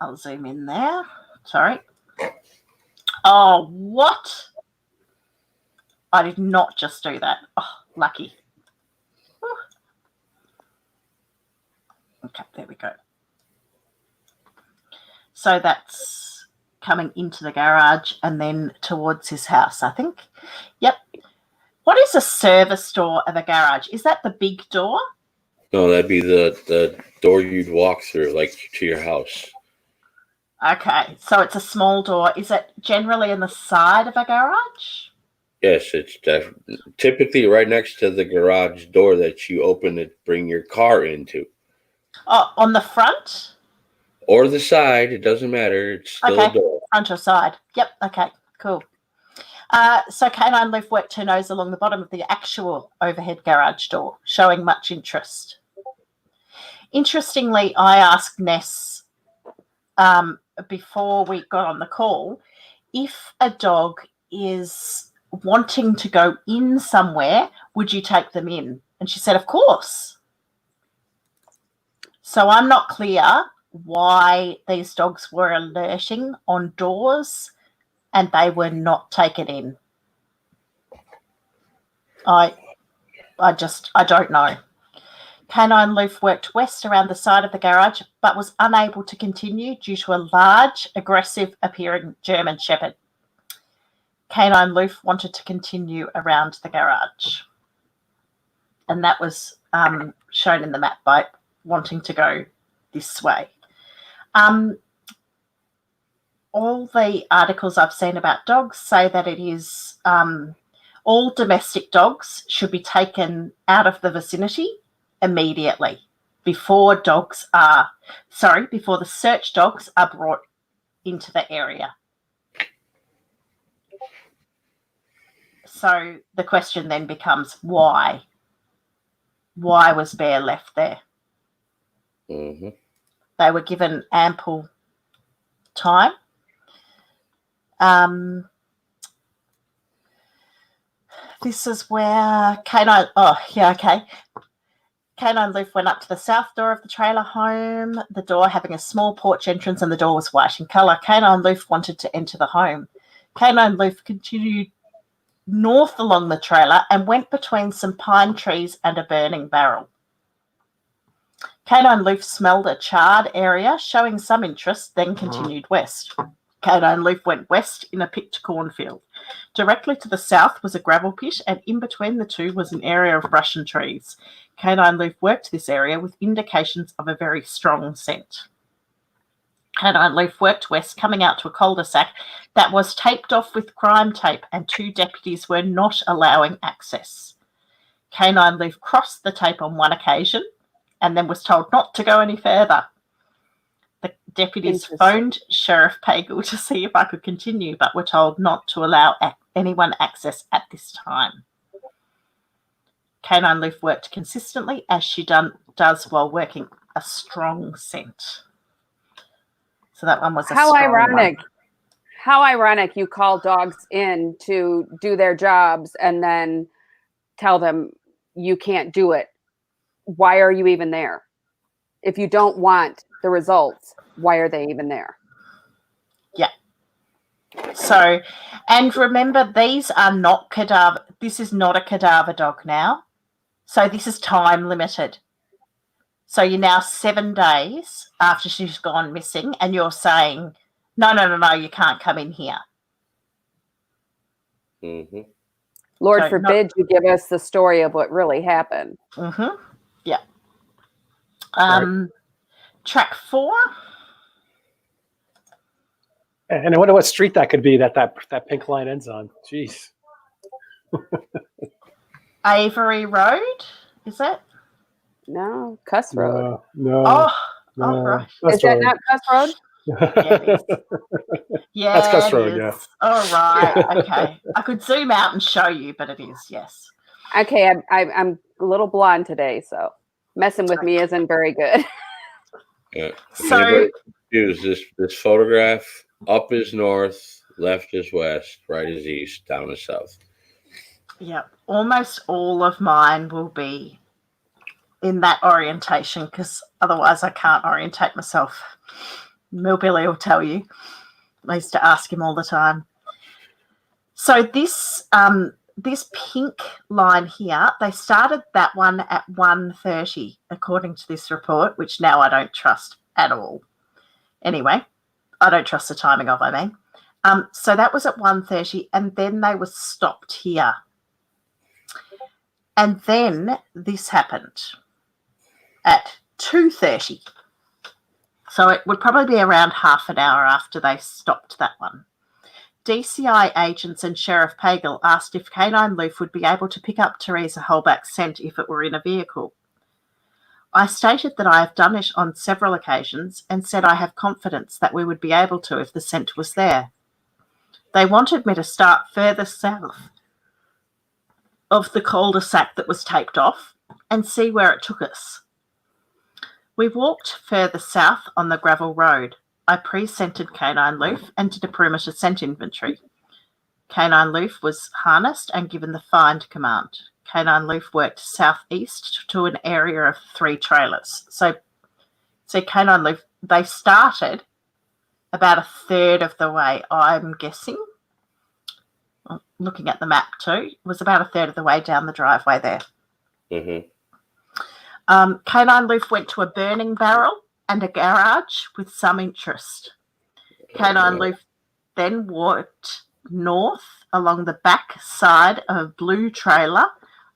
I'll zoom in there. Sorry. Oh, what? I did not just do that. Oh, lucky. Whew. Okay, there we go. So that's coming into the garage and then towards his house, I think. Yep. What is a service door of a garage? Is that the big door? No, that'd be the door you'd walk through, like to your house. Okay, so it's a small door. Is it generally in the side of a garage? Yes, it's typically right next to the garage door that you open to bring your car into. Oh, on the front? Or the side, it doesn't matter. It's still a door. Front or side. Yep, okay, cool. So Canine Loof worked her nose along the bottom of the actual overhead garage door, showing much interest. Interestingly, I asked Ness before we got on the call, if a dog is wanting to go in somewhere, would you take them in? And she said, of course. So I'm not clear why these dogs were alerting on doors and they were not taken in. I don't know. Canine Loof worked west around the side of the garage, but was unable to continue due to a large, aggressive-appearing German Shepherd. Canine Loof wanted to continue around the garage. And that was shown in the map by wanting to go this way. All the articles I've seen about dogs say that it is all domestic dogs should be taken out of the vicinity immediately before the search dogs are brought into the area. So the question then becomes why? Why was Bear left there? Mm-hmm. They were given ample time. This is where Canine Loof went up to the south door of the trailer home, the door having a small porch entrance, and the door was white in colour. Canine Loof wanted to enter the home. Canine Loof continued north along the trailer and went between some pine trees and a burning barrel. Canine Loof smelled a charred area, showing some interest, then continued west. Canine Loof went west in a picked cornfield. Directly to the south was a gravel pit, and in between the two was an area of brush and trees. Canine Loof worked this area with indications of a very strong scent. Canine Loof worked west, coming out to a cul-de-sac that was taped off with crime tape, and 2 deputies were not allowing access. Canine Loof crossed the tape on one occasion and then was told not to go any further. The deputies phoned Sheriff Pagel to see if I could continue, but were told not to allow anyone access at this time. Canine Loof worked consistently, as she does while working a strong scent. So that one was a How strong ironic. one. How ironic you call dogs in to do their jobs and then tell them you can't do it. Why are you even there? If you don't want the results, why are they even there? Yeah. So, and remember, these are not cadaver. This is not a cadaver dog now. So this is time limited. So you're now 7 days after she's gone missing, and you're saying, no, you can't come in here. Mm-hmm. Lord So forbid you give us the story of what really happened. Mm-hmm. Yeah. Right. Track 4. And I wonder what street that could be that pink line ends on. Jeez. Avery Road, is it? No, Cuss Road. No. Oh, right. Is that not Cuss Road? Yeah, it is. Yeah, That's Cuss it Road, is. yeah. Oh, right. Okay. I could zoom out and show you, but it is, yes. Okay, I'm a little blonde today, so messing with me isn't very good. Yeah. So, Use this photograph. Up is north, left is west, right is east, down is south. yeah, almost all of mine will be in that orientation, because otherwise I can't orientate myself. Millbilly will tell you. I used to ask him all the time. So this pink line here, they started that one at 1:30, according to this report, which now I don't trust at all. Anyway, I don't trust the timing of, I mean. So that was at 1:30, and then they were stopped here. And then this happened at 2:30. So it would probably be around half an hour after they stopped that one. DCI agents and Sheriff Pagel asked if Canine Loof would be able to pick up Teresa Holbach's scent if it were in a vehicle. I stated that I have done it on several occasions and said I have confidence that we would be able to if the scent was there. They wanted me to start further south of the cul-de-sac that was taped off and see where it took us. We walked further south on the gravel road. I pre-scented Canine Loof and did a perimeter scent inventory. Canine Loof was harnessed and given the find command. Canine Loof worked southeast to an area of 3 trailers. So Canine Loof, they started about a third of the way, I'm guessing. Looking at the map too, was about a third of the way down the driveway there. Mm-hmm. Canine Loof went to a burning barrel and a garage with some interest. Canine Loof then walked north along the back side of a blue trailer,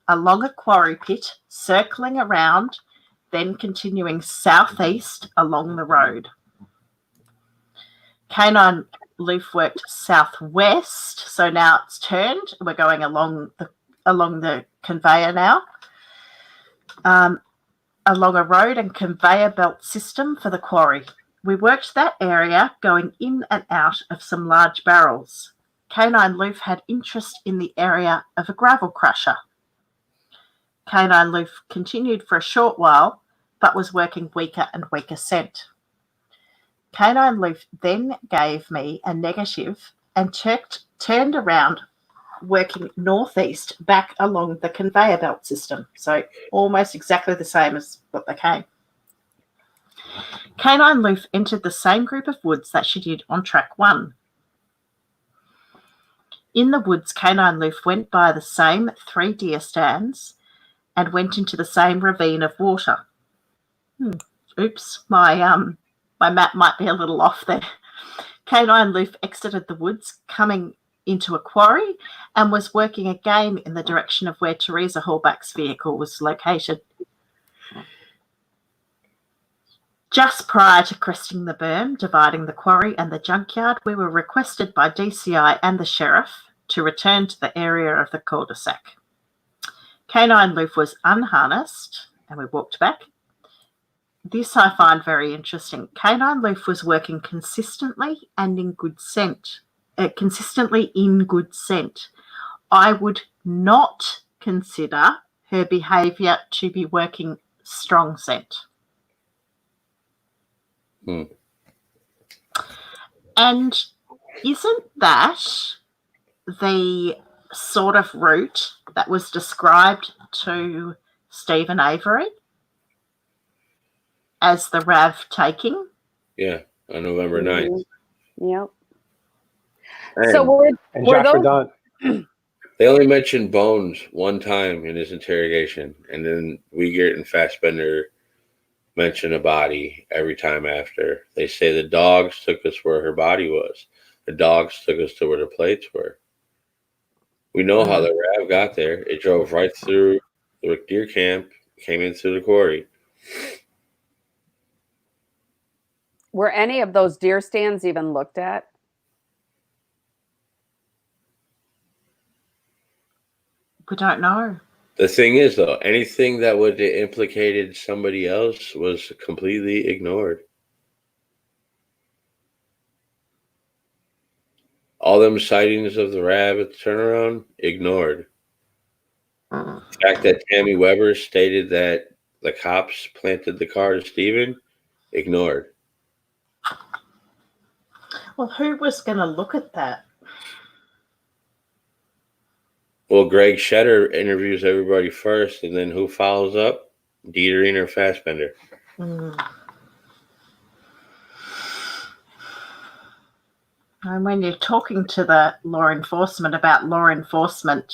along a quarry pit, circling around, then continuing southeast along the road. Canine Loof worked southwest, so now it's turned. We're going along the conveyor now. Along a road and conveyor belt system for the quarry. We worked that area going in and out of some large barrels. Canine Loof had interest in the area of a gravel crusher. Canine Loof continued for a short while, but was working weaker and weaker scent. Canine Loof then gave me a negative and turned around, working northeast back along the conveyor belt system. So almost exactly the same as what they came. Canine Loof entered the same group of woods that she did on track 1. In the woods, Canine Loof went by the same 3 deer stands and went into the same ravine of water. Oops, my map might be a little off there. Canine Loof exited the woods, coming into a quarry, and was working again in the direction of where Teresa Hallback's vehicle was located. Just prior to cresting the berm, dividing the quarry and the junkyard, we were requested by DCI and the sheriff to return to the area of the cul-de-sac. Canine Loof was unharnessed, and we walked back. This I find very interesting. Canine Loof was working consistently and in good scent. I would not consider her behaviour to be working strong scent. And isn't that the sort of route that was described to Stephen Avery as the RAV taking? Yeah, on November 9th. Yep. And So were Jacques those? Verdun. they only mentioned Bones one time in his interrogation, and then Wiegert and Fassbender mention a body every time after. They say the dogs took us where her body was. The dogs took us to where the plates were. We know how the RAV got there. It drove right through the deer camp, came in through the quarry. Were any of those deer stands even looked at? We don't know. The thing is, though, anything that would have implicated somebody else was completely ignored. All them sightings of the RAV at the turnaround, ignored. The fact that Tammy Weber stated that the cops planted the car to Stephen, ignored. Well, who was going to look at that? Well, Greg Shetter interviews everybody first, and then who follows up? Dietering or Fassbender. And when you're talking to the law enforcement about law enforcement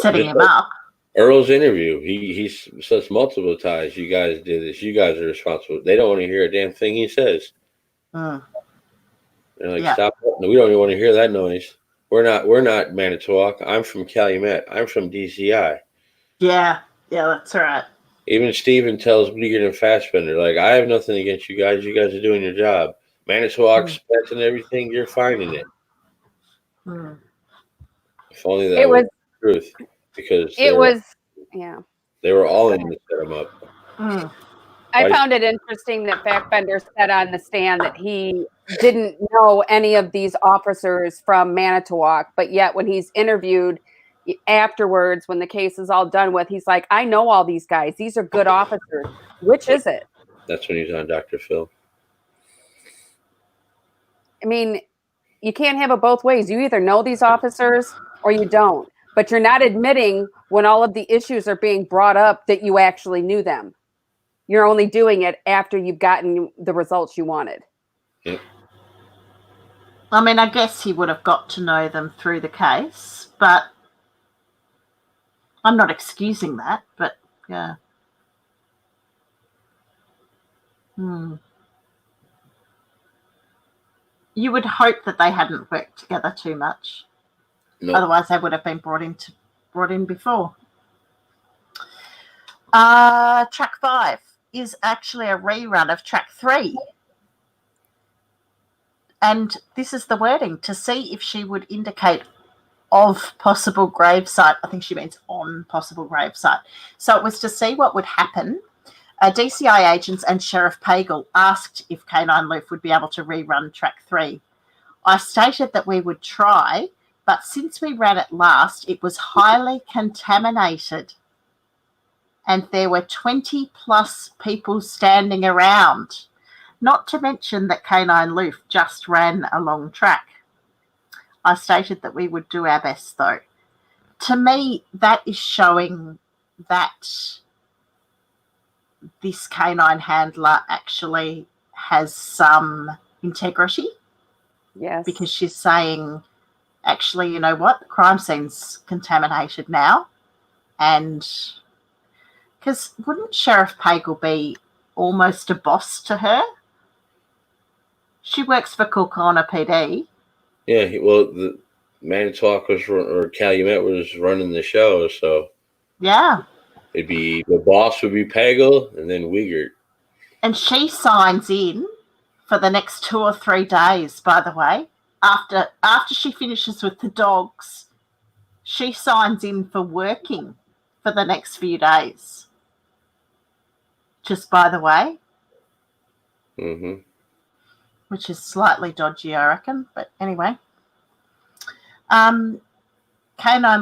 setting him up. Earl's interview, he says multiple times, you guys did this, you guys are responsible. They don't want to hear a damn thing he says. They're like, stop. No, we don't even want to hear that noise. We're not Manitowoc. I'm from Calumet. I'm from DCI. Yeah, that's right. Even Steven tells Bleeger and Fassbender, like, I have nothing against you guys. You guys are doing your job. Manitowoc's and everything, you're finding it. If only that was the truth. Because they were all in to set him up. I found it interesting that Fassbender said on the stand that he didn't know any of these officers from Manitowoc, but yet when he's interviewed afterwards, when the case is all done with, he's like, I know all these guys. These are good officers. Which is it? That's when he's on Dr. Phil. I mean, you can't have it both ways. You either know these officers or you don't, but you're not admitting when all of the issues are being brought up that you actually knew them. You're only doing it after you've gotten the results you wanted. Yep. I mean, I guess he would have got to know them through the case, but I'm not excusing that, but yeah. You would hope that they hadn't worked together too much. Nope. Otherwise, they would have been brought in before. Track 5 is actually a rerun of track 3. And this is the wording, to see if she would indicate of possible gravesite. I think she means on possible gravesite. So it was to see what would happen. DCI agents and Sheriff Pagel asked if Canine Loof would be able to rerun track 3. I stated that we would try, but since we ran it last, it was highly contaminated. And there were 20 plus people standing around. Not to mention that Canine Loof just ran a long track. I stated that we would do our best, though. To me, that is showing that this canine handler actually has some integrity. Yes. Because she's saying, actually, you know what? The crime scene's contaminated now. And Because wouldn't Sheriff Pagel be almost a boss to her? She works for Coolcorner PD. Yeah, the Manitowoc or Calumet was running the show, so Yeah. it'd be the boss would be Pagel and then Wiegert. And she signs in for the next 2 or 3 days, by the way. After she finishes with the dogs, she signs in for working for the next few days. Just by the way. Mm-hmm. Which is slightly dodgy, I reckon. But anyway. Canine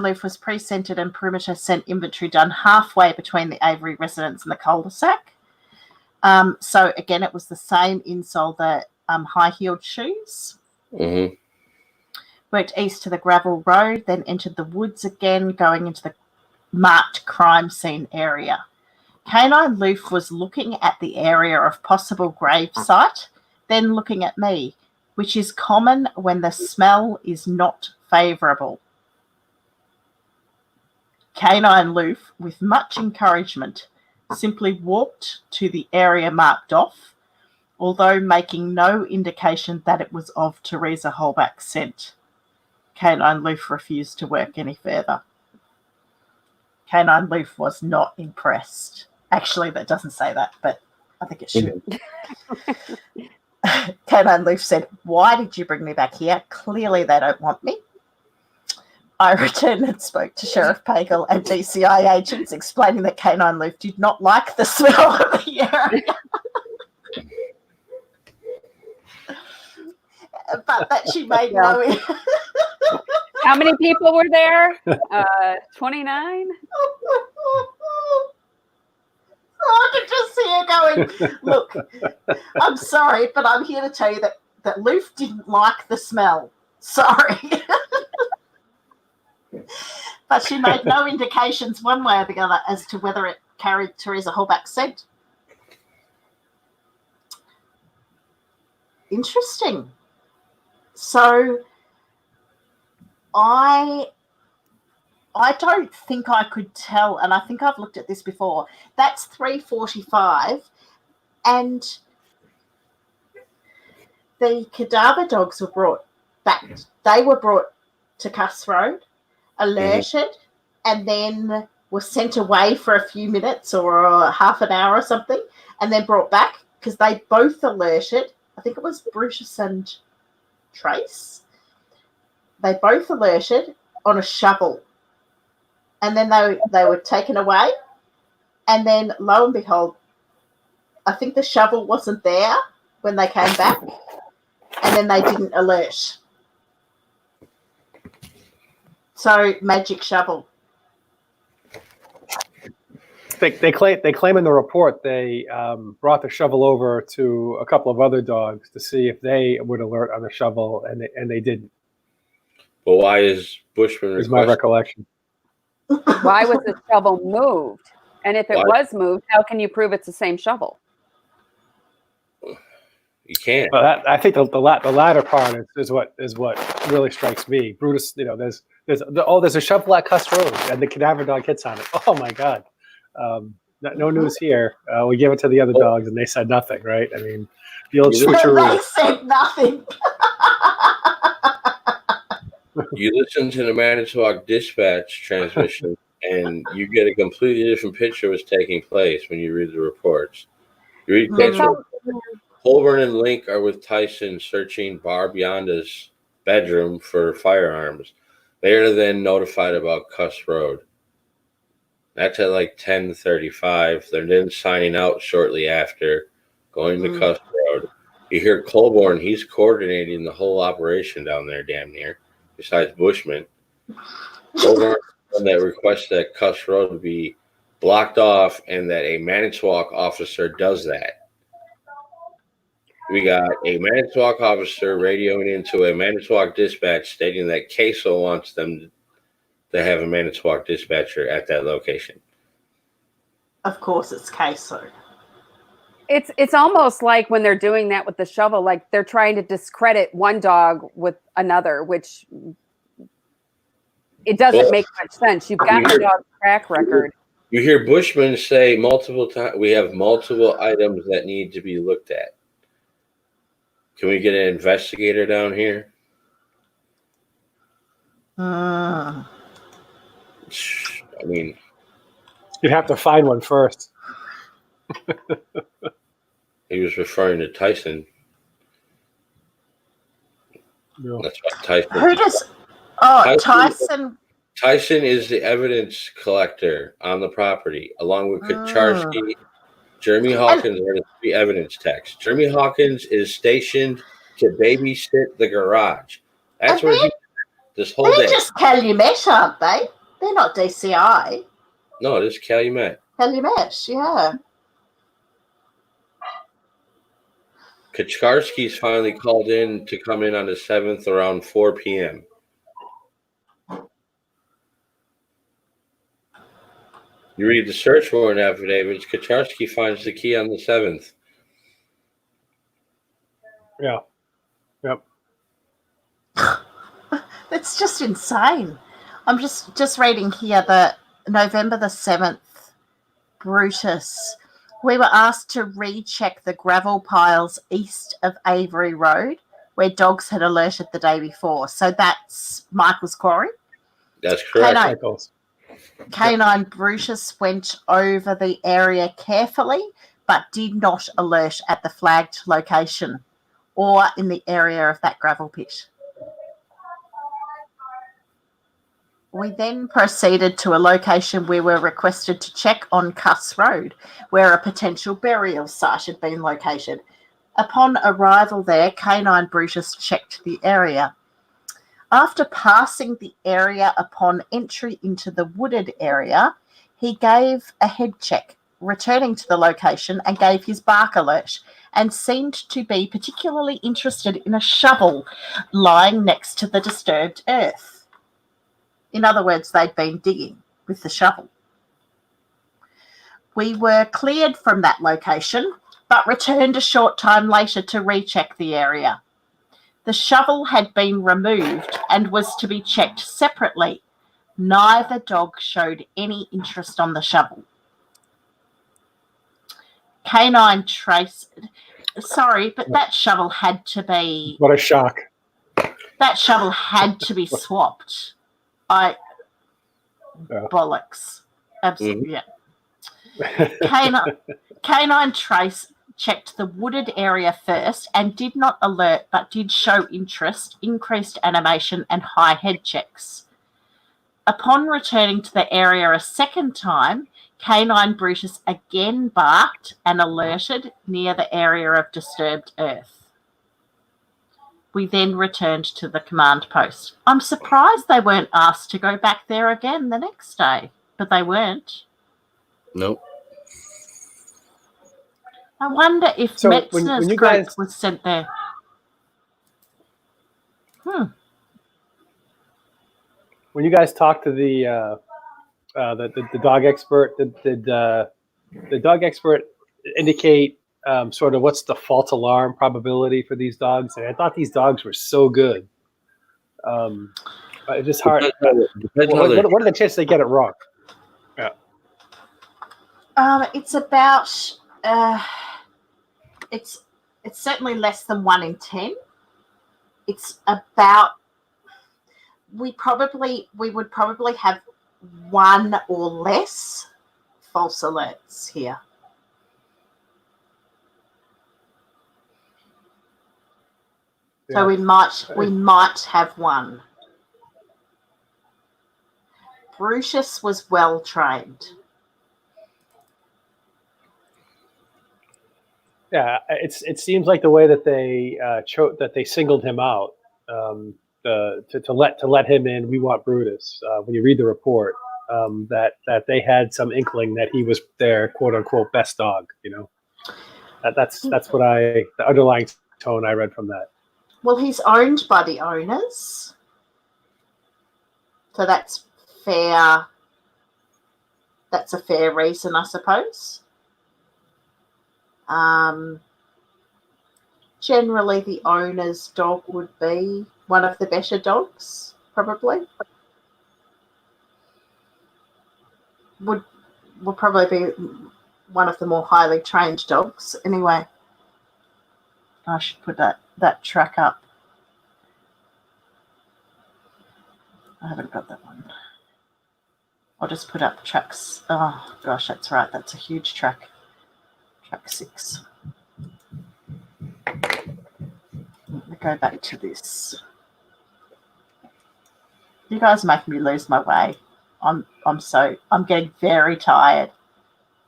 Loof was pre-scented and perimeter scent inventory done halfway between the Avery residence and the cul-de-sac. So again, it was the same insole, the high-heeled shoes. Mm-hmm. Worked east to the gravel road, then entered the woods again, going into the marked crime scene area. Canine Loof was looking at the area of possible grave site, then looking at me, which is common when the smell is not favourable. Canine Loof, with much encouragement, simply walked to the area marked off, although making no indication that it was of Teresa Holbach's scent. Canine Loof refused to work any further. Canine Loof was not impressed. Actually, that doesn't say that, but I think it should. Canine Loof said, "Why did you bring me back here? Clearly they don't want me." I returned and spoke to Sheriff Pagel and DCI agents, explaining that Canine Loof did not like the smell of the area. But that she made no... How many people were there? 29? I could just see her going, "Look, I'm sorry, but I'm here to tell you that Loof didn't like the smell. Sorry." But she made no indications one way or the other as to whether it carried Teresa Holbach's scent. Interesting. So I don't think I could tell, and I think I've looked at this before. That's 3:45, and the cadaver dogs were brought back. They were brought to Cuss Road, alerted, and then were sent away for a few minutes or half an hour or something, and then brought back because they both alerted. I think it was Brutus and Trace. They both alerted on a shovel. And then they were taken away. And then, lo and behold, I think the shovel wasn't there when they came back. And then they didn't alert. So, magic shovel. They claim in the report they brought the shovel over to a couple of other dogs to see if they would alert on the shovel, and they didn't. But why is Bushman Is my recollection. Why was the shovel moved? And if it was moved, how can you prove it's the same shovel? You can't. Well, I think the latter part is what really strikes me. Brutus, there's a shovel at Cuss Road, and the cadaver dog hits on it. Oh my God. No news here. We gave it to the other dogs, and they said nothing, right? I mean, the old switcheroo. They said nothing. You listen to the Manitowoc Dispatch transmission, and you get a completely different picture of what's taking place when you read the reports. You read quotes from Holborn and Link are with Tyson searching Barb Yonda's bedroom for firearms. They are then notified about Cuss Road. That's at like 10:35. They're then signing out shortly after, going to Cuss Road. You hear Colborn, he's coordinating the whole operation down there damn near, besides Bushman. Colborn that requests that Cuss Road be blocked off and that a Manitowoc officer does that. We got a Manitowoc officer radioing into a Manitowoc dispatch stating that Queso wants them to have a Manitowoc dispatcher at that location. Of course, it's Queso. It's almost like when they're doing that with the shovel, like they're trying to discredit one dog with another, which it doesn't make much sense. You've got the dog's track record. You hear Bushman say multiple times, we have multiple items that need to be looked at. Can we get an investigator down here? Mm. I mean, You'd have to find one first. he was referring to Tyson. No. That's what Tyson. Who does? Oh, Tyson. Tyson is the evidence collector on the property, along with Kacharsky. Jeremy Hawkins are the three evidence techs. Jeremy Hawkins is stationed to babysit the garage. That's where he this whole They're day. just Calumet, aren't they? They're not DCI. No, this is Calumet. Calumet, yeah. Kacharsky's finally called in to come in on the 7th around 4 p.m. You read the search warrant affidavits, Kacharsky finds the key on the 7th. Yeah. Yep. That's just insane. I'm just reading here that November the 7th, Brutus, we were asked to recheck the gravel piles east of Avery Road where dogs had alerted the day before. So that's Michael's quarry? That's correct. Canine Brutus went over the area carefully but did not alert at the flagged location or in the area of that gravel pit. We then proceeded to a location we were requested to check on Cuss Road, where a potential burial site had been located. Upon arrival there, Canine Brutus checked the area. After passing the area upon entry into the wooded area, he gave a head check, returning to the location and gave his bark alert and seemed to be particularly interested in a shovel lying next to the disturbed earth. In other words, they'd been digging with the shovel. We were cleared from that location, but returned a short time later to recheck the area. The shovel had been removed and was to be checked separately. Neither dog showed any interest on the shovel. Canine traced... Sorry, but that shovel had to be... What a shock. That shovel had to be swapped. Bollocks. Absolutely, yeah. Canine Trace checked the wooded area first and did not alert but did show interest, increased animation and high head checks. Upon returning to the area a second time, Canine Brutus again barked and alerted near the area of disturbed earth. We then returned to the command post. I'm surprised they weren't asked to go back there again the next day, but they weren't. Nope. I wonder if Metzner's group was sent there. When you guys talked to the dog expert, did the dog expert indicate sort of what's the false alarm probability for these dogs? And I thought these dogs were so good. It's just hard. What are the chances they get it wrong? Yeah. It's about it's certainly less than 1 in 10. It's about we would probably have 1 or less false alerts here. So we might have 1. Brutus was well trained. Yeah, it seems like the way that they singled him out to let him in. We want Brutus. When you read the report, that they had some inkling that he was their quote unquote best dog. You know, that's what the underlying tone I read from that. Well, he's owned by the owners, so that's fair. That's a fair reason, I suppose. Generally, the owner's dog would be one of the better dogs, probably. will probably be one of the more highly trained dogs. Anyway, I should put that track up. I haven't got that one. I'll just put up tracks. Oh, gosh, that's right. That's a huge track. Track 6. Let me go back to this. You guys are making me lose my way. I'm getting very tired.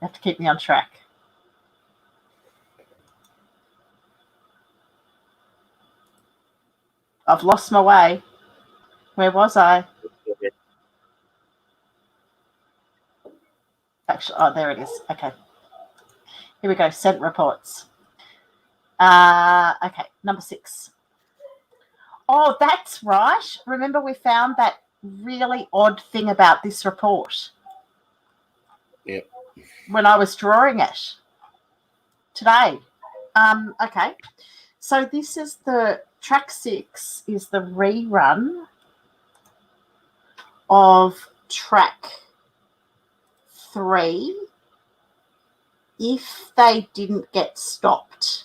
You have to keep me on track. I've lost my way. Where was I? Actually, oh, there it is. Okay. Here we go. Scent reports. Okay, number 6. Oh, that's right. Remember we found that really odd thing about this report? Yep. When I was drawing it today. Okay. So this is the track 6 is the rerun of track 3 if they didn't get stopped.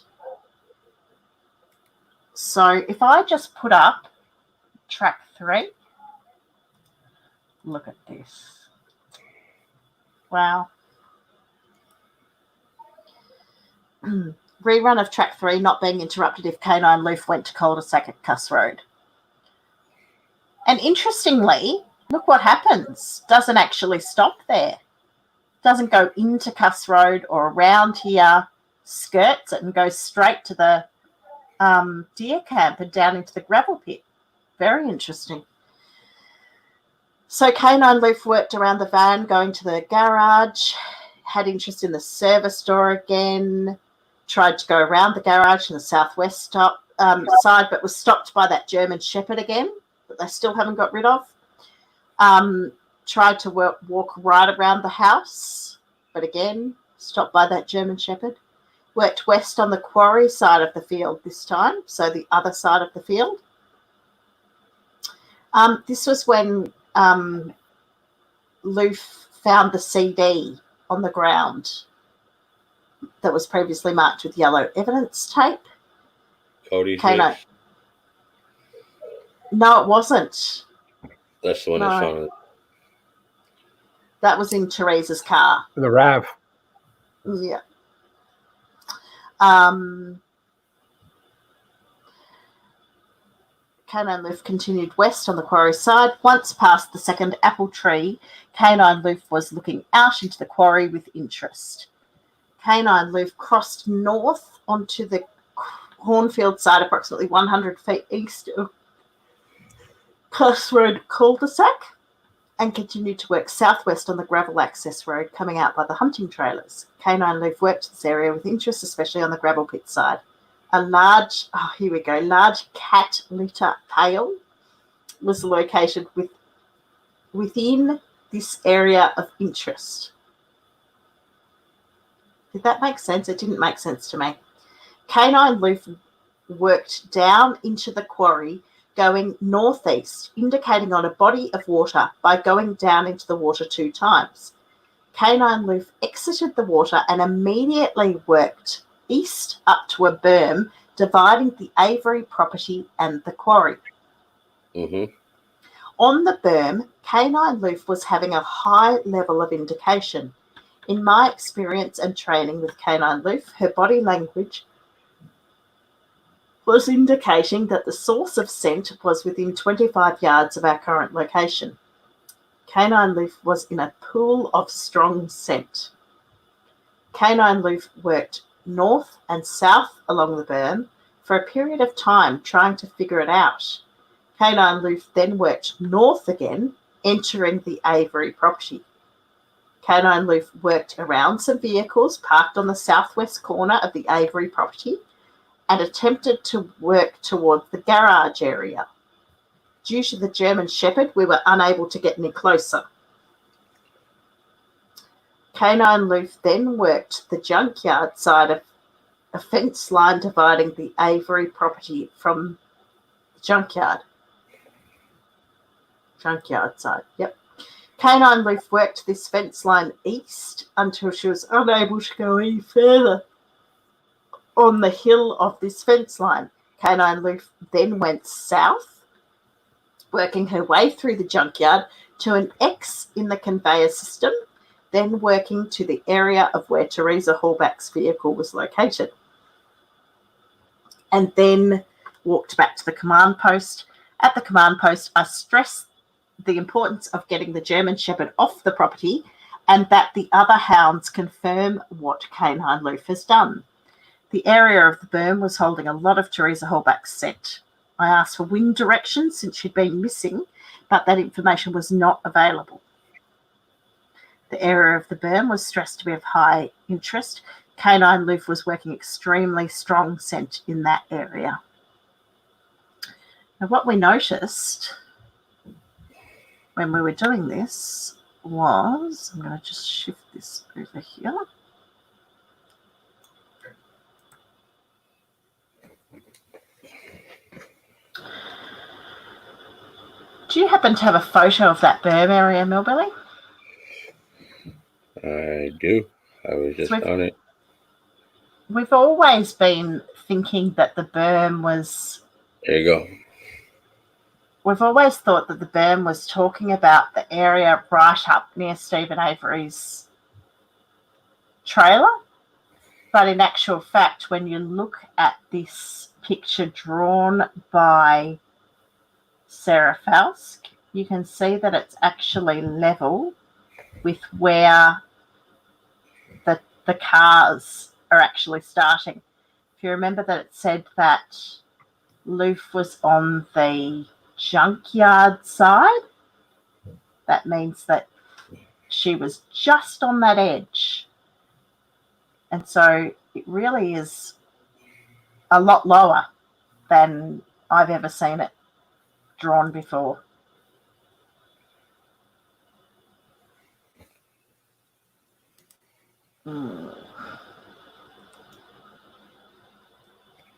So if I just put up track 3, look at this. Wow. Rerun of track 3 not being interrupted if Canine Loof went to cul-de-sac at Cuss Road. And interestingly, look what happens. Doesn't actually stop there. Doesn't go into Cuss Road or around here, skirts it and goes straight to the deer camp and down into the gravel pit. Very interesting. So Canine Loof worked around the van going to the garage, had interest in the service door again, tried to go around the garage in the southwest side, but was stopped by that German Shepherd again that they still haven't got rid of. Tried to walk right around the house, but again, stopped by that German Shepherd. Worked west on the quarry side of the field this time, so the other side of the field. This was when Loof found the CD on the ground that was previously marked with yellow evidence tape. Cody's Kano. mix. No, it wasn't. That's the one No. that's on it. That was in Teresa's car. The RAV. Yeah. Canine Loof continued west on the quarry side. Once past the second apple tree, Canine Loof was looking out into the quarry with interest. Canine Loof crossed north onto the cornfield side, approximately 100 feet east of Cuss Road cul-de-sac, and continued to work southwest on the gravel access road coming out by the hunting trailers. Canine Loof worked this area with interest, especially on the gravel pit side. A large cat litter pail was located within this area of interest. Did that make sense? It didn't make sense to me. Canine Loof worked down into the quarry going northeast, indicating on a body of water by going down into the water 2 times. Canine Loof exited the water and immediately worked east up to a berm dividing the Avery property and the quarry. Mm-hmm. On the berm, Canine Loof was having a high level of indication. In my experience and training with Canine Loof, her body language was indicating that the source of scent was within 25 yards of our current location. Canine Loof was in a pool of strong scent. Canine Loof worked north and south along the berm for a period of time trying to figure it out. Canine Loof then worked north again, entering the Avery property. Canine Loof worked around some vehicles parked on the southwest corner of the Avery property and attempted to work towards the garage area. Due to the German Shepherd, we were unable to get any closer. Canine Loof then worked the junkyard side of a fence line dividing the Avery property from the junkyard. Junkyard side, yep. Canine Loof worked this fence line east until she was unable to go any further on the hill of this fence line. Canine Loof then went south, working her way through the junkyard to an X in the conveyor system, then working to the area of where Teresa Hallback's vehicle was located, and then walked back to the command post. At the command post, I stressed the importance of getting the German Shepherd off the property and that the other hounds confirm what Canine Loof has done. The area of the berm was holding a lot of Teresa Hallback's scent. I asked for wind direction since she'd been missing, but that information was not available. The area of the berm was stressed to be of high interest. Canine Loof was working extremely strong scent in that area. Now, what we noticed when we were doing this was, I'm going to just shift this over here. Do you happen to have a photo of that berm area, Millbilly? I do. I was just on it. We've always been thinking that the berm was... There you go. We've always thought that the berm was talking about the area right up near Stephen Avery's trailer. But in actual fact, when you look at this picture drawn by Sarah Fausk, you can see that it's actually level with where the cars are actually starting. If you remember that it said that Loof was on the junkyard side, that means that she was just on that edge. And so it really is a lot lower than I've ever seen it drawn before.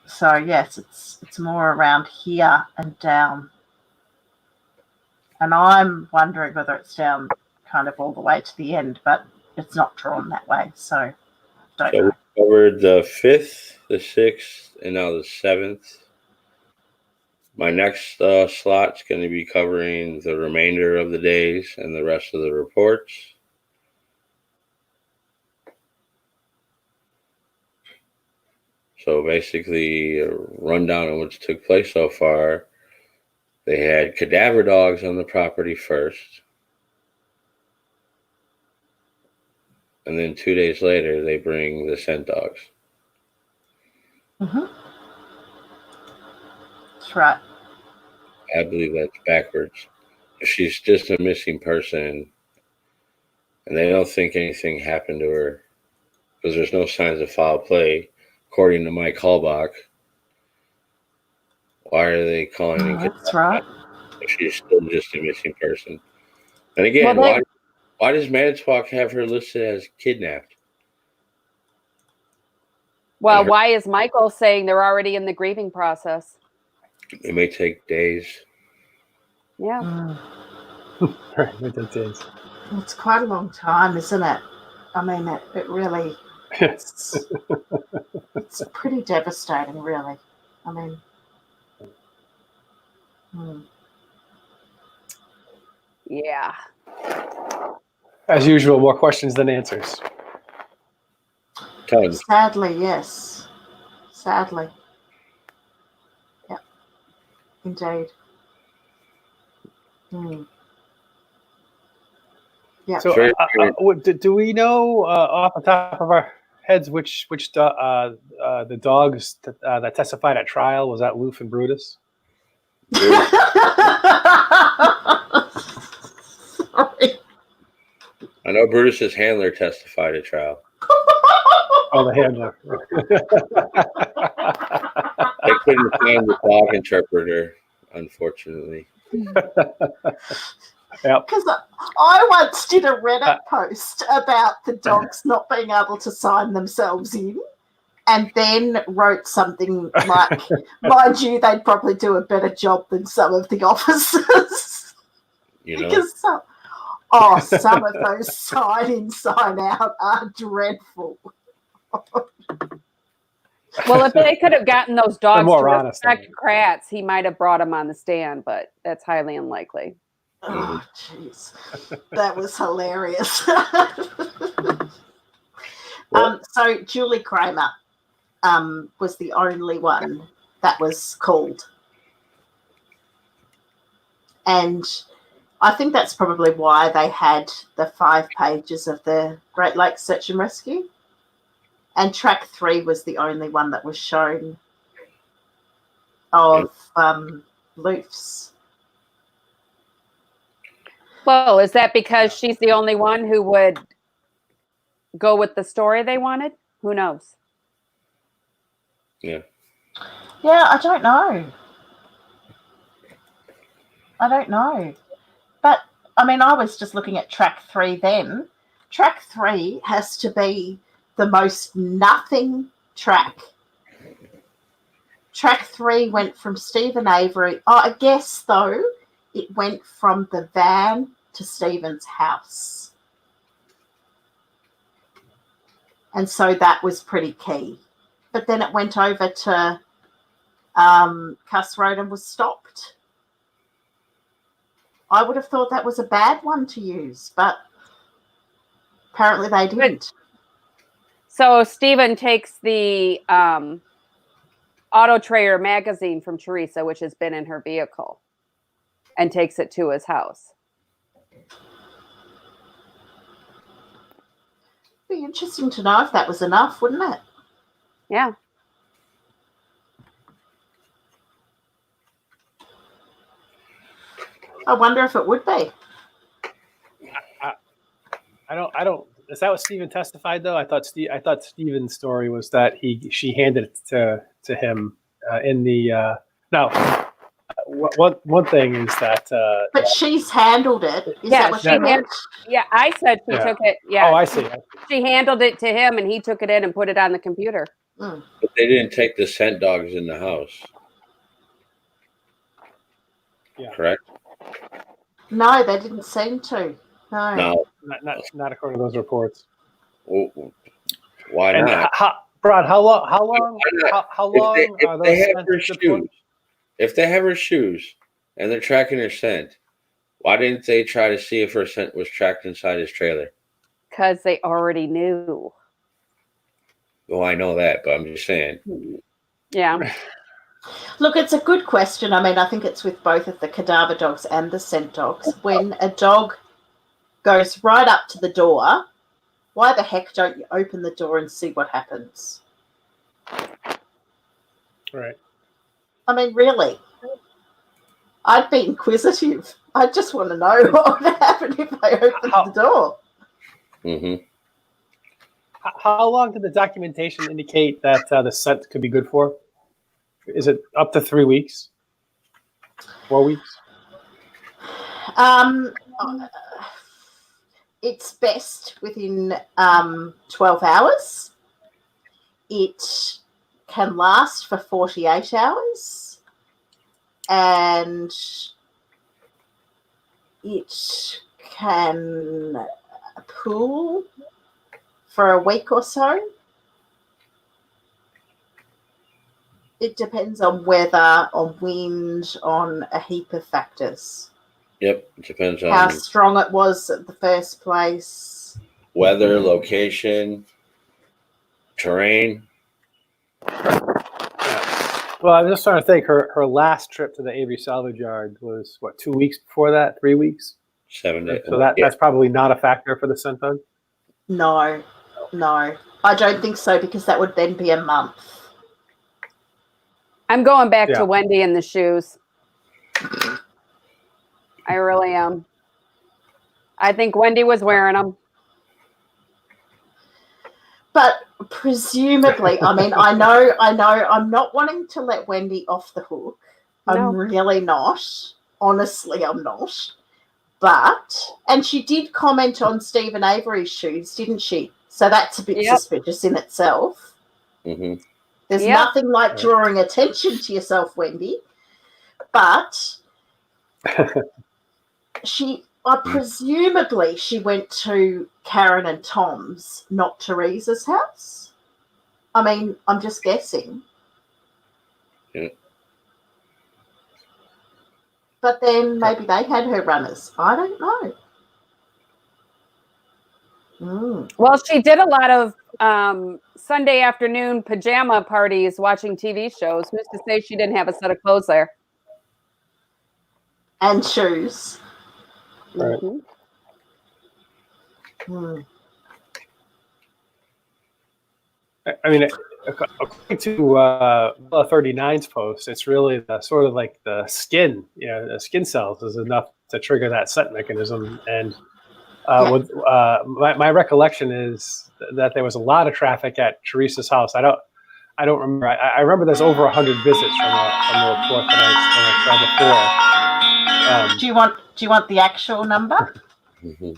So yes, it's more around here and down. And I'm wondering whether it's down kind of all the way to the end, but it's not drawn that way, so don't know. We covered the 5th, the 6th, and now the 7th. My next slot's going to be covering the remainder of the days and the rest of the reports. So basically, a rundown of what took place so far. They had cadaver dogs on the property first. And then 2 days later, they bring the scent dogs. Mm-hmm. That's right. I believe that's backwards. If she's just a missing person and they don't think anything happened to her because there's no signs of foul play, according to Mike Hallbach, why are they calling it? That's right. If she's still just a missing person? And again, why does Manitowoc have her listed as kidnapped? Well, why is Michael saying they're already in the grieving process? It may take days. Yeah. Right, it is. It's quite a long time, isn't it? I mean, it really, it's pretty devastating, really. I mean, Yeah. As usual, more questions than answers. Tons. Sadly, yes. Sadly. Yeah. Indeed. Yeah. So, do we know off the top of our heads which the dogs that testified at trial? Was that Loof and Brutus? Sorry. I know Brutus's handler testified at trial. Oh, the handler. They couldn't find the dog interpreter, unfortunately. Yep. Because I once did a Reddit post about the dogs not being able to sign themselves in, and then wrote something like, mind you, they'd probably do a better job than some of the officers. You know? Because Oh, some of those sign in, sign out are dreadful. Well, if they could have gotten those dogs more to honest than respect Kratz, he might have brought him on the stand, but that's highly unlikely. Oh, jeez. That was hilarious. So Julie Kramer was the only one that was called. And I think that's probably why they had the 5 pages of the Great Lakes Search and Rescue. And track 3 was the only one that was shown of Loofs. Well, is that because she's the only one who would go with the story they wanted? Who knows? Yeah. Yeah, I don't know. But, I mean, I was just looking at track 3 then. Track 3 has to be the most nothing track. Track 3 went from Stephen Avery. Oh, I guess, though, it went from the van to Stephen's house. And so that was pretty key. But then it went over to Cuss Road and was stopped. I would have thought that was a bad one to use, but apparently they didn't. So Stephen takes the Auto Trader magazine from Teresa, which has been in her vehicle, and takes it to his house. Be interesting to know if that was enough, wouldn't it? Yeah. I wonder if it would be. I don't. Is that what Stephen testified though? I thought Stephen's story was that she handed it to him in the no. One thing is that. But she's handled it. Is that what she meant? Yeah, I said she took it. Yeah. Oh, I see. She handled it to him, and he took it in and put it on the computer. Mm. But they didn't take the scent dogs in the house. Yeah. Correct? No, they didn't seem to. No. Not according to those reports. Well, why And not? Brad, how long are those If they have scent her shoes, reports? if they have her shoes and they're tracking her scent, why didn't they try to see if her scent was tracked inside his trailer? Because they already knew. Well, I know that, but I'm just saying. Yeah. Look, it's a good question. I mean, I think it's with both of the cadaver dogs and the scent dogs. When a dog goes right up to the door, why the heck don't you open the door and see what happens? Right. I mean, really. I'd be inquisitive. I just want to know what would happen if I opened the door. Mm-hmm. How long did the documentation indicate that the scent could be good for? Is it up to 3 weeks? 4 weeks? It's best within 12 hours. It can last for 48 hours. And it can pool for a week or so. It depends on weather, on wind, on a heap of factors. Yep, it depends on how strong it was at the first place. Weather, location, terrain. Well, I'm just trying to think. Her last trip to the Avery Salvage Yard was, what, 2 weeks before that? 3 weeks? 7 days. So that's probably not a factor for the scent dog? No. I don't think so, because that would then be a month. I'm going back to Wendy in the shoes. I really am. I think Wendy was wearing them. But presumably, I mean, I know, I'm not wanting to let Wendy off the hook. I'm really not. Honestly, I'm not. But, and she did comment on Stephen Avery's shoes, didn't she? So that's a bit suspicious in itself. Mm-hmm. There's nothing like drawing attention to yourself, Wendy. But presumably she went to Karen and Tom's, not Teresa's house. I mean, I'm just guessing. Yeah. But then maybe they had her runners. I don't know. Well, she did a lot of Sunday afternoon pajama parties watching TV shows. Who's to say she didn't have a set of clothes there? And shoes. Right. Hmm. I mean, according to 39's post, it's really the sort of like the skin, the skin cells is enough to trigger that scent mechanism. And my recollection is that there was a lot of traffic at Teresa's house. I don't remember. I remember there's over 100 visits from the report that I saw before. Do you want the actual number? Mm-hmm.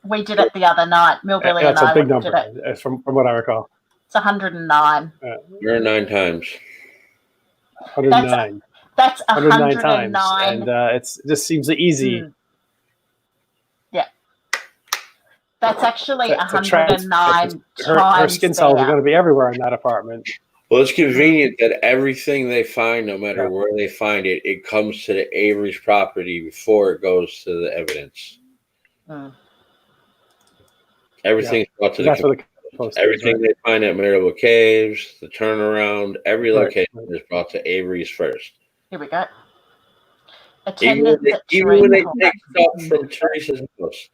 We did it the other night. Millbilly That's and I a big did number, it. from what I recall. It's 109. You're 9 times. 109. That's 109 109 times, and it just seems easy. Yeah, that's actually to 109 times. Her skin cells are going to be everywhere in that apartment. Well, it's convenient that everything they find, no matter where they find it, it comes to the Avery's property before it goes to the evidence. Everything's brought to the post. Everything they find at Marital Caves, the turnaround, every location is brought to Avery's first. Here we go. Even when they take stuff from Teresa's house,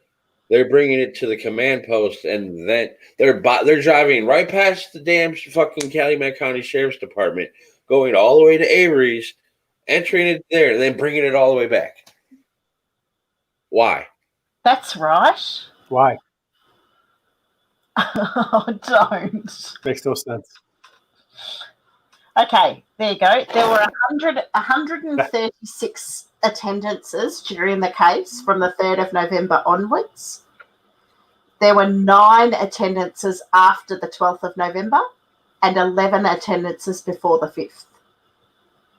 they're bringing it to the command post, and then they're driving right past the damn fucking Calumet County Sheriff's Department, going all the way to Avery's, entering it there, and then bringing it all the way back. Why? That's right. Why? Oh, don't. Makes no sense. Okay, there you go. There were 136 attendances during the case from the 3rd of November onwards. There were 9 attendances after the 12th of November and 11 attendances before the 5th.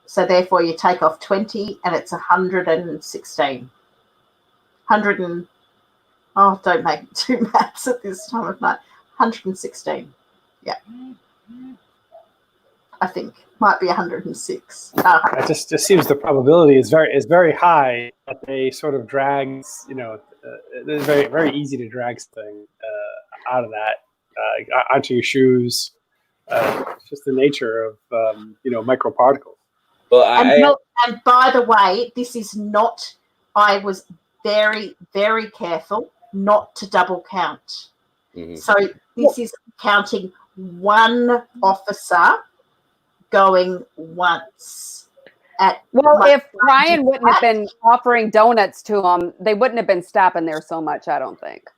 So therefore you take off 20 and it's 116. Don't make it too maths at this time of night. 116. Yeah. I think might be 106. It just seems the probability is very high that they sort of drag. It's very very easy to drag something out of that onto your shoes. It's just the nature of microparticles. Well, and by the way, this is not. I was very very careful not to double count. Mm-hmm. So this is counting one officer going once. If Ryan wouldn't have been offering donuts to them, they wouldn't have been stopping there so much, I don't think.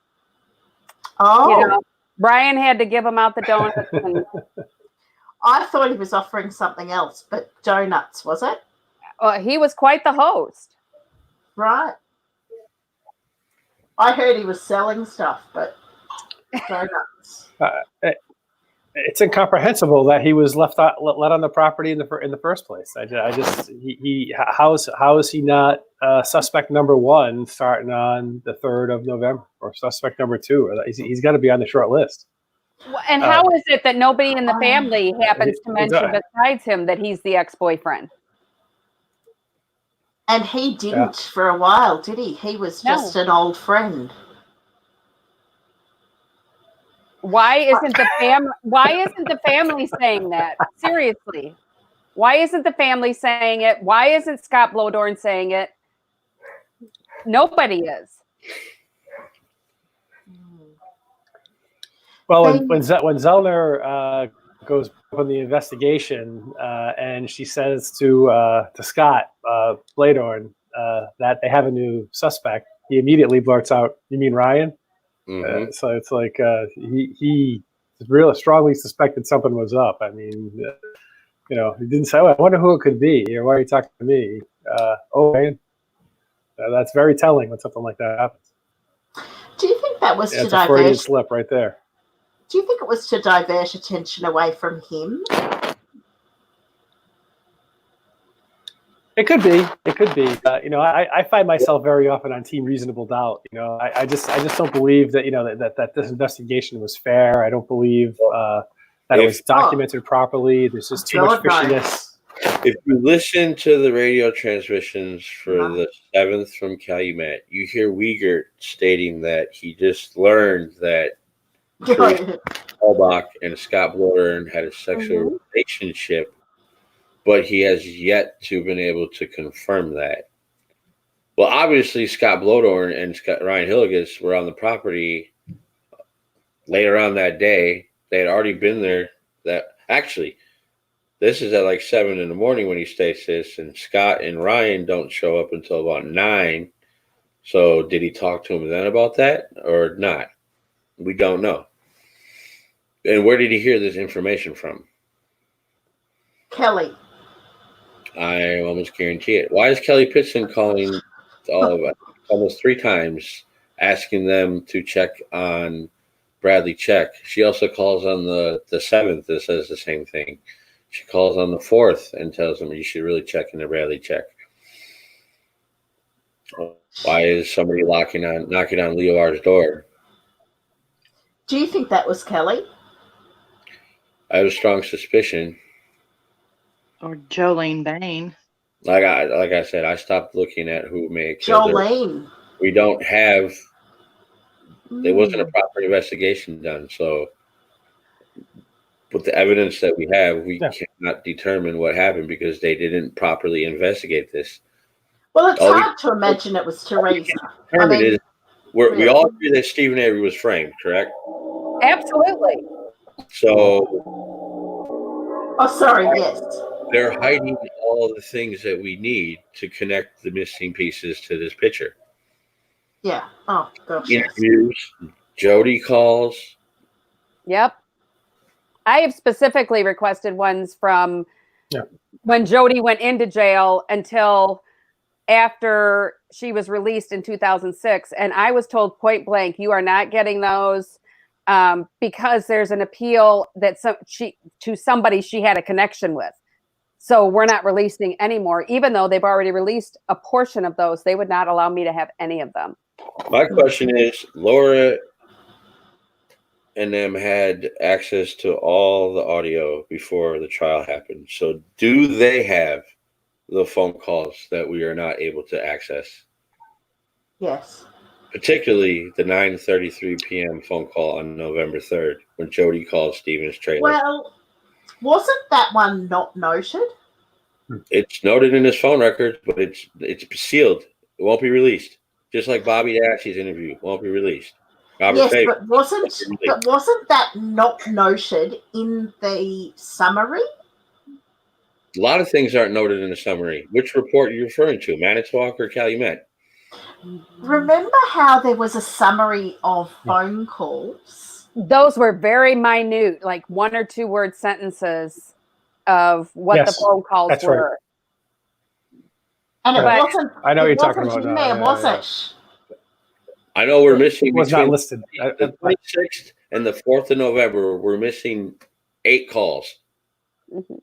Oh. Brian had to give him out the donuts. And I thought he was offering something else, but donuts, was it? He was quite the host. Right. I heard he was selling stuff, but donuts. It's incomprehensible that he was let on the property in the first place. How is he not suspect number 1 starting on the 3rd of November, or suspect number 2? He's got to be on the short list. And how is it that nobody in the family happens to mention besides him that he's the ex-boyfriend? And he didn't for a while, did he? He was just an old friend. Why isn't the family saying that? Seriously. Why isn't the family saying it? Why isn't Scott Blodorn saying it? Nobody is. Well, when Zellner goes on the investigation, and she says to Scott Blodorn that they have a new suspect, he immediately blurts out, "You mean Ryan?" Mm-hmm. So it's like he really strongly suspected something was up. I mean, he didn't say, "Oh, I wonder who it could be," or "Why are you talking to me?" Man, that's very telling when something like that happens. Do you think that was to it's a Freudian divert? slip right there. Do you think it was to divert attention away from him? It could be. It could be. I find myself very often on team reasonable doubt. I just don't believe that that this investigation was fair. I don't believe that it was documented properly. There's just too much fishiness. If you listen to the radio transmissions for the 7th from Calumet, you hear Wiegert stating that he just learned that Albach and Scott Blodern had a sexual relationship, but he has yet to been able to confirm that. Well, obviously, Scott Blodern and Ryan Hilligus were on the property later on that day. They had already been there. This is at like 7 in the morning when he states this, and Scott and Ryan don't show up until about 9. So did he talk to him then about that or not? We don't know. And where did he hear this information from? Kelly. I almost guarantee it. Why is Kelly Pitson calling all of us almost 3 times, asking them to check on Bradley Check? She also calls on the 7th that says the same thing. She calls on the 4th and tells them you should really check into Bradley Check. Why is somebody knocking on Leo R's door? Do you think that was Kelly? I have a strong suspicion. Or Jolene Bain. Like I said, I stopped looking at who may have killed her. Jolene. We don't have. There wasn't a proper investigation done, so with the evidence that we have, we cannot determine what happened because they didn't properly investigate this. Well, it's hard to imagine it was Teresa. We all agree that Stephen Avery was framed, correct? Absolutely. So. Oh, sorry. Yes. They're hiding all the things that we need to connect the missing pieces to this picture. Yeah. Oh, gosh. Interviews, Jody calls. Yep. I have specifically requested ones from when Jody went into jail until after she was released in 2006. And I was told point blank, you are not getting those because there's an appeal that to somebody she had a connection with. So we're not releasing anymore, even though they've already released a portion of those. They would not allow me to have any of them. My question is, Laura and them had access to all the audio before the trial happened. So do they have the phone calls that we are not able to access? Yes. Particularly the 9:33 p.m. phone call on November 3rd when Jody called Stephen's trailer. Well, wasn't that one not noted? It's noted in his phone record, but it's sealed. It won't be released. Just like Bobby Dashi's interview won't be released. Yes, but wasn't that not noted in the summary? A lot of things aren't noted in the summary. Which report are you referring to, Manitowoc or Calumet? Remember how there was a summary of phone calls? Those were very minute, like 1 or 2 word sentences of what the phone calls were. Right. And it wasn't. I know what you're talking about. In there, was it? I know we're missing. It was not listed. The 26th and the 4th of November, we're missing 8 calls. Mm-hmm.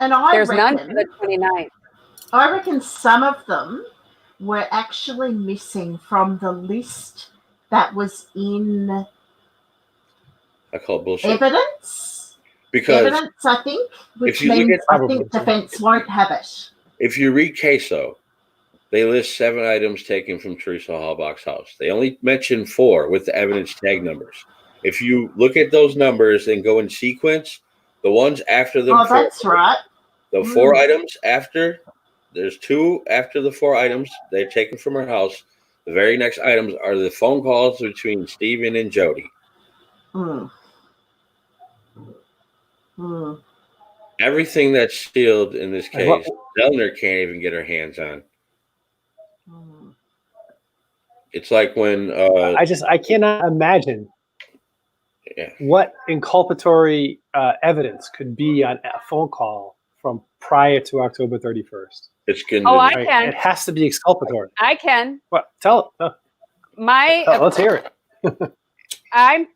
And there's none for the 29th. I reckon some of them were actually missing from the list that was in. I call it bullshit. Evidence. Because evidence, I think, which means I think defense won't have it. If you read CASO, they list 7 items taken from Teresa Halbach's house. They only mention 4 with the evidence tag numbers. If you look at those numbers and go in sequence, the ones after them. Oh, that's right. The 4 items after, there's 2 after the 4 items they're taken from her house. The very next items are the phone calls between Stephen and Jody. Everything that's sealed in this case, Zellner can't even get her hands on. It's like when I cannot imagine what inculpatory evidence could be on a phone call from prior to October 31st. It's gonna. Oh, I can. It has to be exculpatory. I can. What? Tell it. Let's hear it.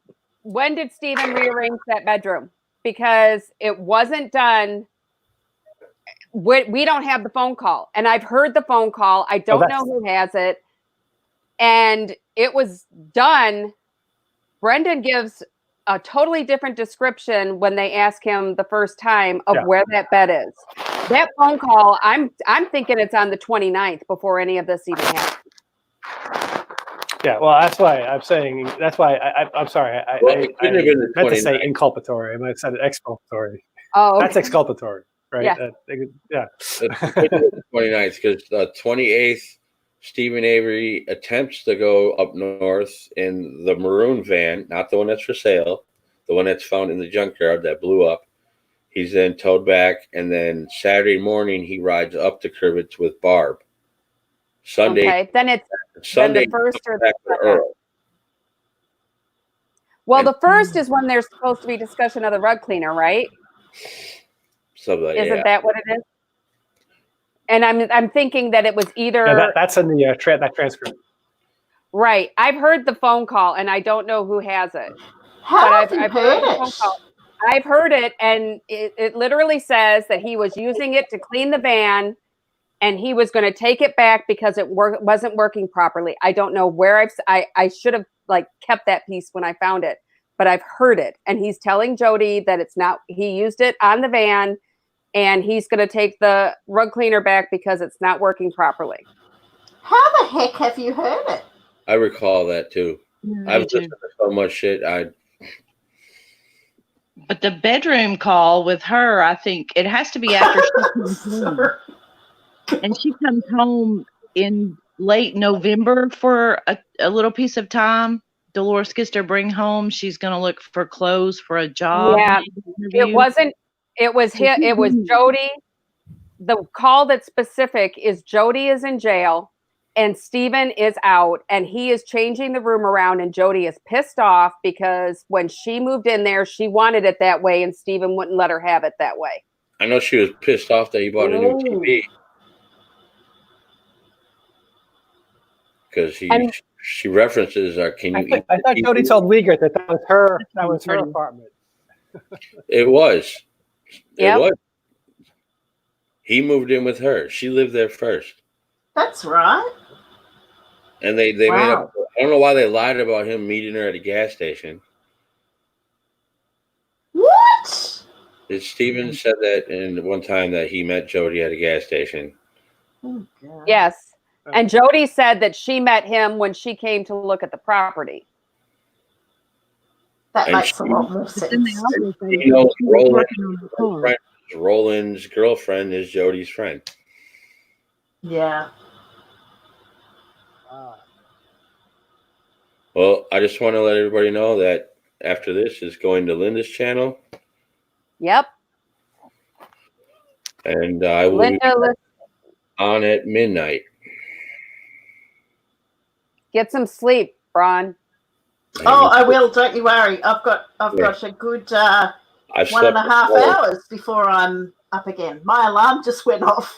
When did Stephen rearrange that bedroom? Because it wasn't done. we don't have the phone call, and I've heard the phone call. I don't know who has it, and it was done. Brendan gives a totally different description when they ask him the first time of where that bed is. That phone call, I'm thinking it's on the 29th before any of this even happened. Yeah, well, that's why I'm saying. That's why I'm sorry. I meant to say inculpatory. I might have said exculpatory. Oh, okay. That's exculpatory, right? Yeah. It's the 29th because the 28th, Stephen Avery attempts to go up north in the maroon van, not the one that's for sale, the one that's found in the junkyard that blew up. He's then towed back, and then Saturday morning he rides up to Cribbets with Barb. Sunday, okay. Then the first or the second. Earl. Well, the first is when there's supposed to be discussion of the rug cleaner, right? Isn't that what it is? And I'm thinking that it was either that's in the that transcript. Right. I've heard the phone call, and I don't know who has it. I've heard the phone call. I've heard it, and it literally says that he was using it to clean the van, and he was going to take it back because it wasn't working properly. I don't know where I should have kept that piece when I found it, but I've heard it, and he's telling Jody that it's not. He used it on the van, and he's going to take the rug cleaner back because it's not working properly. How the heck have you heard it? I recall that too. Yeah, I've listened to so much shit. But the bedroom call with her, I think it has to be after she comes home. And she comes home in late November for a little piece of time. Dolores gets to bring home. She's going to look for clothes for a job. Yeah, it wasn't. It was Jody. The call that's specific is Jody is in jail and Stephen is out, and he is changing the room around, and Jody is pissed off because when she moved in there, she wanted it that way, and Stephen wouldn't let her have it that way. I know she was pissed off that he bought a new TV. Because she references can you eat? I thought Jody told Liegert that was her apartment. It was. Yep. It was. He moved in with her. She lived there first. That's right. And they made up. I don't know why they lied about him meeting her at a gas station. What? Stephen said that in one time that he met Jody at a gas station. Oh, God. Yes. And Jody said that she met him when she came to look at the property. That makes a lot more sense. You know, Roland's girlfriend is Jody's friend. Yeah. Well, I just want to let everybody know that after this is going to Linda's channel. Yep. And I will be on at midnight. Get some sleep, Bron. Oh, I will. Don't you worry. I've got a good 1.5 hours before I'm up again. My alarm just went off.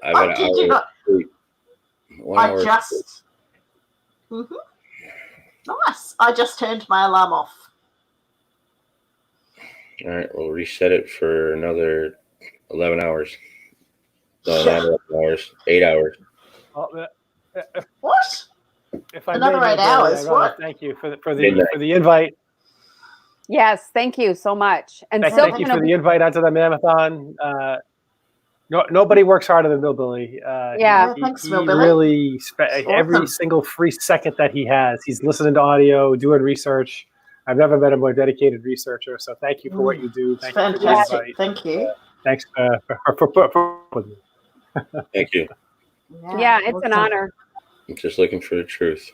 I've had an hour of sleep. 1 hour. Nice. I just turned my alarm off. All right, we'll reset it for another 11 hours. No, not 11 hours. 8 hours. What? If I another 8 hours. What? Thank you for the invite. Yes, thank you so much. And thank you for the invite onto the Mam-A-Thon. Nobody works harder than Bill Billy. Thanks, Bill Billy. Really every single free second that he has, he's listening to audio, doing research. I've never met a more dedicated researcher. So thank you for what you do. Thank you for the invite. Thank you. Thanks for Thank you. Yeah, it's an honor. I'm just looking for the truth.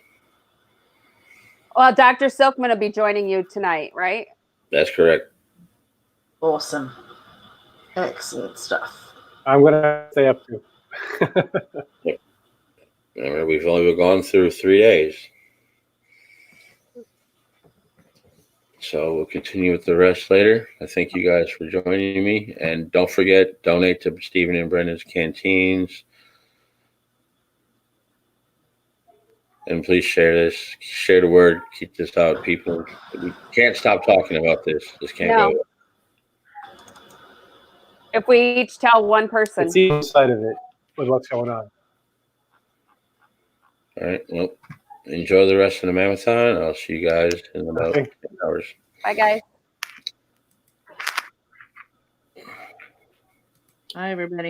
Well, Dr. Silkman will be joining you tonight, right? That's correct. Awesome. Excellent stuff. I'm going to stay up too. We've only gone through 3 days. So we'll continue with the rest later. I thank you guys for joining me. And don't forget, donate to Stephen and Brendan's canteens. And please share this. Share the word. Keep this out, people. We can't stop talking about this. This can't go. If we each tell one person. It's each side of it with what's going on. All right. Well, enjoy the rest of the Mam-A-Thon. I'll see you guys in about Okay. 10 hours. Bye, guys. Hi, everybody.